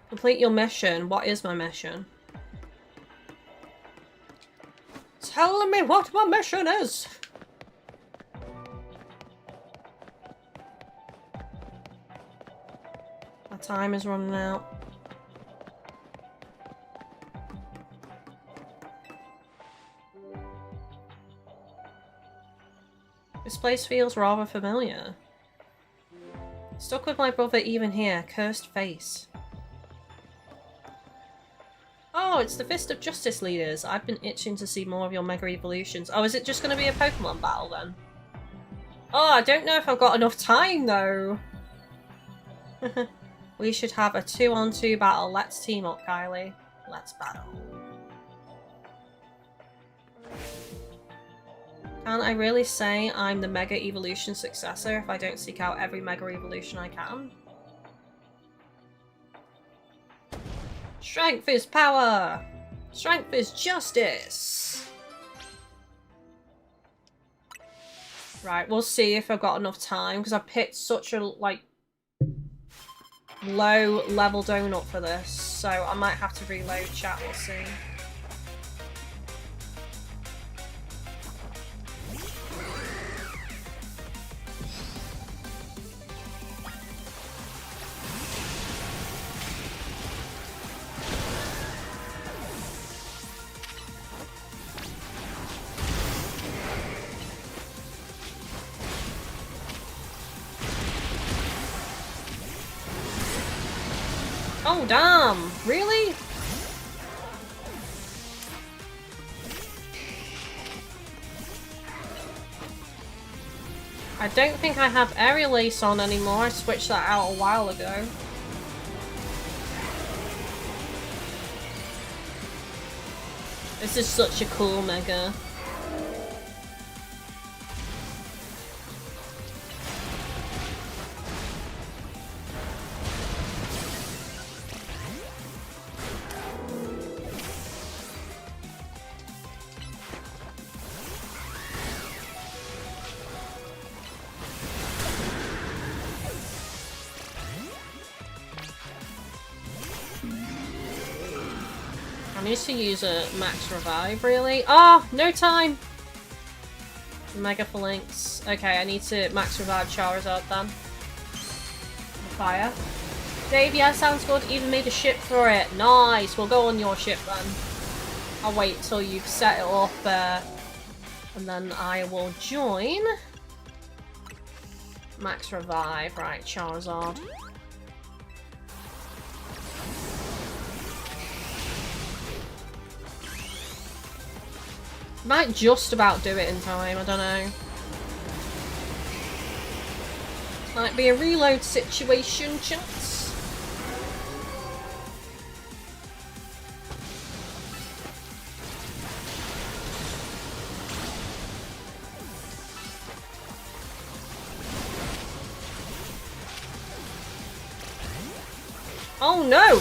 Complete your mission. What is my mission? Tell me what my mission is! My time is running out. This place feels rather familiar. Stuck with my brother even here. Cursed face. Oh, it's the Fist of Justice leaders. I've been itching to see more of your Mega Evolutions. Oh, is it just going to be a Pokemon battle then? Oh, I don't know if I've got enough time though. We should have a 2-on-2 battle. Let's team up, Kylie. Let's battle. Can I really say I'm the Mega Evolution successor if I don't seek out every Mega Evolution I can? Strength is power! Strength is justice! Right, we'll see if I've got enough time, because I picked such a, like, low level donut for this, so I might have to reload chat, we'll see. Oh, damn! Really? I don't think I have Aerial Ace on anymore. I switched that out a while ago. This is such a cool Mega. I need to use a max revive, really. Oh, no time! Mega Phalanx. Okay, I need to max revive Charizard then. Fire. Dave, yeah, sounds good. Even made a ship for it. Nice! We'll go on your ship then. I'll wait till you've set it up, and then I will join. Max revive. Right, Charizard. Might just about do it in time, I don't know. Might be a reload situation, chance. Oh no!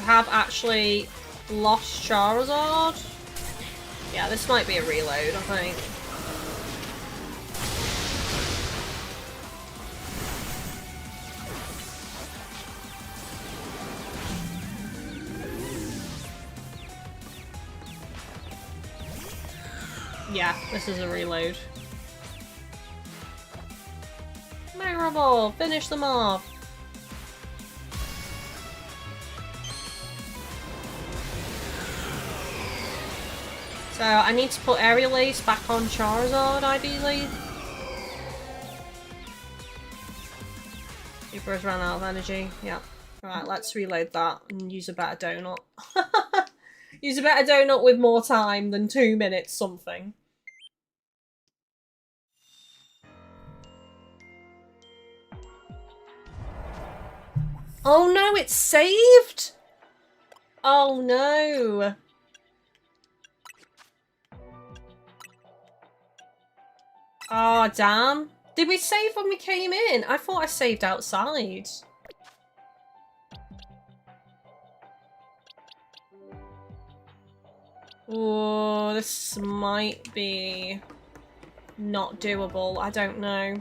I have actually lost Charizard. Yeah, this might be a reload, I think. Yeah, this is a reload. Mega Ball, finish them off. So I need to put Aerial Ace back on Charizard, ideally. Super's ran out of energy. Yeah. Right, let's reload that and use a better donut. Use a better donut with more time than 2 minutes something. Oh no, it's saved? Oh no. Oh damn. Did we save when we came in? I thought I saved outside. Oh, this might be not doable. I don't know.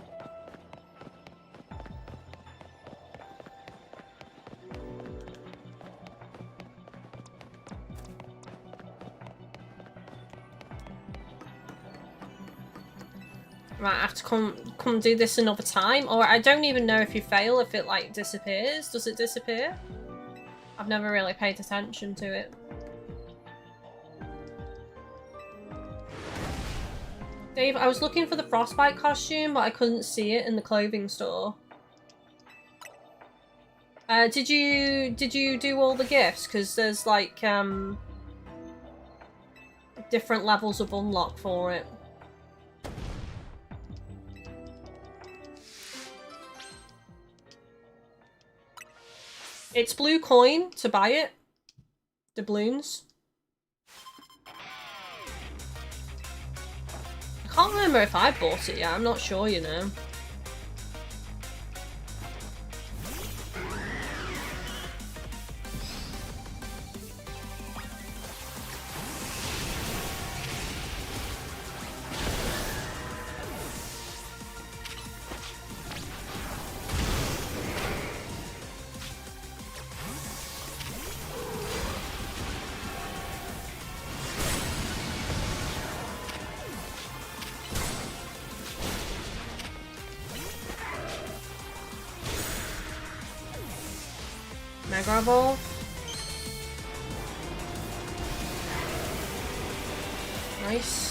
Right, I have to come do this another time, or I don't even know if you fail, if it like disappears. Does it disappear? I've never really paid attention to it. Dave, I was looking for the Frostbite costume, but I couldn't see it in the clothing store. Did you do all the gifts? Because there's like different levels of unlock for it. It's blue coin to buy it. Doubloons. I can't remember if I bought it yet. I'm not sure, you know. Mega Ball. Nice.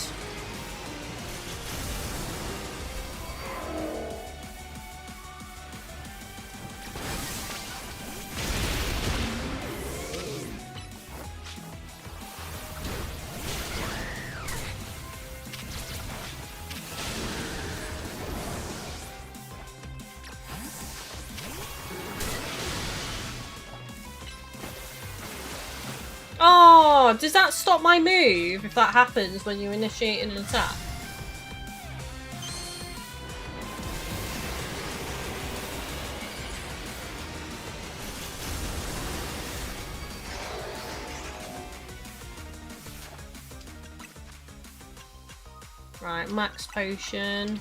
Oh, does that stop my move if that happens when you initiate an attack? Right, max potion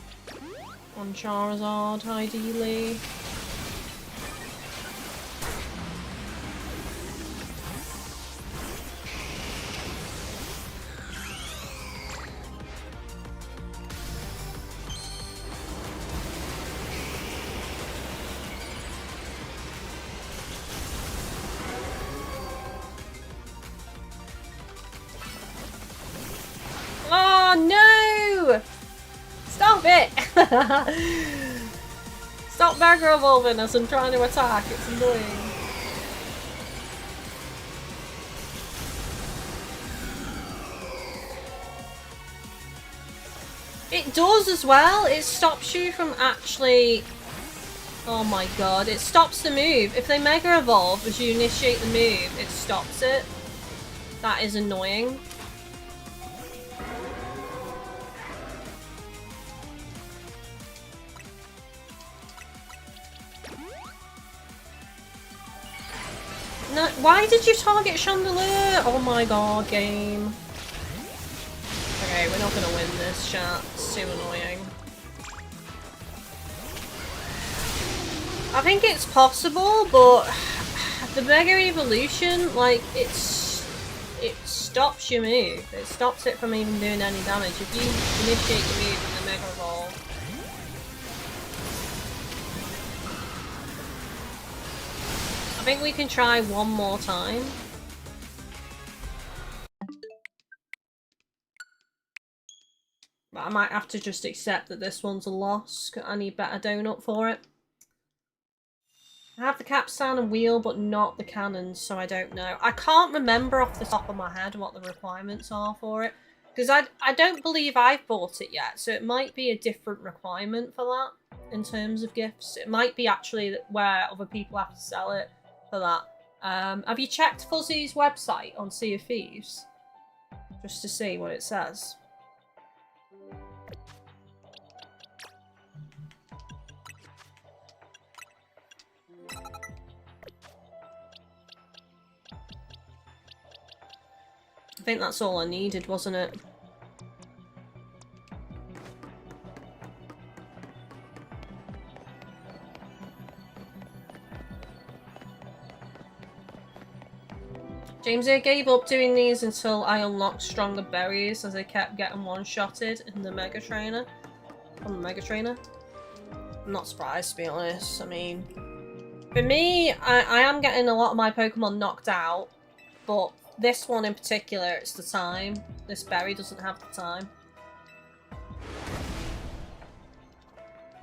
on Charizard, ideally. Oh no! Stop it! Stop Mega Evolving as I'm trying to attack, it's annoying. It does as well, it stops you from actually... Oh my god, it stops the move. If they Mega Evolve as you initiate the move, it stops it. That is annoying. No, why did you target Chandelier? Oh my god, game. Okay, we're not gonna win this, chat. It's too annoying. I think it's possible, but the Mega Evolution, like, it stops your move. It stops it from even doing any damage. If you initiate your move in the Mega Evolve, I think we can try one more time. But I might have to just accept that this one's a loss. I need better donut for it. I have the capstan and wheel, but not the cannons, so I don't know. I can't remember off the top of my head what the requirements are for it. Because I don't believe I've bought it yet, so it might be a different requirement for that in terms of gifts. It might be actually where other people have to sell it for that. Have you checked Fuzzy's website on Sea of Thieves? Just to see what it says. I think that's all I needed, wasn't it? James, I gave up doing these until I unlocked stronger berries as I kept getting one-shotted in the Mega Trainer. From the Mega Trainer. I'm not surprised, to be honest. I mean, for me, I am getting a lot of my Pokemon knocked out, but this one in particular, it's the time. This berry doesn't have the time.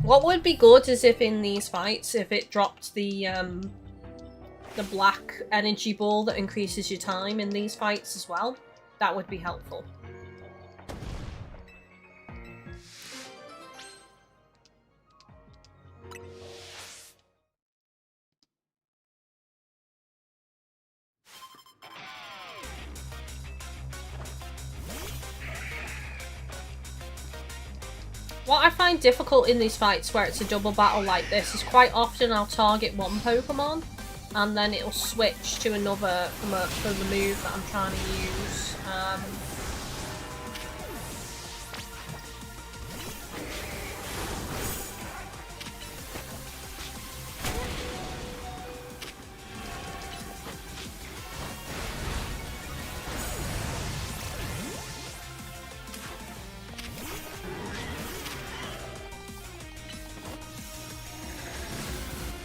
What would be good is if in these fights, if it dropped the black energy ball that increases your time in these fights as well. That would be helpful. What I find difficult in these fights where it's a double battle like this is quite often I'll target one Pokemon and then it'll switch to another from the move that I'm trying to use.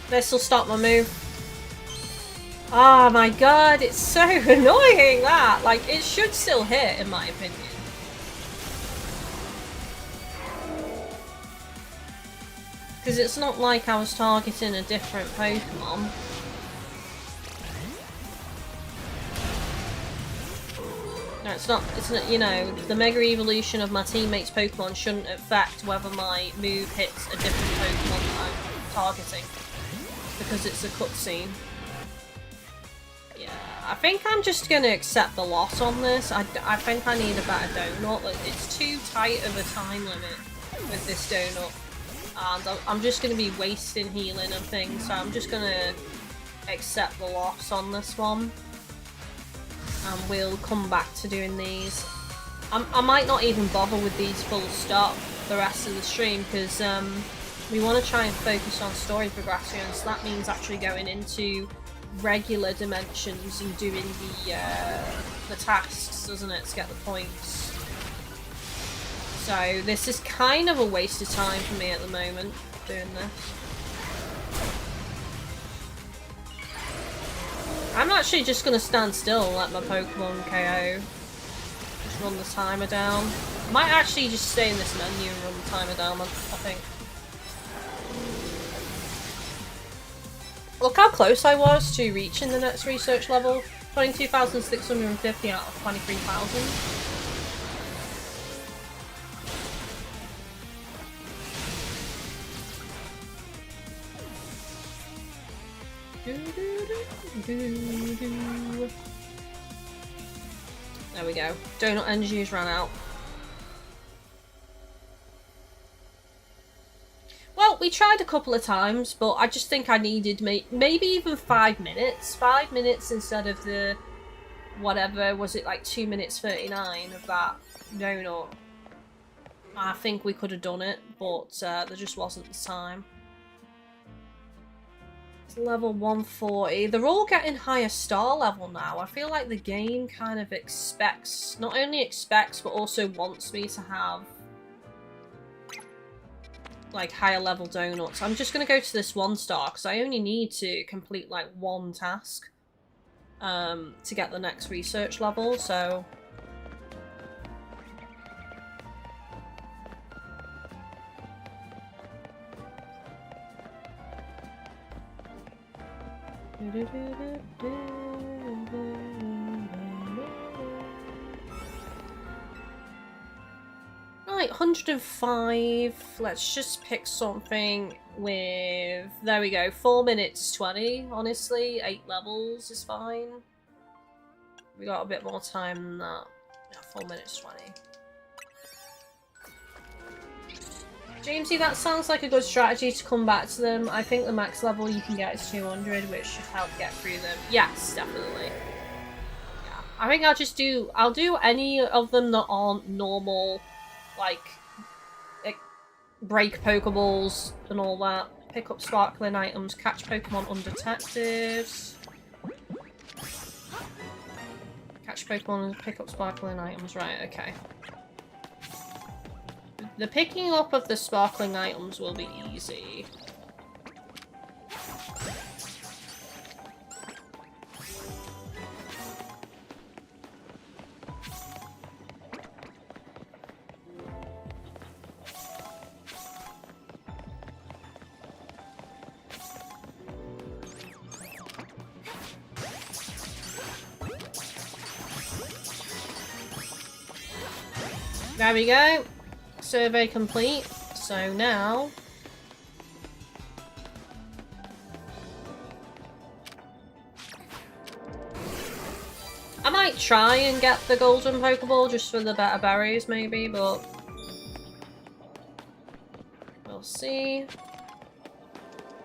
This'll stop my move. Oh my god, it's so annoying that! Like, it should still hit, in my opinion. Because it's not like I was targeting a different Pokemon. No, it's not, you know, the Mega Evolution of my teammates' Pokemon shouldn't affect whether my move hits a different Pokemon that I'm targeting. Because it's a cutscene. Yeah, I think I'm just going to accept the loss on this. I think I need a better donut. Like, it's too tight of a time limit with this donut. And I'm just going to be wasting healing and things. So I'm just going to accept the loss on this one. And we'll come back to doing these. I might not even bother with these full stop the rest of the stream because we want to try and focus on story progression, so that means actually going into regular dimensions and doing the tasks, doesn't it, to get the points. So this is kind of a waste of time for me at the moment, doing this. I'm actually just going to stand still and let my Pokemon KO. Just run the timer down. I might actually just stay in this menu and run the timer down, I think. Look how close I was to reaching the next research level. 22,650 out of 23,000. There we go. Donut energy has run out. Well, we tried a couple of times, but I just think I needed maybe even 5 minutes. 5 minutes instead of the, whatever, was it like 2 minutes 39 of that donut. I think we could have done it, but there just wasn't the time. It's level 140. They're all getting higher star level now. I feel like the game kind of expects, not only expects, but also wants me to have like higher level donuts. I'm just gonna go to this 1 star because I only need to complete like 1 task to get the next research level, so right, 105. Let's just pick something with, there we go, 4 minutes 20. Honestly, 8 levels is fine. We got a bit more time than that. Yeah, 4 minutes 20. Jamesy, that sounds like a good strategy to come back to them. I think the max level you can get is 200, which should help get through them. Yes, definitely. Yeah, I think I'll do any of them that aren't normal, like break Pokeballs and all that. Pick up sparkling items, catch Pokemon undetectives. Catch Pokemon and pick up sparkling items, right, okay. The picking up of the sparkling items will be easy. There we go. Survey complete. So now I might try and get the golden Pokeball just for the better berries maybe, but we'll see.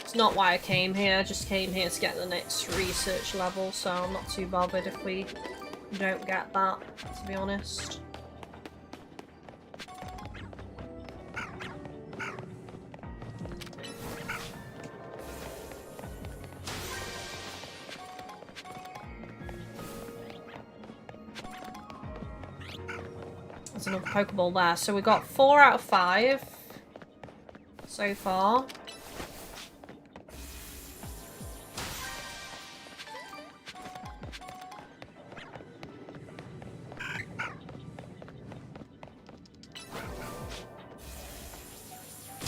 It's not why I came here, I just came here to get the next research level, so I'm not too bothered if we don't get that, to be honest. There's another Pokeball there. So we got 4 out of 5 so far.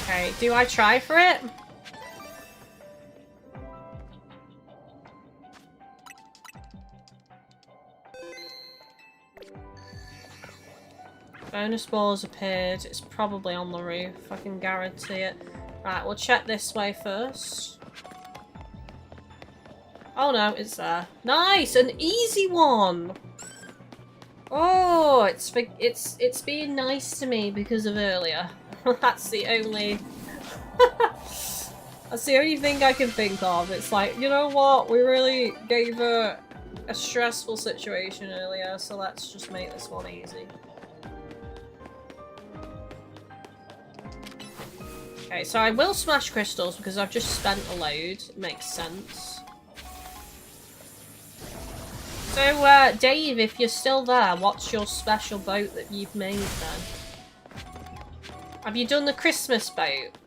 Okay, do I try for it? Bonus balls appeared. It's probably on the roof. I can guarantee it. Right, we'll check this way first. Oh no, it's there. Nice! An easy one! Oh, it's being nice to me because of earlier. That's the only... That's the only thing I can think of. It's like, you know what? We really gave her a stressful situation earlier, so let's just make this one easy. Okay, so I will smash crystals because I've just spent a load. It makes sense. So, Dave, if you're still there, what's your special boat that you've made then? Have you done the Christmas boat?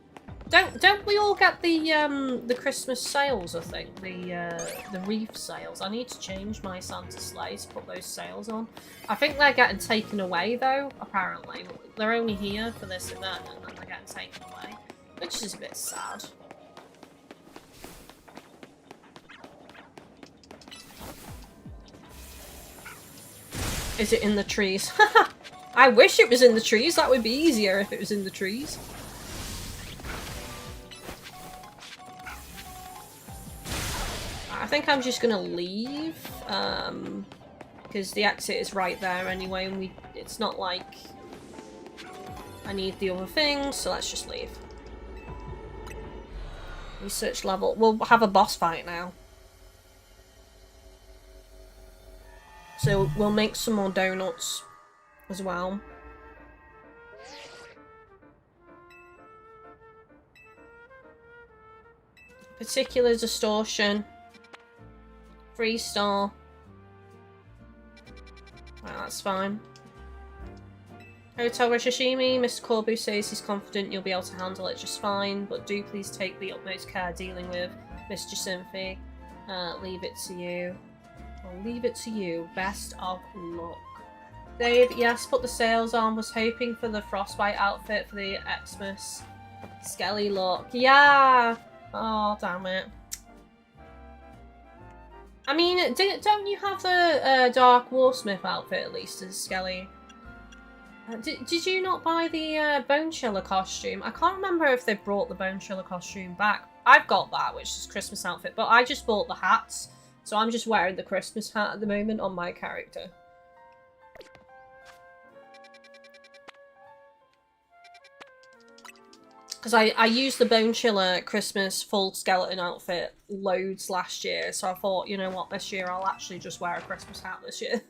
Don't we all get the Christmas sails, I think? The reef sails. I need to change my Santa sleigh to put those sails on. I think they're getting taken away though, apparently. They're only here for this event and then they're getting taken away. Which is a bit sad. Is it in the trees? I wish it was in the trees. That would be easier if it was in the trees. I think I'm just gonna leave. Because the exit is right there anyway, and it's not like I need the other things, so let's just leave. Research level. We'll have a boss fight now. So we'll make some more donuts as well. Particular distortion. 3-star. Right, that's fine. Hotel Rishishimi, Mr. Corbu says he's confident you'll be able to handle it just fine, but do please take the utmost care dealing with Miss Jacinthi. Leave it to you. I'll leave it to you. Best of luck. Dave, yes, put the sails on. Was hoping for the frostbite outfit for the Xmas Skelly look. Yeah! Oh, damn it. I mean, don't you have the Dark Warsmith outfit at least as Skelly? Did you not buy the Bone Chiller costume? I can't remember if they brought the Bone Chiller costume back. I've got that, which is Christmas outfit, but I just bought the hats. So I'm just wearing the Christmas hat at the moment on my character. Because I used the Bone Chiller Christmas full skeleton outfit loads last year, so I thought, you know what, this year I'll actually just wear a Christmas hat this year.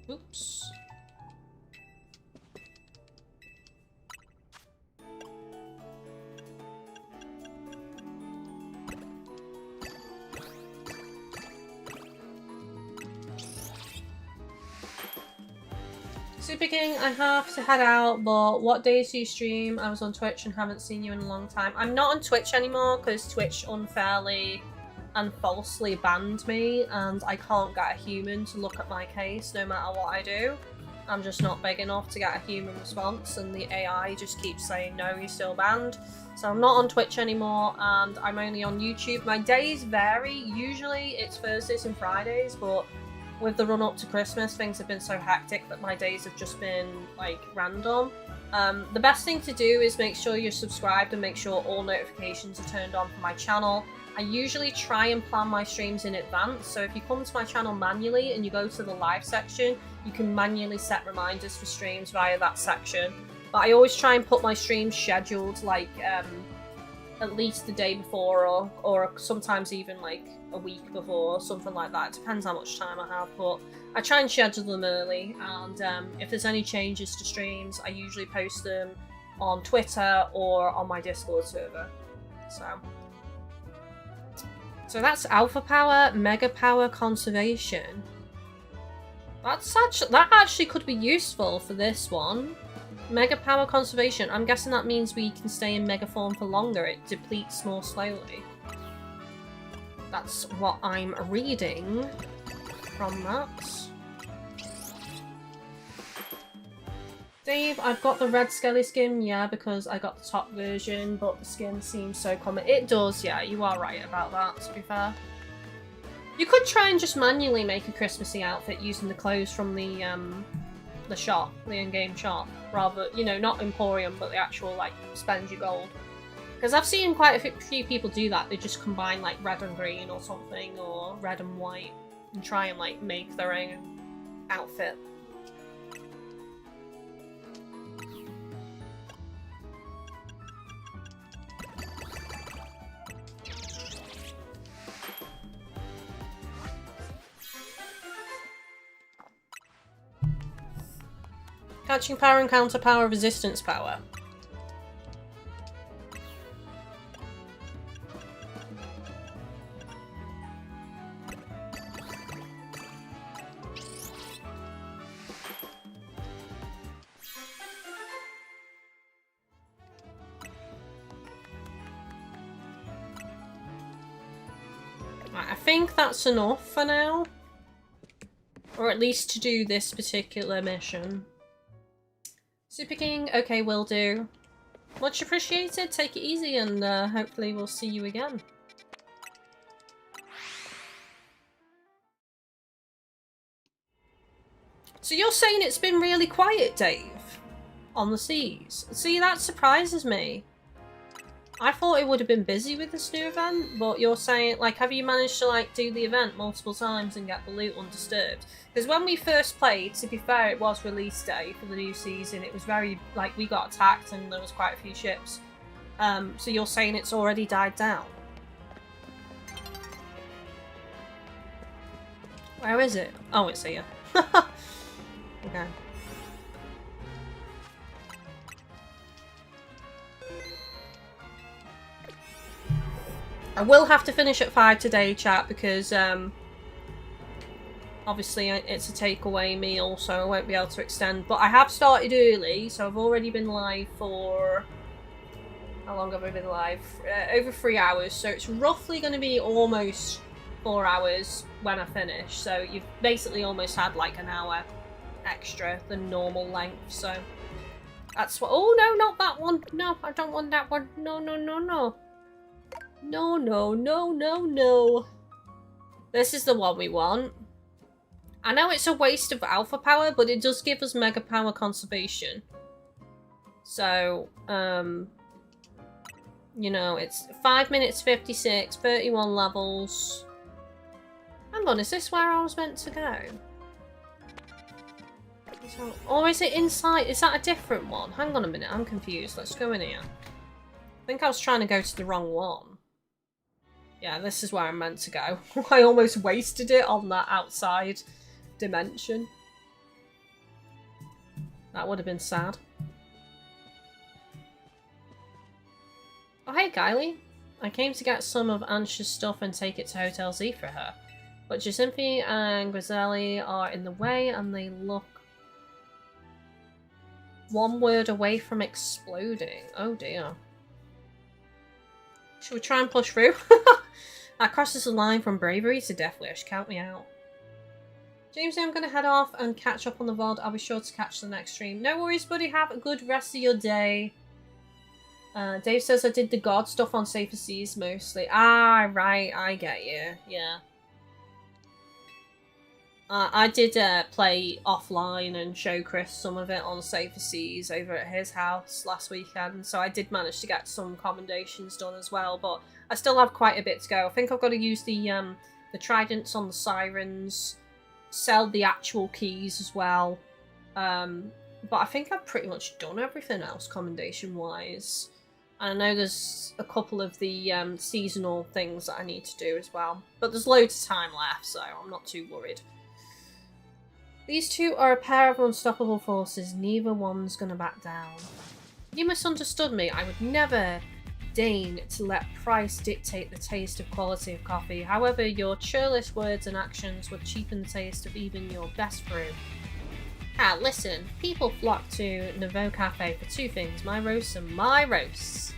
Oops. Super King, I have to head out, but what days do you stream? I was on Twitch and haven't seen you in a long time. I'm not on Twitch anymore because Twitch unfairly and falsely banned me, and I can't get a human to look at my case no matter what I do. I'm just not big enough to get a human response, and the AI just keeps saying, no, you're still banned. So I'm not on Twitch anymore, and I'm only on YouTube. My days vary. Usually it's Thursdays and Fridays, but with the run up to Christmas, things have been so hectic that my days have just been, like, random. The best thing to do is make sure you're subscribed and make sure all notifications are turned on for my channel. I usually try and plan my streams in advance, so if you come to my channel manually and you go to the live section, you can manually set reminders for streams via that section. But I always try and put my streams scheduled, like, at least the day before, or sometimes even, like, a week before, something like that. It depends how much time I have, but I try and schedule them early, and if there's any changes to streams, I usually post them on Twitter or on my Discord server. So that's Alpha Power, Mega Power Conservation. That actually could be useful for this one. Mega Power Conservation. I'm guessing that means we can stay in Mega form for longer. It depletes more slowly. That's what I'm reading from that. Dave, I've got the red Skelly skin, yeah, because I got the top version, but the skin seems so common. It does, yeah, you are right about that, to be fair. You could try and just manually make a Christmassy outfit using the clothes from the shop, the in-game shop, rather, you know, not Emporium, but the actual, like, spend your gold. Because I've seen quite a few people do that. They just combine, like, red and green or something, or red and white, and try and, like, make their own outfit. Catching power and counter power, resistance power. Right, I think that's enough for now. Or at least to do this particular mission. Super King, okay, will do. Much appreciated, take it easy, and hopefully we'll see you again. So you're saying it's been really quiet, Dave? On the seas? See, that surprises me. I thought it would have been busy with this new event, but you're saying, like, have you managed to, like, do the event multiple times and get the loot undisturbed? Because when we first played, to be fair, it was release day for the new season. It was very, like, we got attacked and there was quite a few ships. So you're saying it's already died down? Where is it? Oh, it's here. Okay. I will have to finish at 5 today, chat, because obviously it's a takeaway meal, so I won't be able to extend. But I have started early, so I've already been live for... How long have I been live? Over 3 hours, so it's roughly going to be almost 4 hours when I finish. So you've basically almost had like an hour extra than normal length, so... That's what... Oh, no, not that one. No, I don't want that one. No, no, no, no. No, no, no, no, no. This is the one we want. I know it's a waste of alpha power, but it does give us mega power conservation. So, you know, it's 5 minutes 56, 31 levels. Hang on, is this where I was meant to go? Or is it inside? Is that a different one? Hang on a minute, I'm confused. Let's go in here. I think I was trying to go to the wrong one. Yeah, this is where I'm meant to go. I almost wasted it on that outside dimension. That would have been sad. Oh, hey, Kylie. I came to get some of Ansha's stuff and take it to Hotel Z for her. But Jacinthi and Griselli are in the way and they look one word away from exploding. Oh, dear. Should we try and push through? That crosses the line from bravery to death wish. Count me out. James, I'm going to head off and catch up on the VOD. I'll be sure to catch the next stream. No worries, buddy. Have a good rest of your day. Dave says I did the god stuff on Safer Seas mostly. Ah, right. I get you. Yeah. I did play offline and show Chris some of it on Safer Seas over at his house last weekend, so I did manage to get some commendations done as well, but I still have quite a bit to go. I think I've got to use the tridents on the sirens, sell the actual keys as well, but I think I've pretty much done everything else commendation-wise. And I know there's a couple of the seasonal things that I need to do as well, but there's loads of time left, so I'm not too worried. These two are a pair of unstoppable forces. Neither one's gonna back down. You misunderstood me. I would never deign to let price dictate the taste of quality of coffee. However, your churlish words and actions would cheapen the taste of even your best brew. Ah, listen. People flock to Nouveau Cafe for two things. My roasts and my roasts.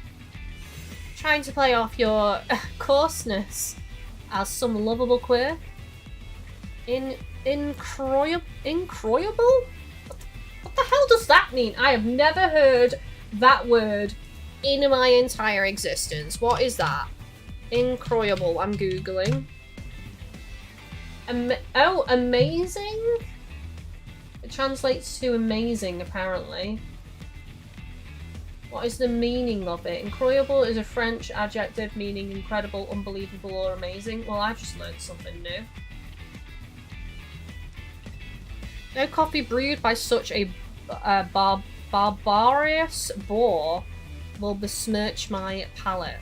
Trying to play off your coarseness as some lovable quirk? Incroyable? What the hell does that mean? I have never heard that word in my entire existence. What is that? Incroyable. I'm googling. Oh, amazing? It translates to amazing, apparently. What is the meaning of it? Incroyable is a French adjective meaning incredible, unbelievable, or amazing. Well, I've just learned something new. No coffee brewed by such a barbarous boor will besmirch my palate.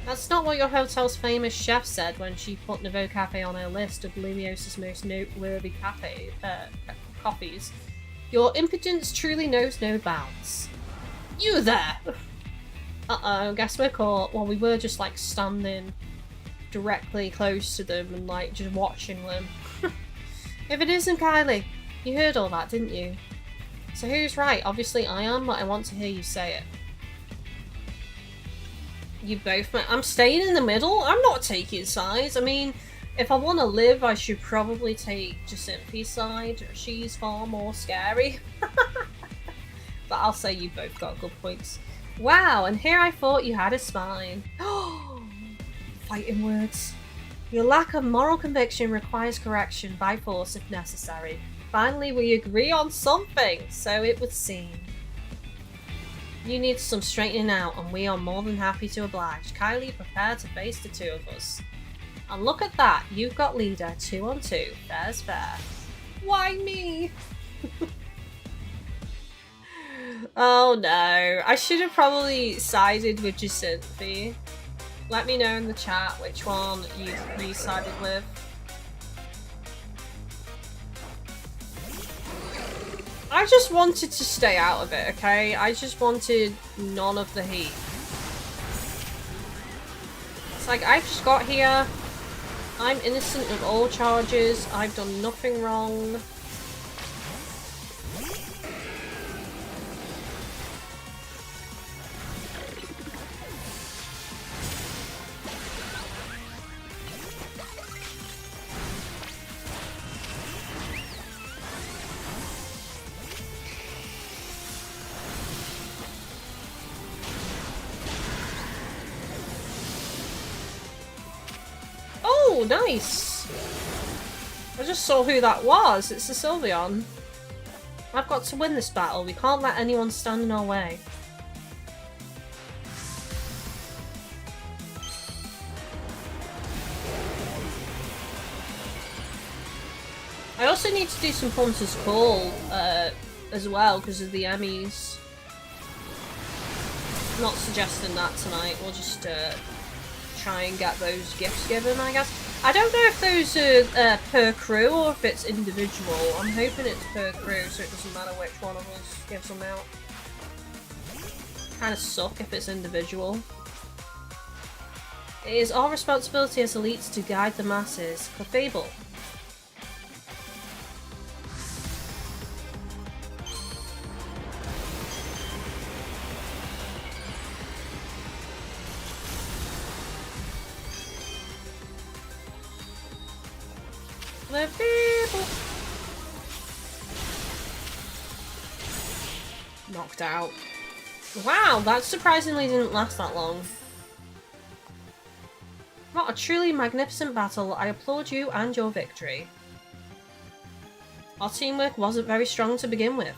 That's not what your hotel's famous chef said when she put Nouveau Cafe on her list of Lumios's most noteworthy coffees. Your impudence truly knows no bounds. You there! Uh-oh, guess we're caught. Well, we were just, like, standing directly close to them and, like, just watching them. If it isn't Kylie, you heard all that, didn't you? So who's right? Obviously I am, but I want to hear you say it. You both met. I'm staying in the middle. I'm not taking sides. I mean, if I want to live, I should probably take Jacinthi's side. She's far more scary. But I'll say you both got good points. Wow, and here I thought you had a spine. Oh, fighting words. Your lack of moral conviction requires correction by force if necessary. Finally, we agree on something, so it would seem. You need some straightening out, and we are more than happy to oblige. Kylie, prepare to face the two of us. And look at that, you've got leader 2 on 2. Fair's fair. Why me? Oh no, I should have probably sided with Jacinthi. Let me know in the chat which one you sided with. I just wanted to stay out of it, okay? I just wanted none of the heat. It's like, I've just got here. I'm innocent of all charges. I've done nothing wrong. Oh, nice! I just saw who that was. It's the Sylveon. I've got to win this battle. We can't let anyone stand in our way. I also need to do some Punter's Call as well because of the Emmys. Not suggesting that tonight. We'll just try and get those gifts given, I guess. I don't know if those are per crew or if it's individual. I'm hoping it's per crew, so it doesn't matter which one of us gives them out. Kind of suck if it's individual. It is our responsibility as elites to guide the masses. Clefable. Knocked out. Wow, that surprisingly didn't last that long. What a truly magnificent battle. I applaud you and your victory. Our teamwork wasn't very strong to begin with.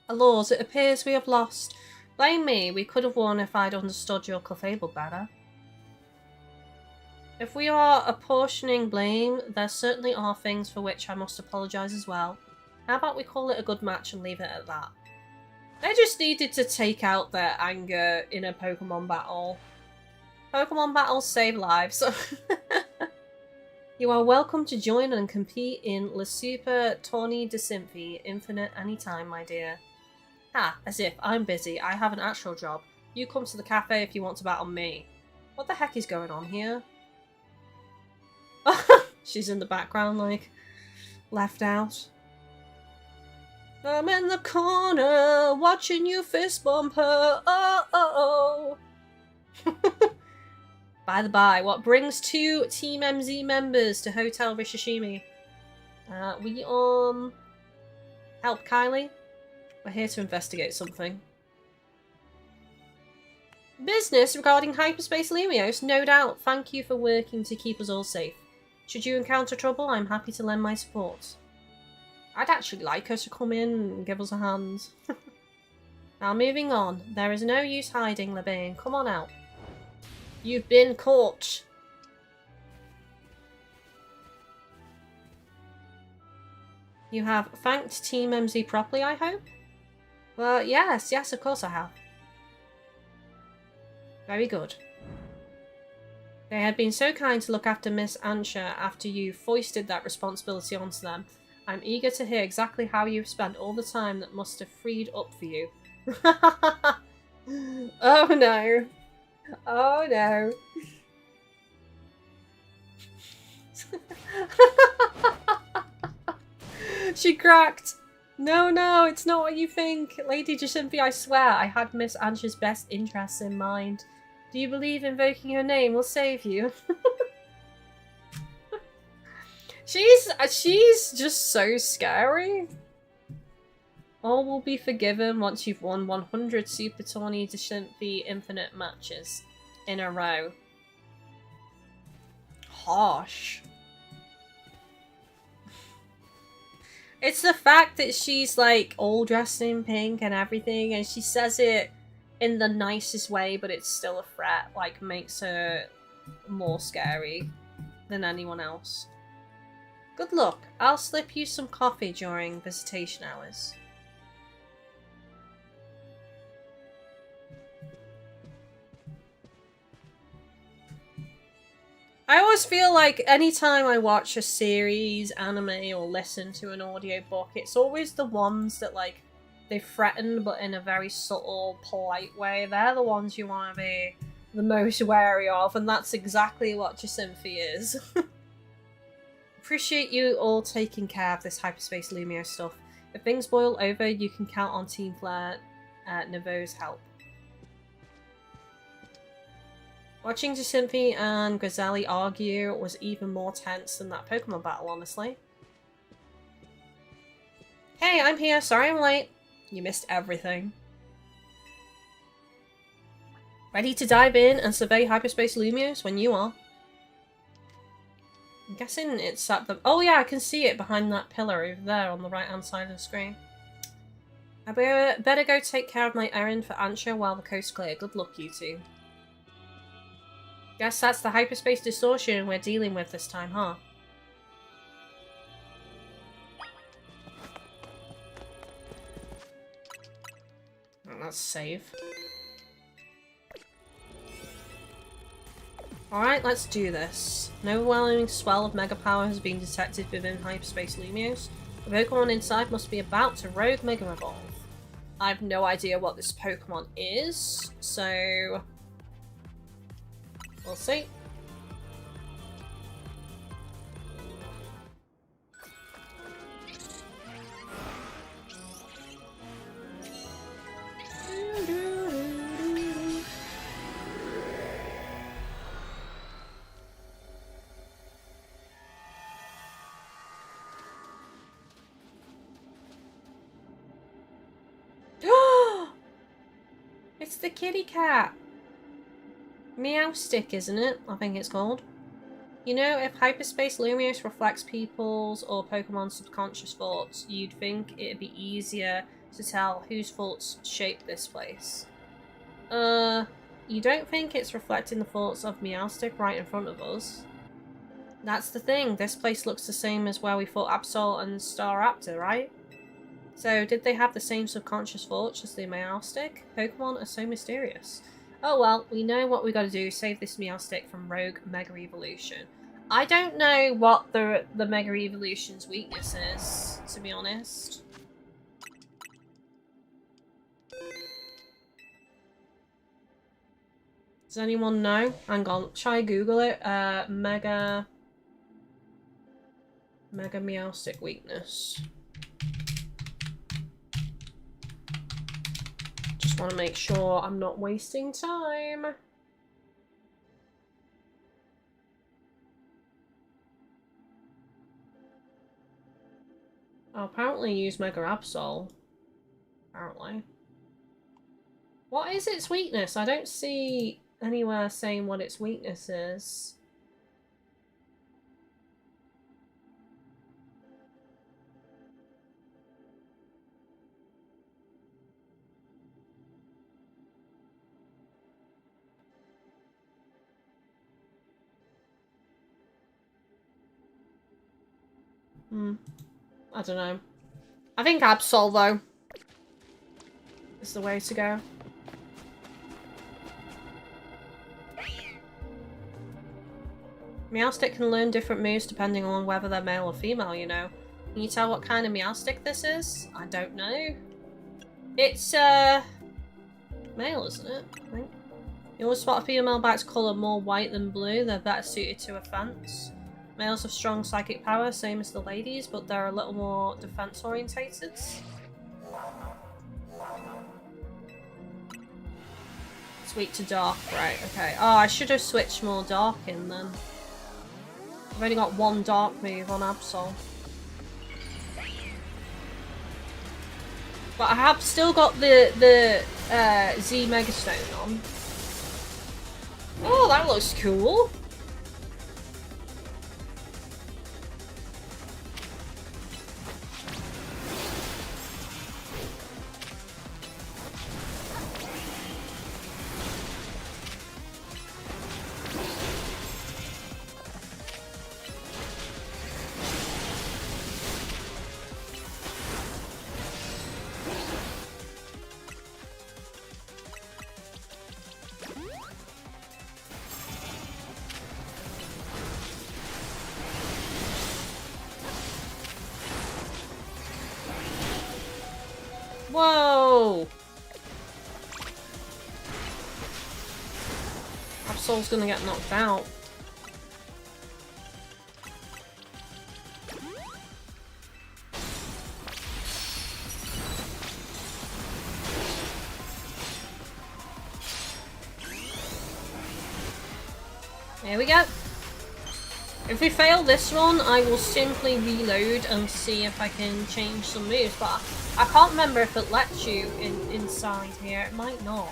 Alas, it appears we have lost. Blame me, we could have won if I'd understood your Clefable better. If we are apportioning blame, there certainly are things for which I must apologise as well. How about we call it a good match and leave it at that? They just needed to take out their anger in a Pokemon battle. Pokemon battles save lives. You are welcome to join and compete in Le Super Tourney de Symphy Infinite anytime, my dear. Ah, as if I'm busy. I have an actual job. You come to the cafe if you want to battle me. What the heck is going on here? She's in the background, like, left out. I'm in the corner, watching you fist bump her. Oh, oh, oh. By the by, what brings 2 Team MZ members to Hotel Rishishimi? We help Kylie. We're here to investigate something. Business regarding Hyperspace Lemios, no doubt. Thank you for working to keep us all safe. Should you encounter trouble, I'm happy to lend my support. I'd actually like her to come in and give us a hand. Now moving on. There is no use hiding, Lebain. Come on out. You've been caught. You have thanked Team MZ properly, I hope? Well, yes, of course I have. Very good. They had been so kind to look after Miss Ansha after you foisted that responsibility onto them. I'm eager to hear exactly how you've spent all the time that must have freed up for you. Oh no. Oh no. She cracked. No, it's not what you think. Lady Jacinthi, I swear, I had Miss Ansha's best interests in mind. Do you believe invoking her name will save you? She's just so scary. All will be forgiven once you've won 100 Super Tourney Jacinthi Infinite matches in a row. Harsh. It's the fact that she's like all dressed in pink and everything, and she says it in the nicest way, but it's still a threat, like makes her more scary than anyone else. Good luck. I'll slip you some coffee during visitation hours. I always feel like anytime I watch a series, anime, or listen to an audiobook, it's always the ones that, like, they threaten but in a very subtle, polite way. They're the ones you want to be the most wary of, and that's exactly what Jacinthi is. Appreciate you all taking care of this hyperspace Lumio stuff. If things boil over, you can count on Team Flare Nevo's help. Watching Jacinthi and Griselli argue was even more tense than that Pokemon battle, honestly. Hey, I'm here. Sorry I'm late. You missed everything. Ready to dive in and survey hyperspace Lumios when you are. I'm guessing it's at the... Oh yeah, I can see it behind that pillar over there on the right-hand side of the screen. I better go take care of my errand for Antia while the coast's clear. Good luck, you two. Guess that's the hyperspace distortion we're dealing with this time, huh? Oh, that's safe. Alright, let's do this. An overwhelming swell of mega power has been detected within hyperspace Lumios. The Pokemon inside must be about to rogue Mega Evolve. I have no idea what this Pokemon is, so... we'll see. It's the kitty cat. Meowstic, isn't it? I think it's called. You know, if hyperspace Lumios reflects people's or Pokemon's subconscious thoughts, you'd think it'd be easier to tell whose thoughts shape this place. You don't think it's reflecting the thoughts of Meowstic right in front of us? That's the thing, this place looks the same as where we fought Absol and Staraptor, right? So, did they have the same subconscious thoughts as the Meowstic? Pokemon are so mysterious. Oh well, we know what we gotta do, save this Meowstic from rogue Mega Evolution. I don't know what the Mega Evolution's weakness is, to be honest. Does anyone know? Hang on, shall I Google it? Mega Meowstic weakness. Just want to make sure I'm not wasting time. Oh, apparently use Mega Absol. Apparently. What is its weakness? I don't see anywhere saying what its weakness is. I don't know. I think Absol, though, is the way to go. Meowstic can learn different moves depending on whether they're male or female, you know. Can you tell what kind of Meowstic this is? I don't know. It's, male, isn't it? I think. You always spot a female back's colour more white than blue. They're better suited to offence. Males have strong psychic power, same as the ladies, but they're a little more defense orientated. Sweet to dark, right, okay. Oh, I should have switched more dark in then. I've only got one dark move on Absol. But I have still got the Z Megastone on. Oh, that looks cool. Whoa! Absol's gonna get knocked out. There we go. If we fail this one, I will simply reload and see if I can change some moves, but I can't remember if it lets you inside here. It might not.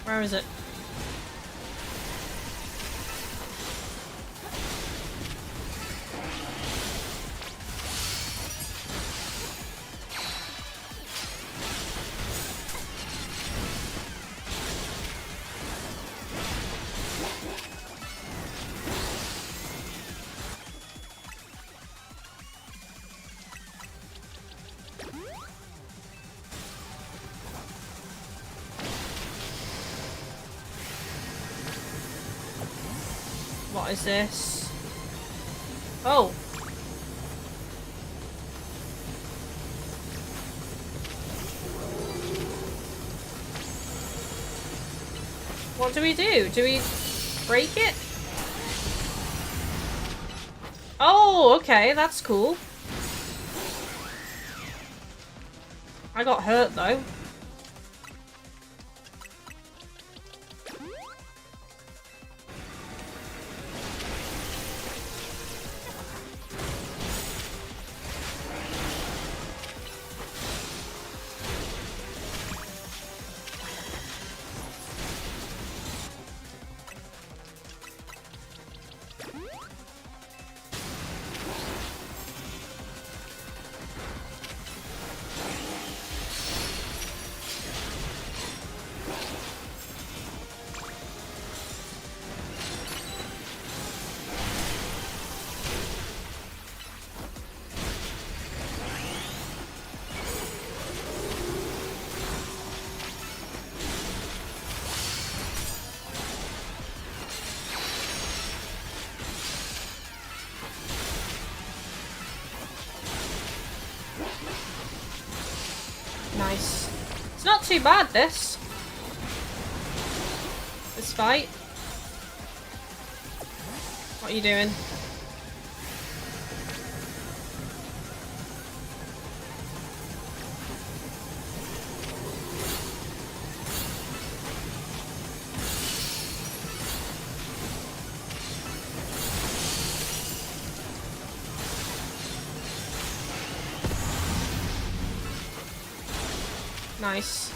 Where is it? What is this? Oh. What do we do? Do we break it? Oh, okay, that's cool. I got hurt though. Nice. It's not too bad, this fight. What are you doing? Nice.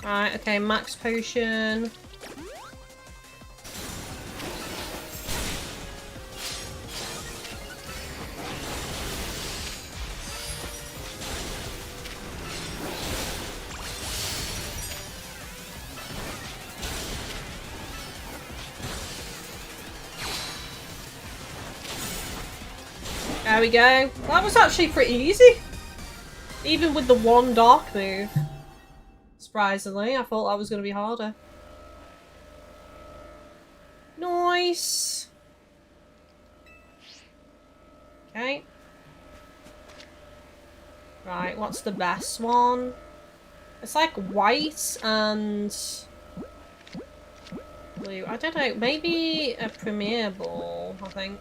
Right, okay, max potion. There we go. That was actually pretty easy. Even with the one dark move. Surprisingly, I thought that was going to be harder. Nice. Okay. Right, what's the best one? It's like white and blue. I don't know. Maybe a Premier Ball, I think.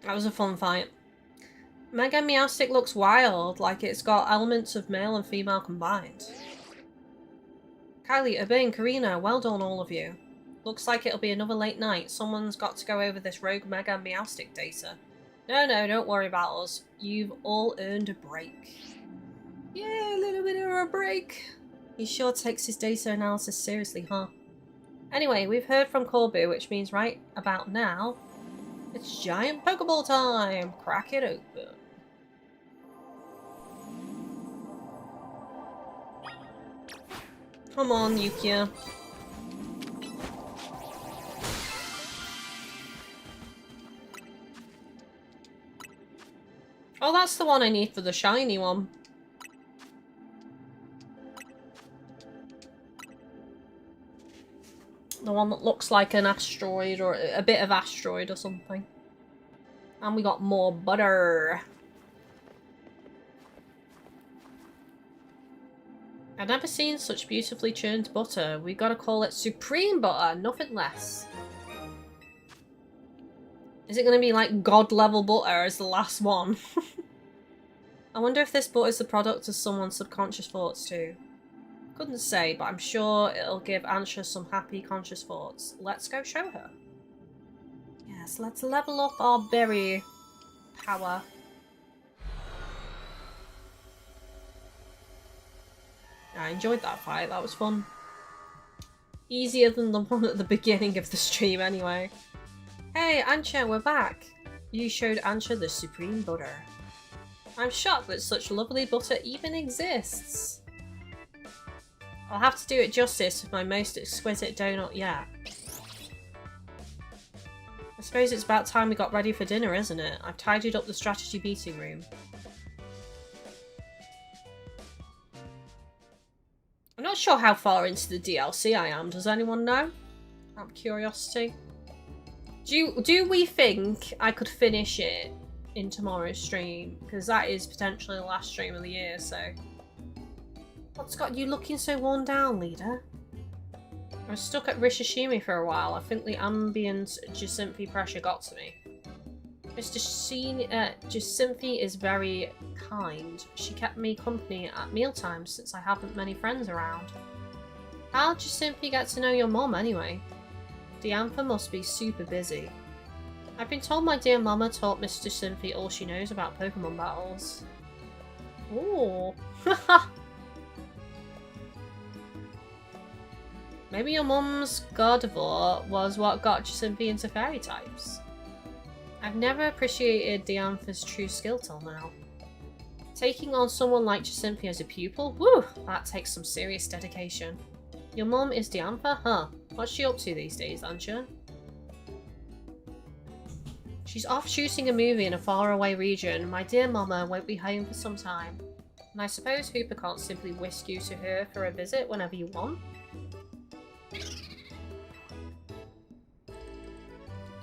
That was a fun fight. Mega Meowstic looks wild, like it's got elements of male and female combined. Kylie, Urbane, Karina, well done all of you. Looks like it'll be another late night. Someone's got to go over this rogue Mega Meowstic data. No, don't worry about us. You've all earned a break. Yeah, a little bit of a break. He sure takes his data analysis seriously, huh? Anyway, we've heard from Corbu, which means right about now, it's giant Pokeball time! Crack it open. Come on, Yukia. Oh, that's the one I need for the shiny one. The one that looks like an asteroid or a bit of asteroid or something. And we got more butter. I've never seen such beautifully churned butter. We gotta call it supreme butter, nothing less. Is it gonna be like god level butter as the last one? I wonder if this butter is the product of someone's subconscious thoughts too. Couldn't say, but I'm sure it'll give Ansha some happy conscious thoughts. Let's go show her. Yes, let's level up our berry power. I enjoyed that fight, that was fun. Easier than the one at the beginning of the stream anyway. Hey Ansha, we're back! You showed Ansha the supreme butter. I'm shocked that such lovely butter even exists. I'll have to do it justice with my most exquisite donut yet. I suppose it's about time we got ready for dinner, isn't it? I've tidied up the strategy meeting room. I'm not sure how far into the DLC I am. Does anyone know? Out of curiosity. Do we think I could finish it in tomorrow's stream? Because that is potentially the last stream of the year, so... What's got you looking so worn down, leader? I was stuck at Rishishimi for a while. I think the ambient Jacinthi pressure got to me. Mr. Jacinthi is very kind. She kept me company at mealtimes since I haven't many friends around. How'd Jacinthi get to know your mom anyway? Diantha must be super busy. I've been told my dear mama taught Mr. Jacinthi all she knows about Pokemon battles. Ooh. Maybe your mum's Gardevoir was what got Jacinthi into fairy types. I've never appreciated Diantha's true skill till now. Taking on someone like Jacinthi as a pupil? Woo! That takes some serious dedication. Your mum is Diantha? Huh. What's she up to these days, Ansha? She's off shooting a movie in a faraway region. My dear mama won't be home for some time. And I suppose Hooper can't simply whisk you to her for a visit whenever you want?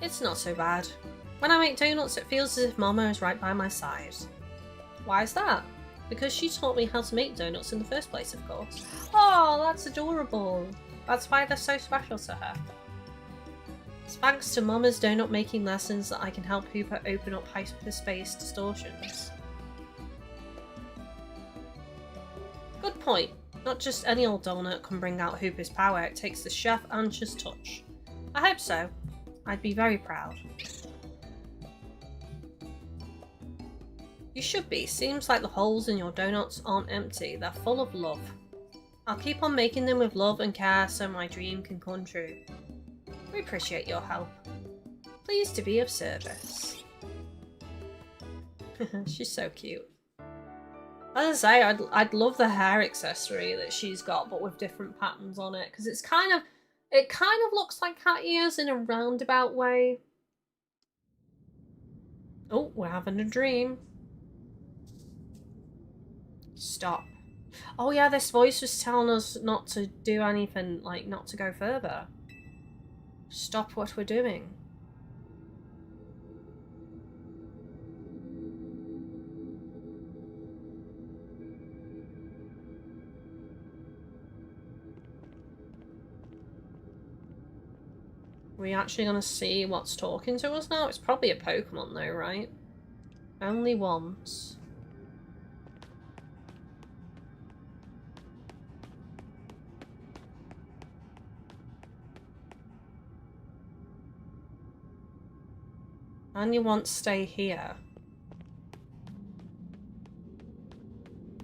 It's not so bad. When I make donuts, it feels as if Mama is right by my side. Why is that? Because she taught me how to make donuts in the first place, of course. Oh, that's adorable. That's why they're so special to her. It's thanks to Mama's donut making lessons that I can help Hooper open up hyperspace distortions. Good point. Not just any old donut can bring out Hooper's power, it takes the chef Ansha's touch. I hope so. I'd be very proud. You should be. Seems like the holes in your donuts aren't empty. They're full of love. I'll keep on making them with love and care so my dream can come true. We appreciate your help. Pleased to be of service. She's so cute. As I say, I'd love the hair accessory that she's got, but with different patterns on it, because it kind of looks like cat ears in a roundabout way. Oh, we're having a dream. Stop. Oh yeah, this voice was telling us not to do anything, like not to go further. Stop what we're doing. we actually gonna see what's talking to us now? It's probably a Pokemon though, right? Only once. And you want to stay here.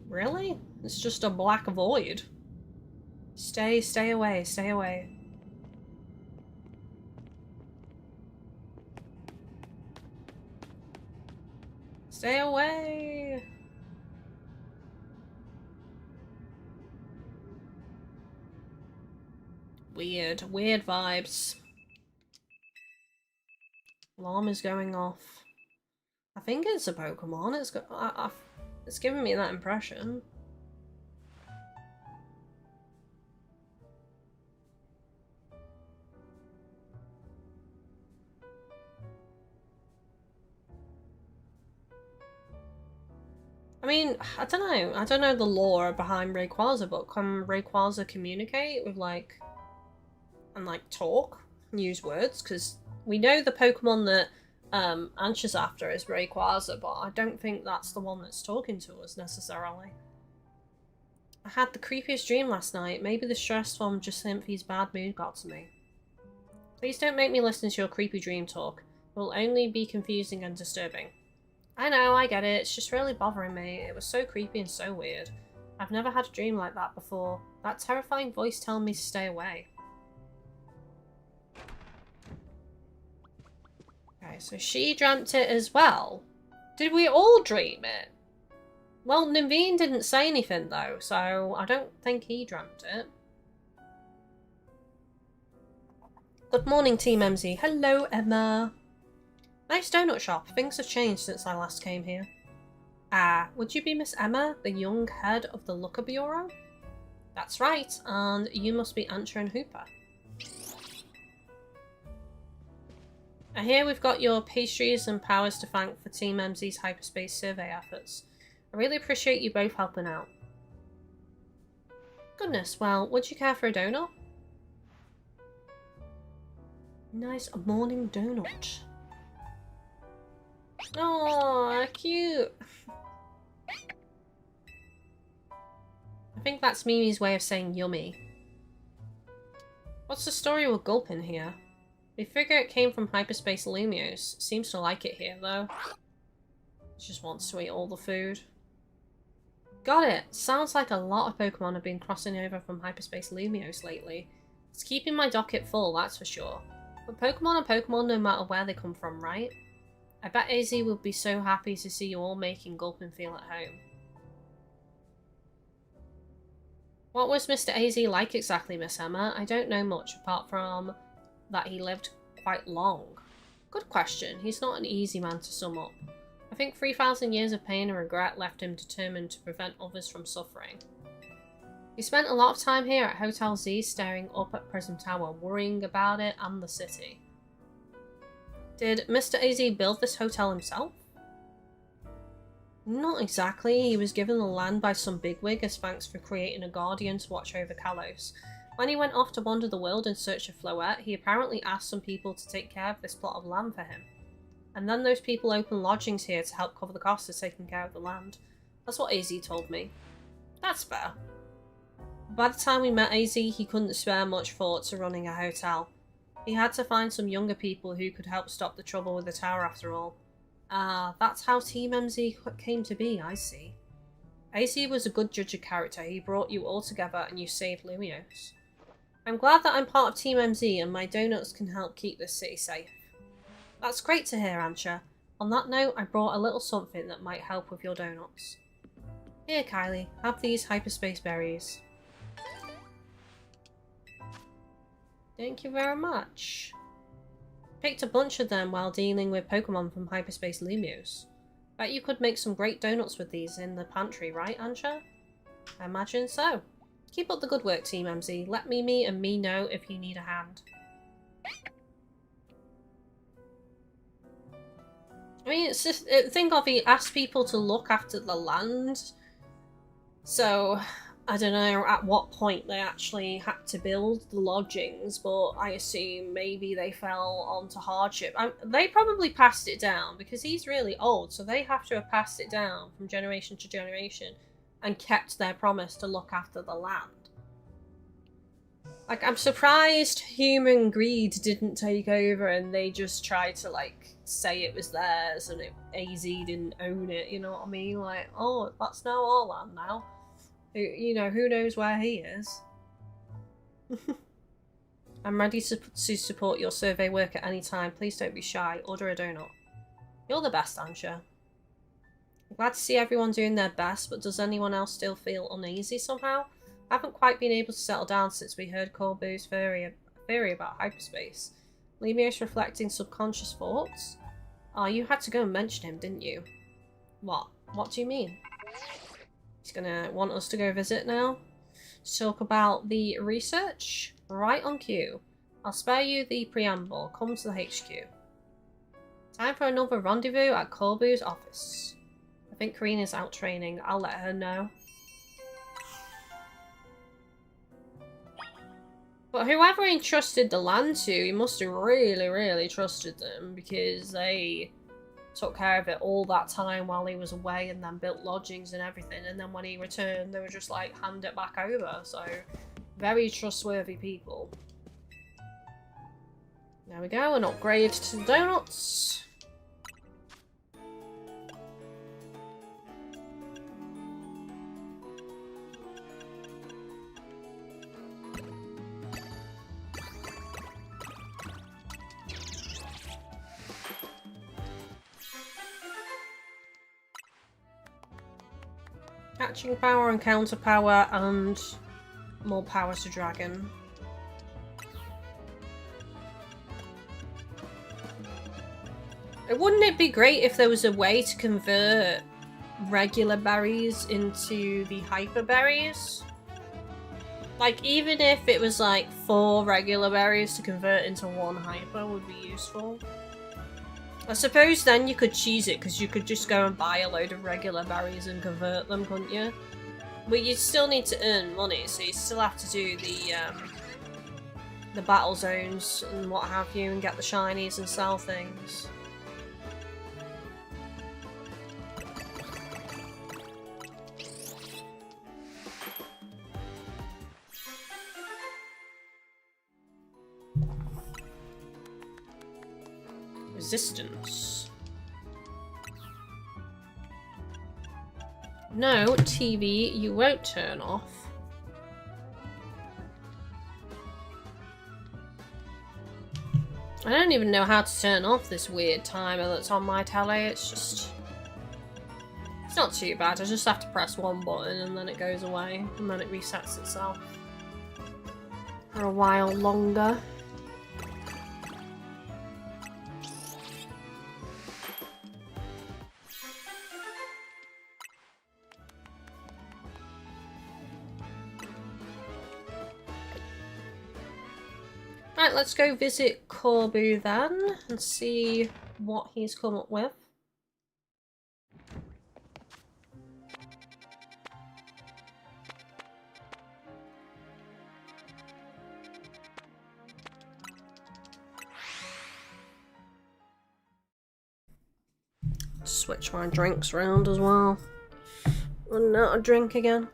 Really? It's just a black void. Stay away, stay away. Stay away! Weird vibes. Alarm is going off. I think it's a Pokemon. It's giving me that impression. I mean, I don't know. I don't know the lore behind Rayquaza, but can Rayquaza communicate with, like, and, like, talk? And use words? Because we know the Pokemon that Ansha's after is Rayquaza, but I don't think that's the one that's talking to us, necessarily. I had the creepiest dream last night. Maybe the stress from Jacinthy's bad mood got to me. Please don't make me listen to your creepy dream talk. It will only be confusing and disturbing. I know, I get it. It's just really bothering me. It was so creepy and so weird. I've never had a dream like that before. That terrifying voice telling me to stay away. Okay, so she dreamt it as well. Did we all dream it? Well, Naveen didn't say anything though, so I don't think he dreamt it. Good morning, Team MZ. Hello, Emma. Nice donut shop. Things have changed since I last came here. Ah, would you be Miss Emma, the young head of the Looker Bureau? That's right, and you must be Ancha and Hooper. I hear we've got your pastries and powers to thank for Team MZ's hyperspace survey efforts. I really appreciate you both helping out. Goodness, well, would you care for a donut? Nice morning donut. Oh, cute. I think that's Mimi's way of saying yummy. What's the story with Gulpin here? We figure it came from hyperspace Lumios. Seems to like it here, though. Just wants to eat all the food. Got it! Sounds like a lot of Pokemon have been crossing over from hyperspace Lumios lately. It's keeping my docket full, that's for sure. But Pokemon are Pokemon no matter where they come from, right? I bet AZ would be so happy to see you all making Gulpin feel at home. What was Mr. AZ like exactly, Miss Emma? I don't know much, apart from that he lived quite long. Good question. He's not an easy man to sum up. I think 3,000 years of pain and regret left him determined to prevent others from suffering. He spent a lot of time here at Hotel Z staring up at Prism Tower, worrying about it and the city. Did Mr. AZ build this hotel himself? Not exactly. He was given the land by some bigwig as thanks for creating a guardian to watch over Kalos. When he went off to wander the world in search of Floette, he apparently asked some people to take care of this plot of land for him. And then those people opened lodgings here to help cover the cost of taking care of the land. That's what AZ told me. That's fair. By the time we met AZ, he couldn't spare much thought to running a hotel. He had to find some younger people who could help stop the trouble with the tower after all. Ah, that's how Team MZ came to be, I see. AZ was a good judge of character. He brought you all together and you saved Lumios. I'm glad that I'm part of Team MZ and my donuts can help keep this city safe. That's great to hear, Ancha. On that note, I brought a little something that might help with your donuts. Here, Kylie, have these hyperspace berries. Thank you very much. Picked a bunch of them while dealing with Pokemon from hyperspace Lumios. Bet you could make some great donuts with these in the pantry, right, Ancha? I imagine so. Keep up the good work, Team MZ. Let Mimi and me know if you need a hand. I mean, it's just, think of he asked people to look after the land. So, I don't know at what point they actually had to build the lodgings, but I assume maybe they fell onto hardship. They probably passed it down because he's really old, so they have to have passed it down from generation to generation and kept their promise to look after the land. Like, I'm surprised human greed didn't take over and they just tried to, like, say it was theirs and AZ didn't own it, you know what I mean? Like, oh, that's now our land now. You know, who knows where he is? I'm ready to support your survey work at any time. Please don't be shy. Order a donut. You're the best, Ansha. I'm glad to see everyone doing their best, but does anyone else still feel uneasy somehow? I haven't quite been able to settle down since we heard Corbu's theory about hyperspace. Lemio's reflecting subconscious thoughts? Oh, you had to go and mention him, didn't you? What? What do you mean? He's gonna want us to go visit now. Talk about the research. Right on cue. I'll spare you the preamble. Come to the HQ. Time for another rendezvous at Corbu's office. I think Karina's out training. I'll let her know. But whoever he entrusted the land to, he must have really, really trusted them because they took care of it all that time while he was away and then built lodgings and everything, and then when he returned they were just like, hand it back over. So very trustworthy people. There we go, an upgrade to the donuts. Catching power and counter power and more power to dragon. Wouldn't it be great if there was a way to convert regular berries into the hyper berries? Like, even if it was like 4 regular berries to convert into 1 hyper would be useful. I suppose then you could cheese it because you could just go and buy a load of regular berries and convert them, couldn't you? But you still need to earn money, so you still have to do the battle zones and what have you and get the shinies and sell things. Resistance. No, TV, you won't turn off. I don't even know how to turn off this weird timer that's on my telly. It's just... it's not too bad. I just have to press one button and then it goes away. And then it resets itself. For a while longer. Right, let's go visit Corbu then and see what he's come up with. Switch my drinks around as well. Running out of drink again.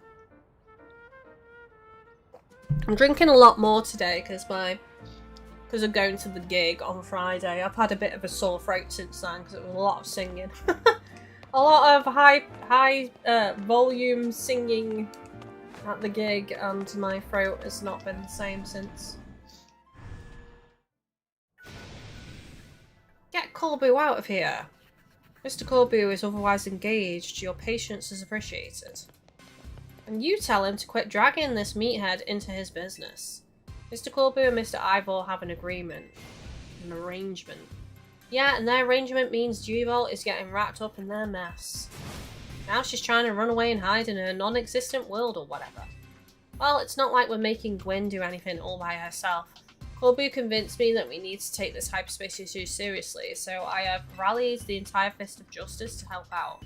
I'm drinking a lot more today because of going to the gig on Friday. I've had a bit of a sore throat since then because it was a lot of singing. A lot of high volume singing at the gig, and my throat has not been the same since. Get Corbu out of here. Mr. Corbu is otherwise engaged. Your patience is appreciated. And you tell him to quit dragging this meathead into his business. Mr. Corbu and Mr. Ivor have an agreement. An arrangement. Yeah, and their arrangement means Duval is getting wrapped up in their mess. Now she's trying to run away and hide in her non-existent world or whatever. Well, it's not like we're making Gwen do anything all by herself. Corbu convinced me that we need to take this hyperspace issue seriously, so I have rallied the entire Fist of Justice to help out.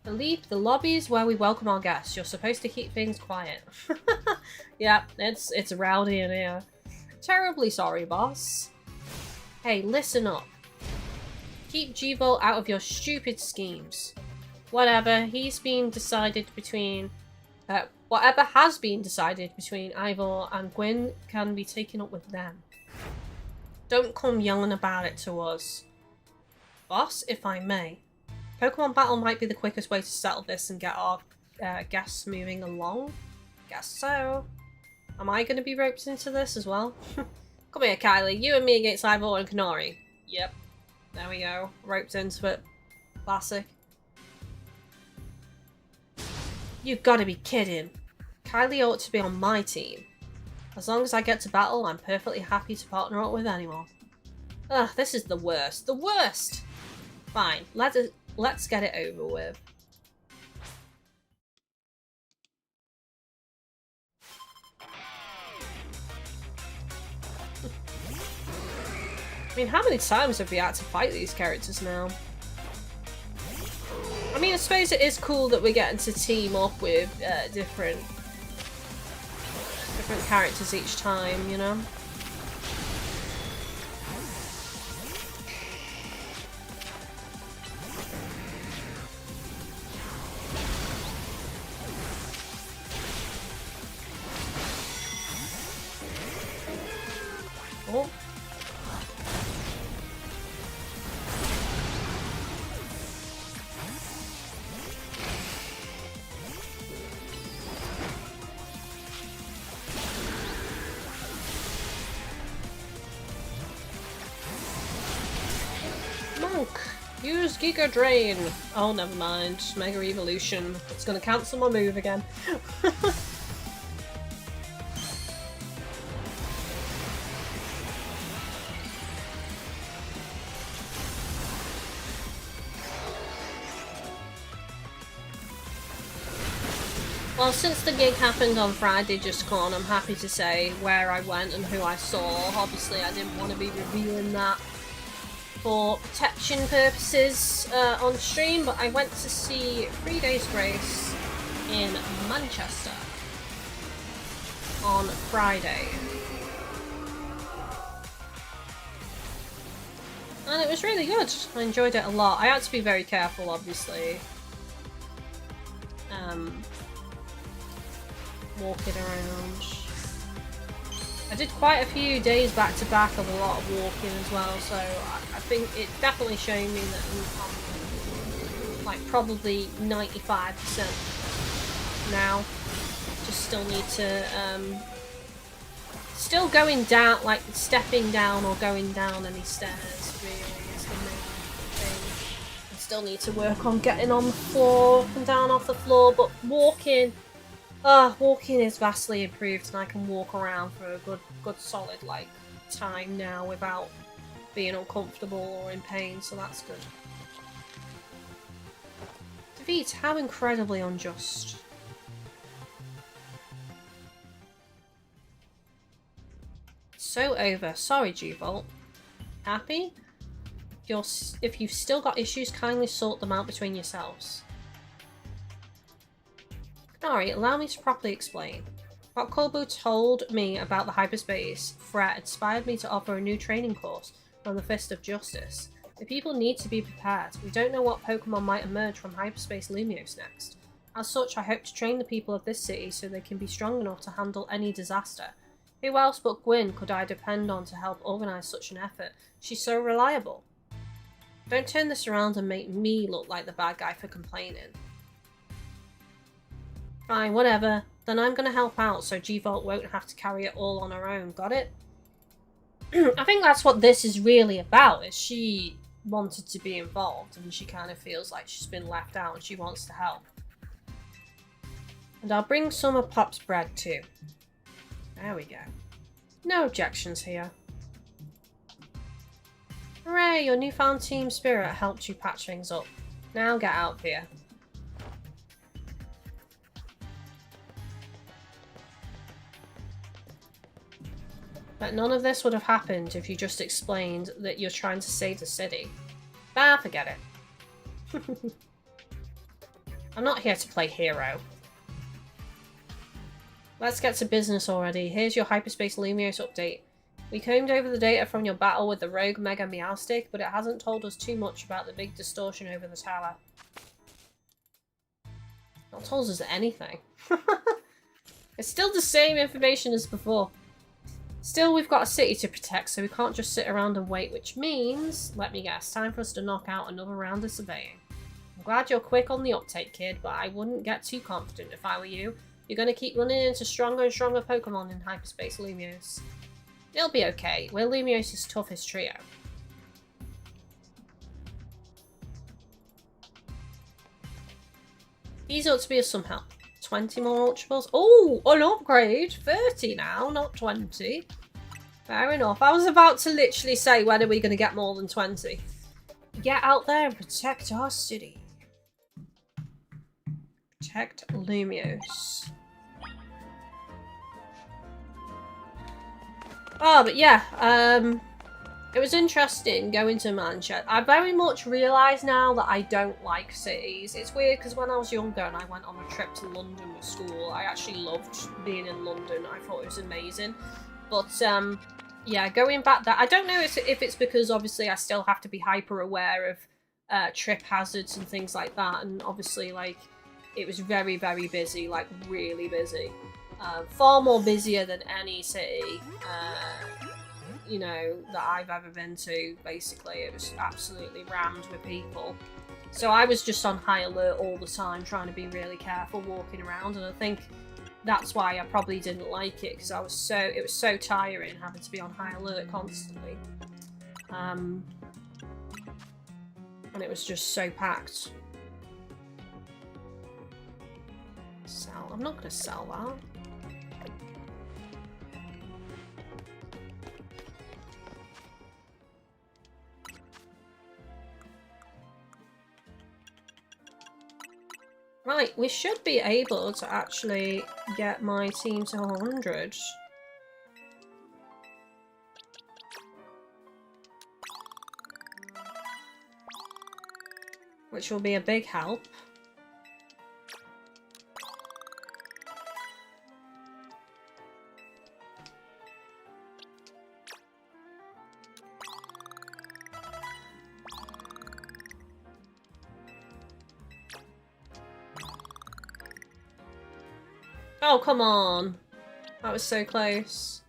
Leave the lobbies where we welcome our guests. You're supposed to keep things quiet. Yeah, it's rowdy in here. Terribly sorry, boss. Hey, listen up. Keep G-Volt out of your stupid schemes. Whatever has been decided between Ivor and Gwyn can be taken up with them. Don't come yelling about it to us. Boss, if I may. Pokemon battle might be the quickest way to settle this and get our guests moving along. Guess so. Am I going to be roped into this as well? Come here, Kylie. You and me against Ivor and Kanori. Yep. There we go. Roped into it. Classic. You've got to be kidding. Kylie ought to be on my team. As long as I get to battle, I'm perfectly happy to partner up with anyone. Ugh, this is the worst. The worst! Fine. Let's get it over with. I mean, how many times have we had to fight these characters now? I mean, I suppose it is cool that we're getting to team up with different characters each time, you know? Oh. Monk! Use Giga Drain! Oh, never mind. Mega Evolution. It's gonna cancel my move again. Well, since the gig happened on Friday just gone, I'm happy to say where I went and who I saw. Obviously, I didn't want to be revealing that for protection purposes on stream, but I went to see 3 Days Grace in Manchester on Friday. And it was really good. I enjoyed it a lot. I had to be very careful, obviously. Walking around. I did quite a few days back to back of a lot of walking as well, so I think it definitely showing me that I'm like probably 95% now. Just still need to still going down, like stepping down or going down any stairs really is the main thing. I still need to work on getting on the floor and down off the floor, but walking is vastly improved, and I can walk around for a good solid like time now without being uncomfortable or in pain, so that's good. Defeat, how incredibly unjust. So over. Sorry, G-Volt. Happy? If you've still got issues, kindly sort them out between yourselves. Kanori, allow me to properly explain. What Kobu told me about the hyperspace threat inspired me to offer a new training course on the Fist of Justice. The people need to be prepared. We don't know what Pokemon might emerge from hyperspace Lumiose next. As such, I hope to train the people of this city so they can be strong enough to handle any disaster. Who else but Gwyn could I depend on to help organise such an effort? She's so reliable. Don't turn this around and make me look like the bad guy for complaining. Fine, whatever. Then I'm going to help out so G-Volt won't have to carry it all on her own, got it? I think that's what this is really about, is she wanted to be involved and she kind of feels like she's been left out and she wants to help. And I'll bring some of Pop's bread too. There we go. No objections here. Hooray, your newfound team spirit helped you patch things up. Now get out of here. But none of this would have happened if you just explained that you're trying to save the city. Bah, forget it. I'm not here to play hero. Let's get to business already. Here's your Hyperspace Lumios update. We combed over the data from your battle with the rogue Mega Meowstic, but it hasn't told us too much about the big distortion over the tower. Not told us anything. It's still the same information as before. Still, we've got a city to protect, so we can't just sit around and wait, which means, let me guess, time for us to knock out another round of surveying. I'm glad you're quick on the uptake, kid, but I wouldn't get too confident if I were you. You're going to keep running into stronger and stronger Pokemon in Hyperspace Lumios. It'll be okay. We're Lumios' toughest trio. These ought to be of some help. 20 more Ultra Balls. Oh, an upgrade. 30 now, not 20. Fair enough. I was about to literally say, when are we going to get more than 20? Get out there and protect our city. Protect Lumios. Oh, but yeah, it was interesting going to Manchester. I very much realise now that I don't like cities. It's weird because when I was younger and I went on a trip to London with school, I actually loved being in London. I thought it was amazing. But yeah, going back there, I don't know if it's because obviously I still have to be hyper aware of trip hazards and things like that. And obviously, like, it was very, very busy, like really busy. Far more busier than any city, you know, that I've ever been to, basically. It was absolutely rammed with people. So I was just on high alert all the time, trying to be really careful walking around, and I think that's why I probably didn't like it, because it was so tiring having to be on high alert constantly. And it was just so packed. Sell. I'm not going to sell that. Right, we should be able to actually get my team to 100. Which will be a big help. Oh, come on. That was so close.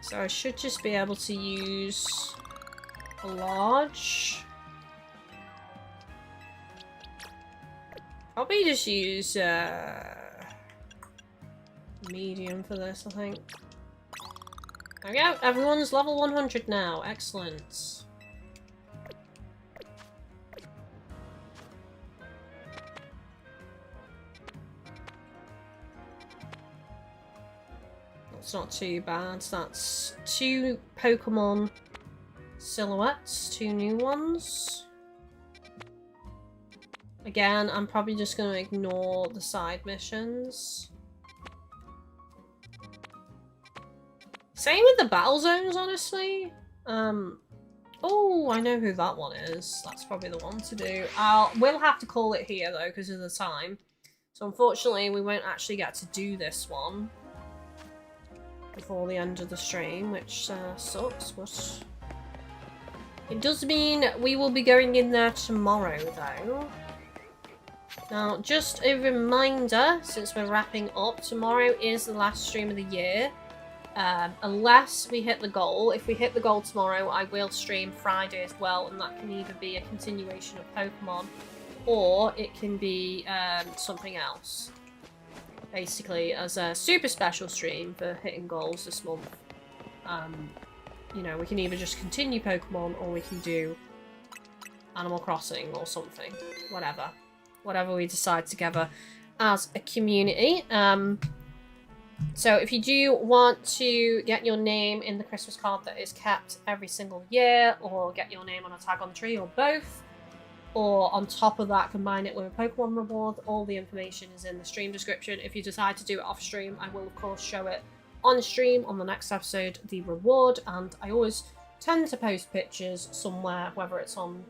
So I should just be able to use a large. Probably just use medium for this, I think. There we go. Everyone's level 100 now. Excellent. That's not too bad. That's 2 Pokemon silhouettes, 2 new ones. Again, I'm probably just going to ignore the side missions. Same with the battle zones, honestly. Oh, I know who that one is. That's probably the one to do. We'll have to call it here, though, because of the time. So, unfortunately, we won't actually get to do this one before the end of the stream, which sucks, but it does mean we will be going in there tomorrow, though. Now, just a reminder, since we're wrapping up, tomorrow is the last stream of the year. Unless we hit the goal. If we hit the goal tomorrow, I will stream Friday as well, and that can either be a continuation of Pokemon, or it can be something else. Basically, as a super special stream for hitting goals this month. You know, we can either just continue Pokemon, or we can do Animal Crossing or something. Whatever we decide together as a community. So if you do want to get your name in the Christmas card that is kept every single year, or get your name on a tag on tree, or both, or on top of that combine it with a Pokemon reward, all the information is in the stream description. If you decide to do it off stream, I will of course show it on stream on the next episode, the reward, and I always tend to post pictures somewhere, whether it's on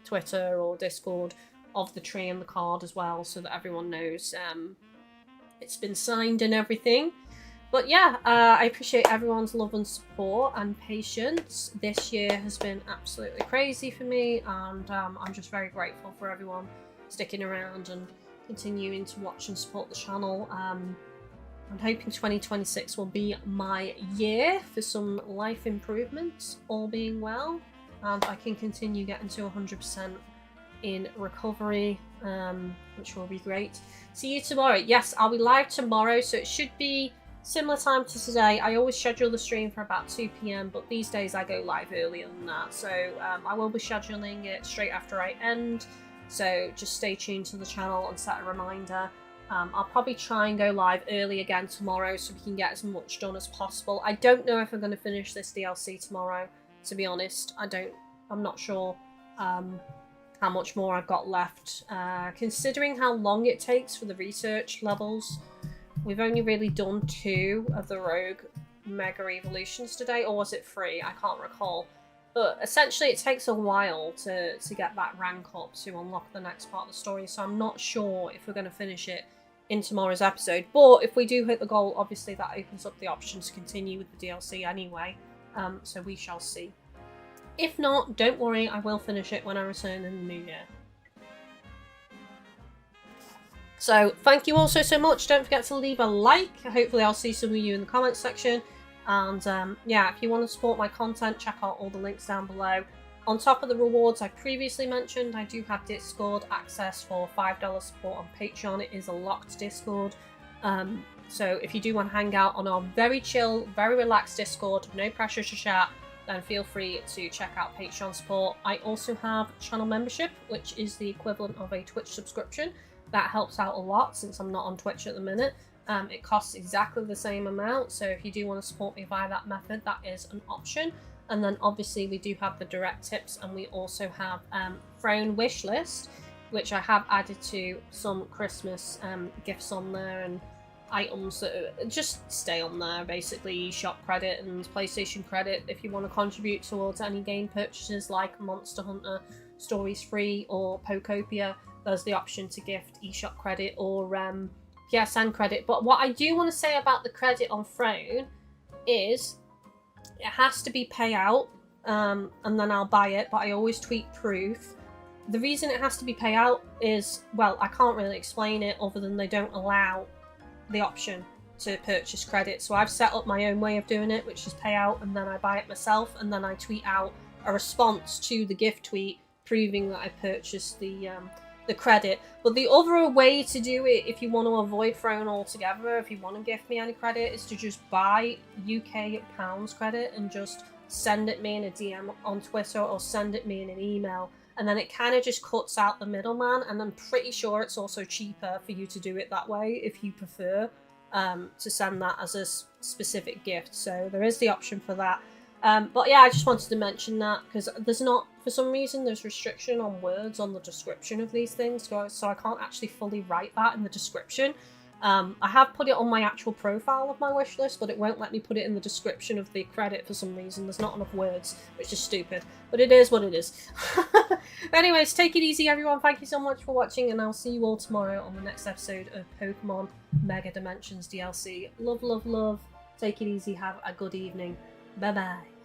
Twitter or Discord, of the tree and the card as well, so that everyone knows it's been signed and everything. But yeah, I appreciate everyone's love and support and patience. This year has been absolutely crazy for me, and I'm just very grateful for everyone sticking around and continuing to watch and support the channel. I'm hoping 2026 will be my year for some life improvements, all being well, and I can continue getting to 100% in recovery, which will be great. See you tomorrow. Yes, I'll be live tomorrow, so it should be similar time to today. I always schedule the stream for about 2 PM, but these days I go live earlier than that, so I will be scheduling it straight after I end, so just stay tuned to the channel and set a reminder. I'll probably try and go live early again tomorrow so we can get as much done as possible. I don't know if I'm going to finish this DLC tomorrow, to be honest. I'm not sure how much more I've got left. Considering how long it takes for the research levels, we've only really done 2 of the Rogue Mega Evolutions today, or was it 3? I can't recall. But essentially it takes a while to get that rank up to unlock the next part of the story, so I'm not sure if we're going to finish it in tomorrow's episode. But if we do hit the goal, obviously that opens up the option to continue with the DLC anyway, so we shall see. If not, don't worry, I will finish it when I return in the new year. So thank you all so much. Don't forget to leave a like. Hopefully I'll see some of you in the comments section. And yeah, if you want to support my content, check out all the links down below. On top of the rewards I previously mentioned, I do have Discord access for $5 support on Patreon. It is a locked Discord. So if you do want to hang out on our very chill, very relaxed Discord, no pressure to chat, then feel free to check out Patreon support. I also have channel membership, which is the equivalent of a Twitch subscription. That helps out a lot since I'm not on Twitch at the minute. It costs exactly the same amount, so if you do want to support me via that method, that is an option. And then obviously we do have the direct tips, and we also have Throne wish list, which I have added to some Christmas gifts on there, and items that just stay on there, basically shop credit and PlayStation credit if you want to contribute towards any game purchases like Monster Hunter Stories Free or Pokopia. There's the option to gift eShop credit or PSN credit. But what I do want to say about the credit on Throne is it has to be payout, and then I'll buy it, but I always tweet proof. The reason it has to be payout is, well, I can't really explain it other than they don't allow the option to purchase credit. So I've set up my own way of doing it, which is payout, and then I buy it myself, and then I tweet out a response to the gift tweet proving that I purchased the credit. But the other way to do it, if you want to avoid Throne altogether, if you want to gift me any credit, is to just buy UK pounds credit and just send it me in a DM on Twitter or send it me in an email, and then it kind of just cuts out the middleman. And I'm pretty sure it's also cheaper for you to do it that way if you prefer to send that as a specific gift. So there is the option for that. But yeah, I just wanted to mention that because there's not, for some reason, there's restriction on words on the description of these things, so I can't actually fully write that in the description. I have put it on my actual profile of my wish list, but it won't let me put it in the description of the credit for some reason. There's not enough words, which is stupid, but it is what it is. Anyways, take it easy, everyone. Thank you so much for watching, and I'll see you all tomorrow on the next episode of Pokemon Mega Dimensions DLC. Love, love, love. Take it easy. Have a good evening. Bye-bye.